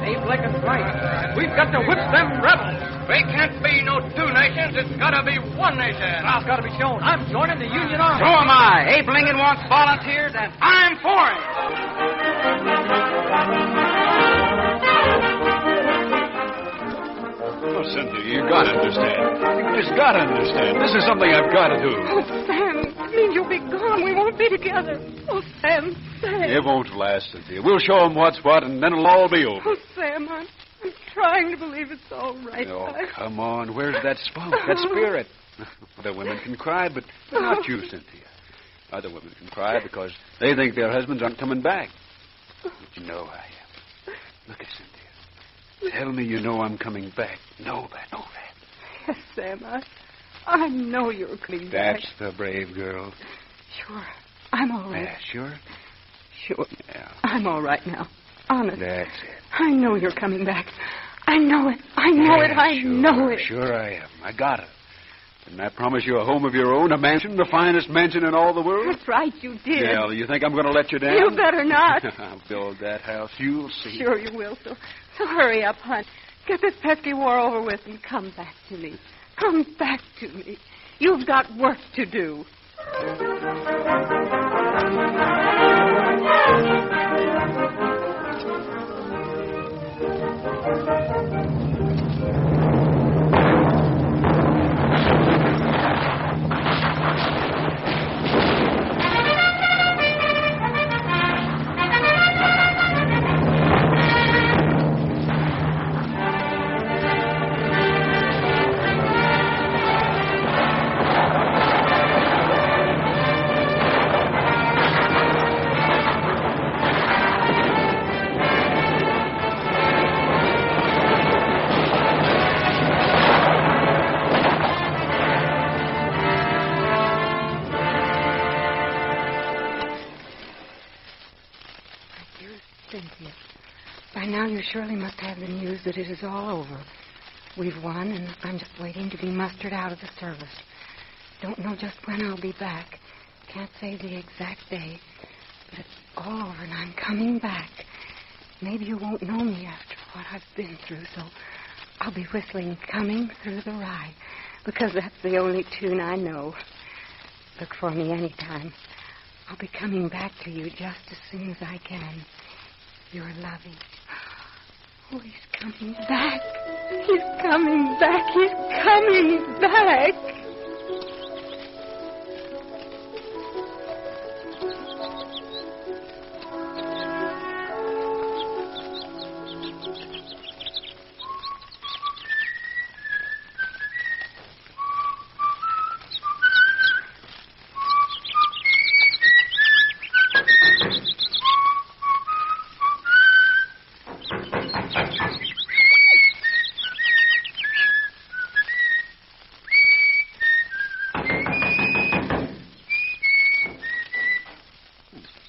Abe Lincoln's right. We've got to whip them rebels. They can't be no two nations. It's got to be one nation. I've got to be shown. I'm joining the Union Army. So am I. Abe Lincoln wants volunteers, and I'm for it. Oh, Cynthia, you gotta understand. You just gotta understand. This is something I've got to do. Oh, Sam, it means you'll be gone. We won't be together. Oh, Sam. It won't last, Cynthia. We'll show them what's what, and then it'll all be over. Oh, Sam, I'm trying to believe it's all right. Oh, come on. Where's that spunk, that spirit? Other women can cry, but not you, Cynthia. Other women can cry because they think their husbands aren't coming back. But you know I am. Look at Cynthia. Tell me you know I'm coming back. Know that. Yes, Sam, I know you're coming back. That's the brave girl. Sure. I'm all right. Yeah, sure? Sure. Yeah. I'm all right now. Honest. That's it. I know you're coming back. I know it. I know it. I know it. Sure I am. I got it. Didn't I promise you a home of your own, a mansion, the finest mansion in all the world? That's right, you did. Yeah, you think I'm going to let you down? You better not. I'll build that house. You'll see. Sure you will. So hurry up, hon. Get this pesky war over with and come back to me. Come back to me. You've got work to do. Cynthia, by now you surely must have the news that it is all over. We've won, and I'm just waiting to be mustered out of the service. Don't know just when I'll be back. Can't say the exact day. But it's all over, and I'm coming back. Maybe you won't know me after what I've been through, so I'll be whistling Coming Through the Rye, because that's the only tune I know. Look for me anytime. I'll be coming back to you just as soon as I can. You're loving. Oh, he's coming back. He's coming back. He's coming back.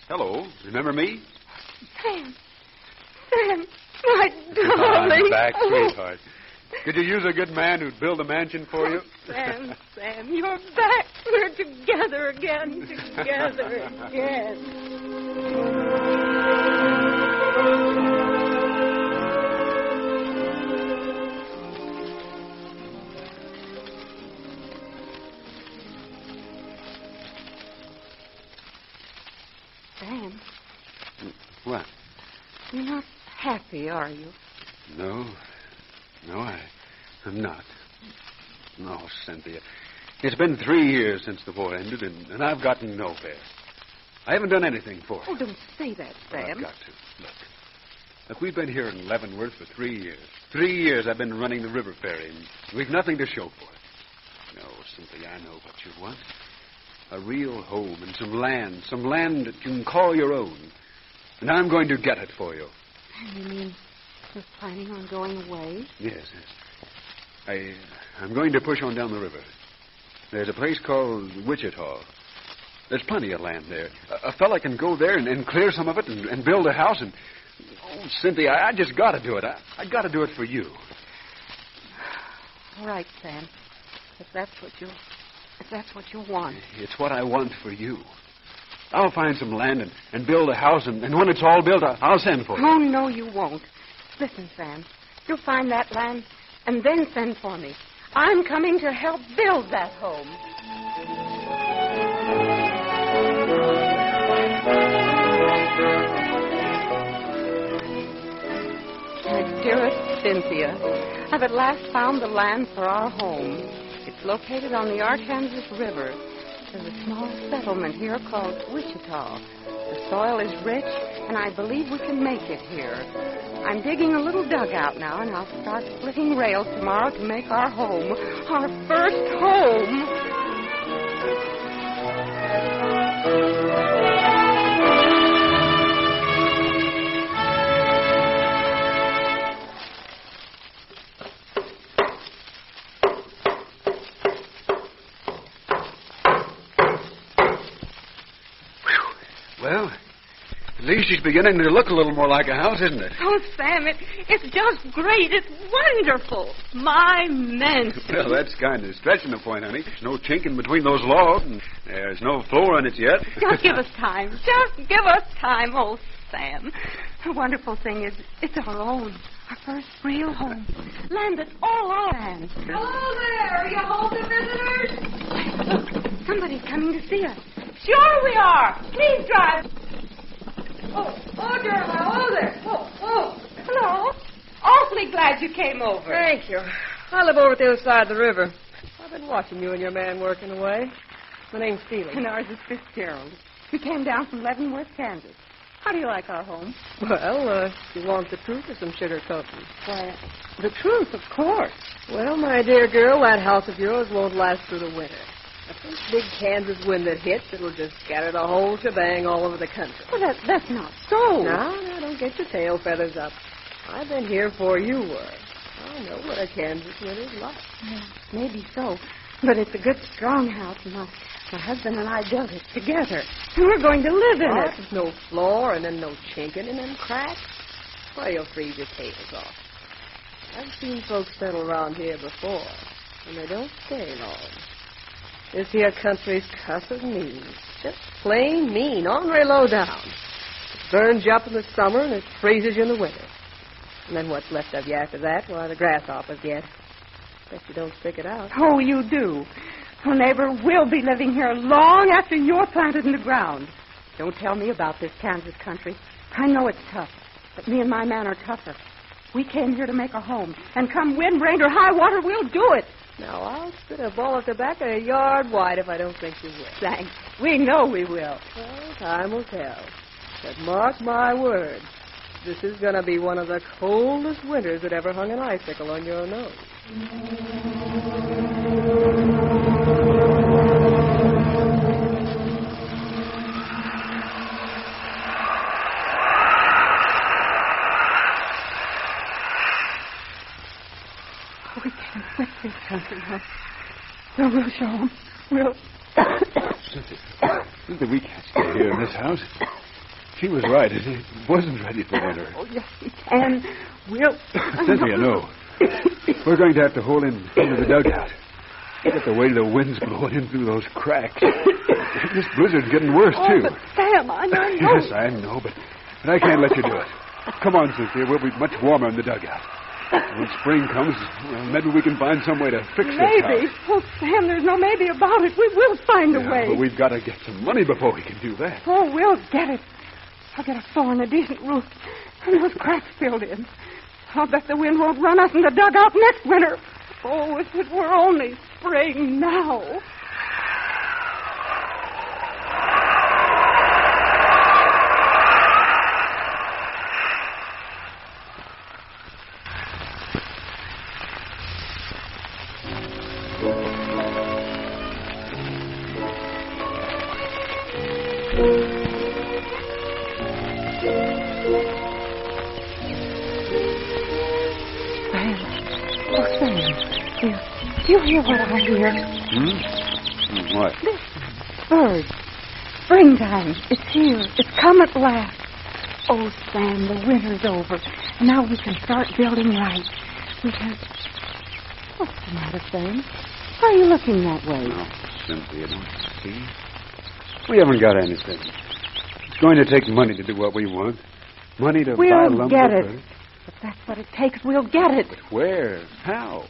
Hello. Remember me? Sam. Sam, my darling. I'm back, sweetheart. Could you use a good man who'd build a mansion for you? Sam, you're back. We're together again. Together again. Sam. What? You're not happy, are you? No, I'm not. No, Cynthia. It's been 3 years since the war ended, and I've gotten nowhere. I haven't done anything for it. Oh, don't say that, Sam. I've got to. Look, we've been here in Leavenworth for 3 years. 3 years I've been running the river ferry, and we've nothing to show for it. No, Cynthia, I know what you want. A real home and some land that you can call your own. And I'm going to get it for you. You mean you're planning on going away? Yes. I'm going to push on down the river. There's a place called Wichita. There's plenty of land there. A fella can go there and clear some of it and build a house. And, oh, Cynthia, I just got to do it. I got to do it for you. All right, Sam. If that's what you want. It's what I want for you. I'll find some land and build a house, and when it's all built, I'll send for you. Oh, no, you won't. Listen, Sam. You'll find that land and then send for me. I'm coming to help build that home. My dearest Cynthia, I've at last found the land for our home. It's located on the Arkansas River. There's a small settlement here called Wichita. The soil is rich, and I believe we can make it here. I'm digging a little dugout now, and I'll start splitting rails tomorrow to make our home. Our first home. Well, at least it's beginning to look a little more like a house, isn't it? Oh, Sam, it's just great. It's wonderful. My mansion. Well, that's kind of stretching the point, honey. There's no chink in between those logs, and there's no floor in it yet. Just give us time. Just give us time, oh, Sam. The wonderful thing is, it's our own. Our first real home. Land that's all our land. Hello there. Are you home, the visitors? Look, somebody's coming to see us. Sure we are. Please drive. Oh, dear. Hello there. Oh. Hello. Awfully glad you came over. Thank you. I live over at the other side of the river. I've been watching you and your man working away. My name's Felix. And ours is Fitzgerald. We came down from Leavenworth, Kansas. How do you like our home? Well, if you want the truth or some sugarcoating? Why, the truth, of course. Well, my dear girl, that house of yours won't last through the winter. If this big Kansas wind that hits, it'll just scatter the whole shebang all over the country. Well, that's not so. No, don't get your tail feathers up. I've been here before you were. I know what a Kansas winter's like. Yeah, maybe so. But it's a good, strong house, and my husband and I built it together. And we're going to live in it. There's no floor and then no chinking and then cracks. Why, you'll freeze your tails off. I've seen folks settle around here before, and they don't stay long. This here country's cussed mean. Just plain mean, ornery low down. It burns you up in the summer and it freezes you in the winter. And then what's left of you after that? Why, the grasshoppers get. Bet you don't stick it out. Oh, you do. Well, neighbor, we'll be living here long after you're planted in the ground. Don't tell me about this Kansas country. I know it's tough. But me and my man are tougher. We came here to make a home. And come wind, rain, or high water, we'll do it. Now, I'll spit a ball of tobacco a yard wide if I don't think you will. Thanks. We know we will. Well, time will tell. But mark my words, this is going to be one of the coldest winters that ever hung an icicle on your nose. We can't quit this country, huh? Well, we'll show them. We'll... Cynthia, we can't stay here in this house. She was right. It wasn't ready for winter. Oh, yes, we can. We'll... Cynthia, no. We're going to have to hold in into the dugout. Look at the way the wind's blowing in through those cracks. This blizzard's getting worse, too. But Sam, I know. Yes, I know, but I can't let you do it. Come on, Cynthia. We'll be much warmer in the dugout. When spring comes, well, maybe we can find some way to fix this house. Maybe. Oh, Sam, there's no maybe about it. We will find a way. But we've got to get some money before we can do that. Oh, we'll get it. I'll get a saw and a decent roof. And those cracks filled in. I'll bet the wind won't run us in the dugout next winter. Oh, if it were only spring now. Do you hear what I hear? What? Listen. Birds. Springtime. It's here. It's come at last. Oh, Sam, the winter's over. And now we can start building right. We can... What's the matter, Sam? Why are you looking that way? Oh, Cynthia, don't you see? We haven't got anything. It's going to take money to do what we want. Money to buy lumber. We'll get it. If that's what it takes, we'll get it. But where? How?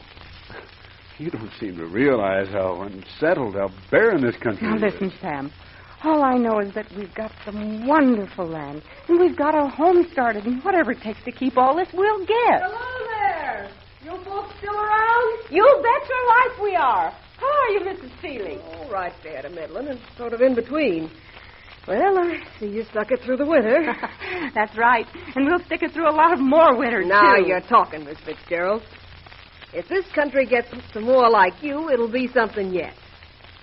You don't seem to realize how unsettled, how barren this country Now, is. listen, Sam. All I know is that we've got some wonderful land, and we've got our home started, and whatever it takes to keep all this, we'll get. Hello there. You folks still around? You bet your life we are. How are you, Mrs. Seeley? Oh, right there to middling and sort of in between. Well, I see you stuck it through the winter. That's right. And we'll stick it through a lot of more winters, Now too. you're talking, Miss Fitzgerald. If this country gets some more like you, it'll be something yet.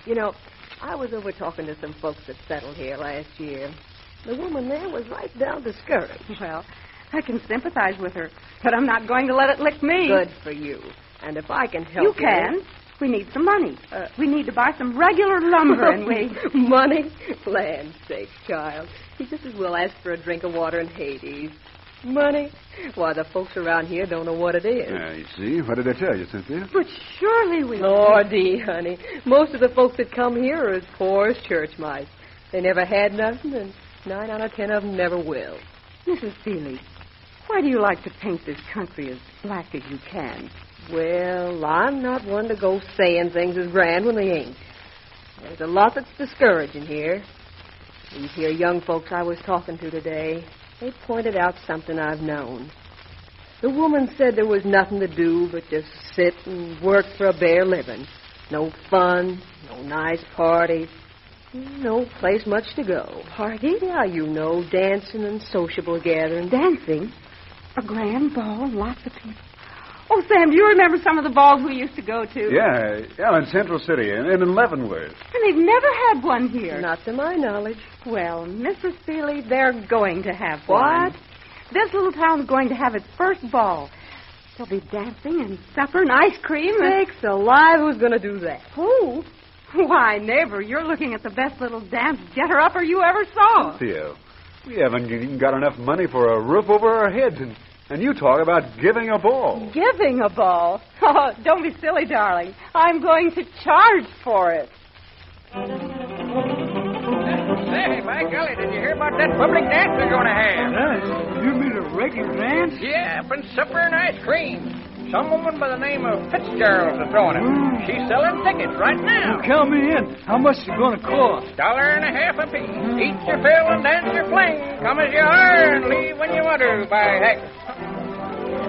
You know, I was over talking to some folks that settled here last year. The woman there was right down discouraged. Well, I can sympathize with her, but I'm not going to let it lick me. Good for you. And if I can help You can. We need some money. We need to buy some regular lumber, and we... Money? Land's sake, child. You just as well ask for a drink of water in Hades. Money? Why, the folks around here don't know what it is. You see? What did I tell you, Cynthia? But surely we... Lordy, honey. Most of the folks that come here are as poor as church mice. They never had nothing, and 9 out of 10 of them never will. Mrs. Seeley, why do you like to paint this country as black as you can? Well, I'm not one to go saying things as grand when they ain't. There's a lot that's discouraging here. These here young folks I was talking to today, they pointed out something I've known. The woman said there was nothing to do but just sit and work for a bare living. No fun, no nice parties, no place much to go. Parties? Yeah, you know, dancing and sociable gatherings. Dancing? A grand ball, lots of people. Oh, Sam, do you remember some of the balls we used to go to? Yeah, in Central City, and in Leavenworth. And they've never had one here. Not to my knowledge. Well, Mrs. Seeley, they're going to have What? one. This little town's going to have its first ball. There'll be dancing and supper and ice cream. Sakes alive, who's going to do that? Who? Why, neighbor, you're looking at the best little dance getter-upper you ever saw. Theo, we haven't even got enough money for a roof over our heads, and you talk about giving a ball. Giving a ball? Oh, don't be silly, darling. I'm going to charge for it. Say, by golly, did you hear about that public dance they're going to have? You mean a regular dance? Yeah, and supper and ice cream. Some woman by the name of Fitzgerald's a throwing it. She's selling tickets right now. Count me in. How much is it going to cost? $1.50 apiece. Eat your fill and dance your fling. Come as you are and leave when you want to, by heck.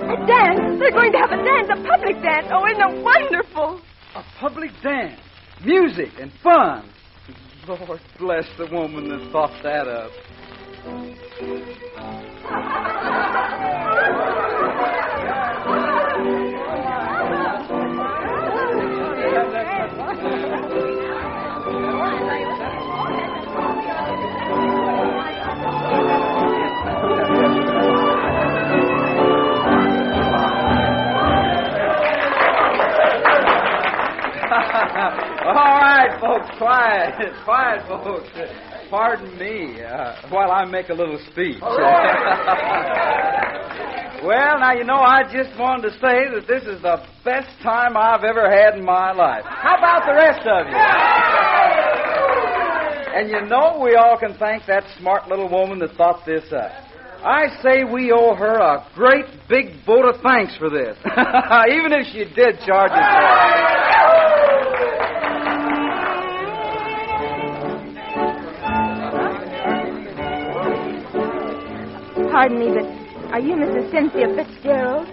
A dance? They're going to have a dance, a public dance. Oh, isn't it wonderful? A public dance. Music and fun. Lord bless the woman that thought that up. All right, folks, quiet. Quiet, folks. Pardon me while I make a little speech. Well, now, you know, I just wanted to say that this is the best time I've ever had in my life. How about the rest of you? And you know, we all can thank that smart little woman that thought this up. I say we owe her a great big vote of thanks for this, even if she did charge us for it. Pardon me, but are you Mrs. Cynthia Fitzgerald?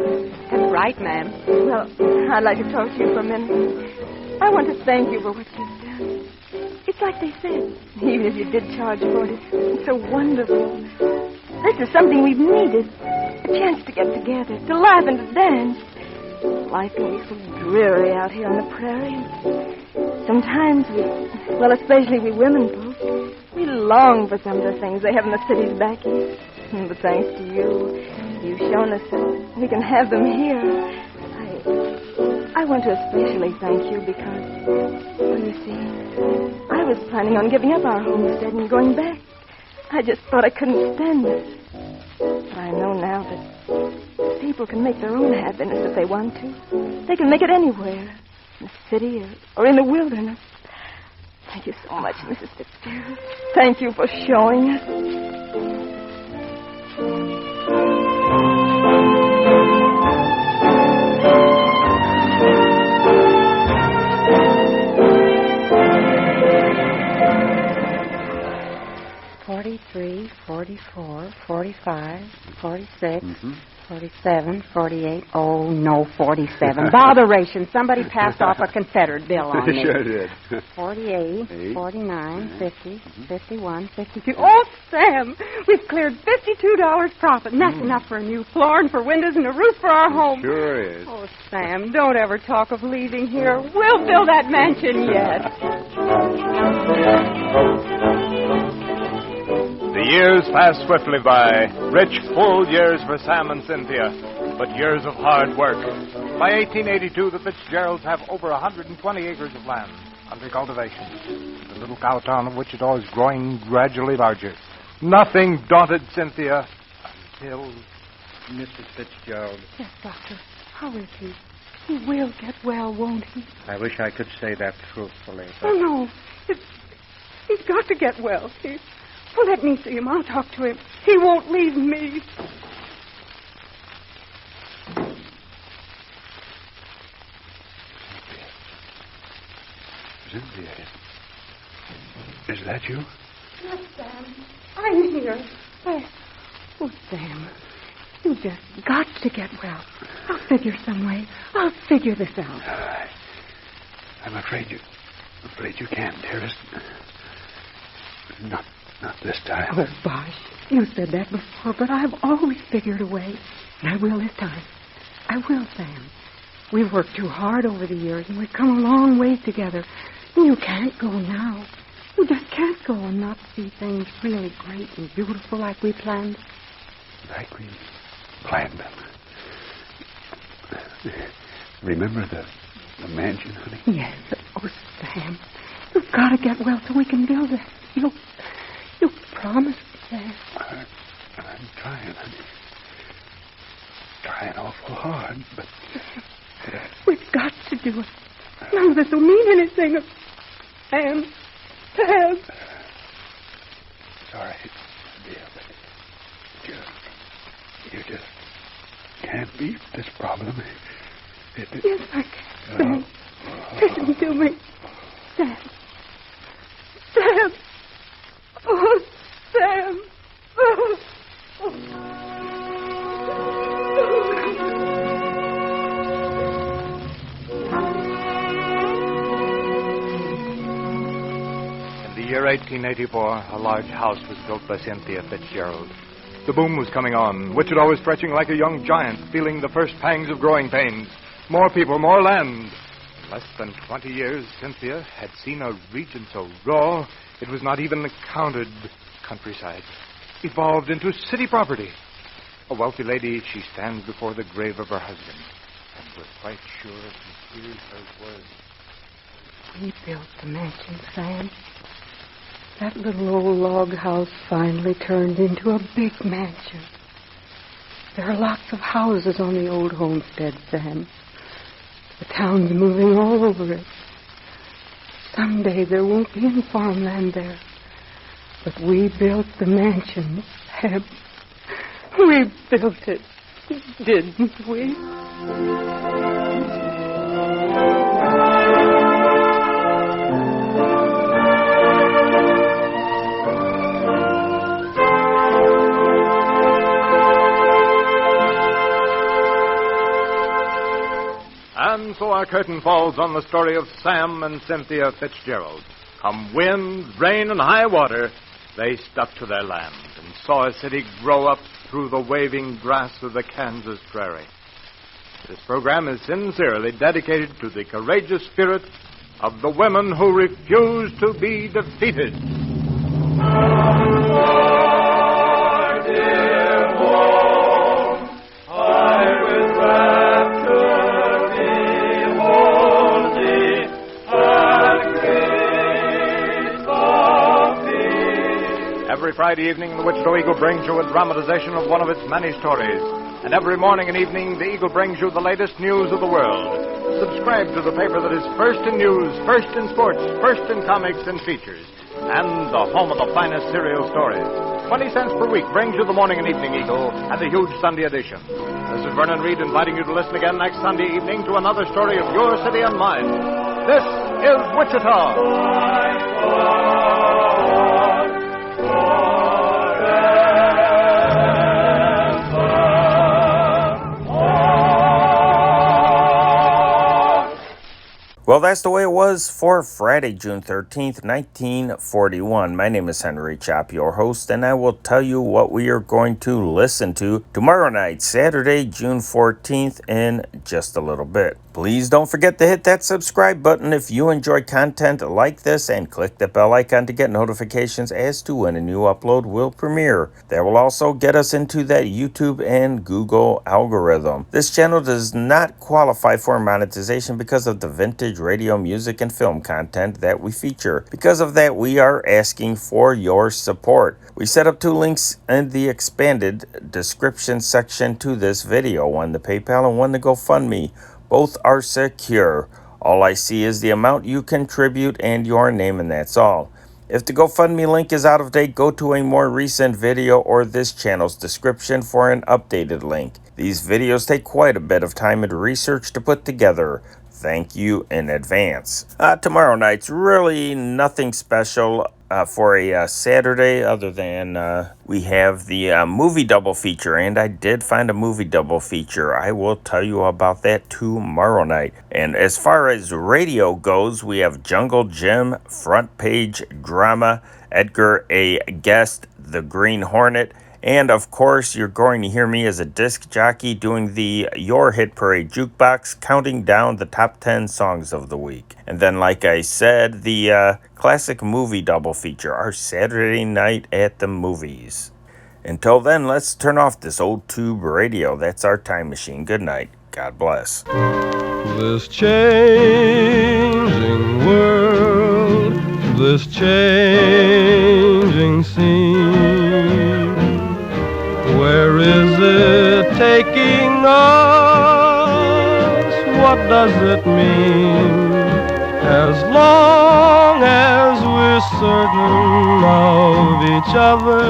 That's right, ma'am. Well, I'd like to talk to you for a minute. I want to thank you for what you've done. It's like they said, even if you did charge for it, it's so wonderful. This is something we've needed. A chance to get together, to laugh and to dance. Life can be so dreary out here on the prairie. Sometimes especially we women folks, we long for some of the things they have in the cities back east. But thanks to you, you've shown us that we can have them here. I want to especially thank you because, well, you see, I was planning on giving up our homestead and going back. I just thought I couldn't stand it. But I know now that people can make their own happiness if they want to. They can make it anywhere, in the city or in the wilderness. Thank you so much, Mrs. Fitzgerald. Thank you for showing us. 43, 44, 45, 46, 47, 48. Oh, no, 47. Botheration. Somebody passed off a Confederate bill on me. Sure did. 48, 49, 50, 51, 52. Oh, Sam, we've cleared $52 profit. And that's enough for a new floor and for windows and a roof for our home. Sure is. Oh, Sam, don't ever talk of leaving here. We'll build that mansion yet. The years pass swiftly by, rich, full years for Sam and Cynthia, but years of hard work. By 1882, the Fitzgeralds have over 120 acres of land under cultivation. The little cow town of Wichita is growing gradually larger. Nothing daunted Cynthia until Mrs. Fitzgerald. Yes, Doctor. How is he? He will get well, won't he? I wish I could say that truthfully. But... Oh, no. He's got to get well. Well, let me see him. I'll talk to him. He won't leave me. Cynthia, is that you? Yes, Sam. I'm here. Oh, Sam, you just got to get well. I'll figure some way. I'll figure this out. I'm afraid you can't, dearest. Not this time. Oh, bosh. You said that before, but I've always figured a way. And I will this time. I will, Sam. We've worked too hard over the years, and we've come a long way together. And you can't go now. You just can't go and not see things really great and beautiful like we planned. Like we planned them. Remember the mansion, honey? Yes. Oh, Sam, you've got to get well so we can build it. You promised, Sam. I'm trying, honey. Trying awful hard, but... We've got to do it. None of this will mean anything. Sam. Sorry, dear, but you just can't beat this problem. Yes, I can, Sam. Listen to me. Sam. Sam. Oh, Sam. In the year 1884, a large house was built by Cynthia Fitzgerald. The boom was coming on. Wichita was stretching like a young giant, feeling the first pangs of growing pains. More people, more land. In less than 20 years, Cynthia had seen a region so raw it was not even counted countryside. Evolved into city property. A wealthy lady, she stands before the grave of her husband. And we're quite sure he hears her words. We built the mansion, Sam. That little old log house finally turned into a big mansion. There are lots of houses on the old homestead, Sam. The town's moving all over it. Someday there won't be any farmland there. But we built the mansion, Sam. We built it, didn't we? And so our curtain falls on the story of Sam and Cynthia Fitzgerald. Come wind, rain, and high water, they stuck to their land and saw a city grow up through the waving grass of the Kansas prairie. This program is sincerely dedicated to the courageous spirit of the women who refuse to be defeated. Every Friday evening, the Wichita Eagle brings you a dramatization of one of its many stories. And every morning and evening, the Eagle brings you the latest news of the world. Subscribe to the paper that is first in news, first in sports, first in comics and features, and the home of the finest serial stories. 20 cents per week brings you the Morning and Evening Eagle and the huge Sunday edition. This is Vernon Reed inviting you to listen again next Sunday evening to another story of your city and mine. This is Wichita. Well, that's the way it was for Friday, June 13th, 1941. My name is Henry Chop, your host, and I will tell you what we are going to listen to tomorrow night, Saturday, June 14th, in just a little bit. Please don't forget to hit that subscribe button if you enjoy content like this, and click the bell icon to get notifications as to when a new upload will premiere. That will also get us into that YouTube and Google algorithm. This channel does not qualify for monetization because of the vintage radio, music, and film content that we feature. Because of that, we are asking for your support. We set up 2 links in the expanded description section to this video, one to PayPal and one to GoFundMe. Both are secure. All I see is the amount you contribute and your name, and that's all. If the GoFundMe link is out of date, go to a more recent video or this channel's description for an updated link. These videos take quite a bit of time and research to put together. Thank you in advance. Tomorrow night's really nothing special for a Saturday, other than we have the movie double feature, and I did find a movie double feature. I will tell you about that tomorrow night. And as far as radio goes, we have Jungle Jim, front page drama, Edgar A. Guest, The Green Hornet, and of course, you're going to hear me as a disc jockey doing the Your Hit Parade Jukebox, counting down the top 10 songs of the week. And then, like I said, the classic movie double feature, our Saturday night at the movies. Until then, let's turn off this old tube radio. That's our time machine. Good night. God bless. This changing world, this changing scene, where is it taking us? What does it mean? As long as we're certain of each other,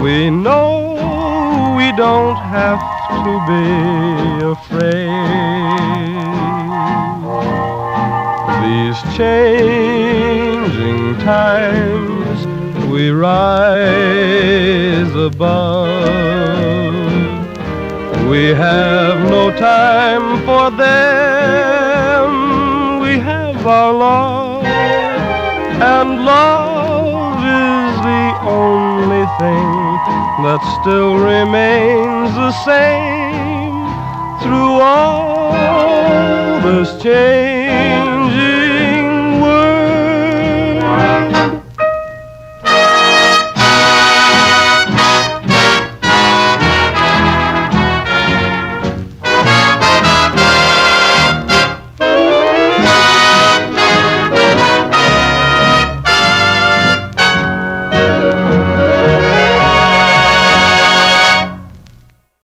we know we don't have to be afraid. These changing times we rise above. We have no time for them. We have our love, and love is the only thing that still remains the same through all this change.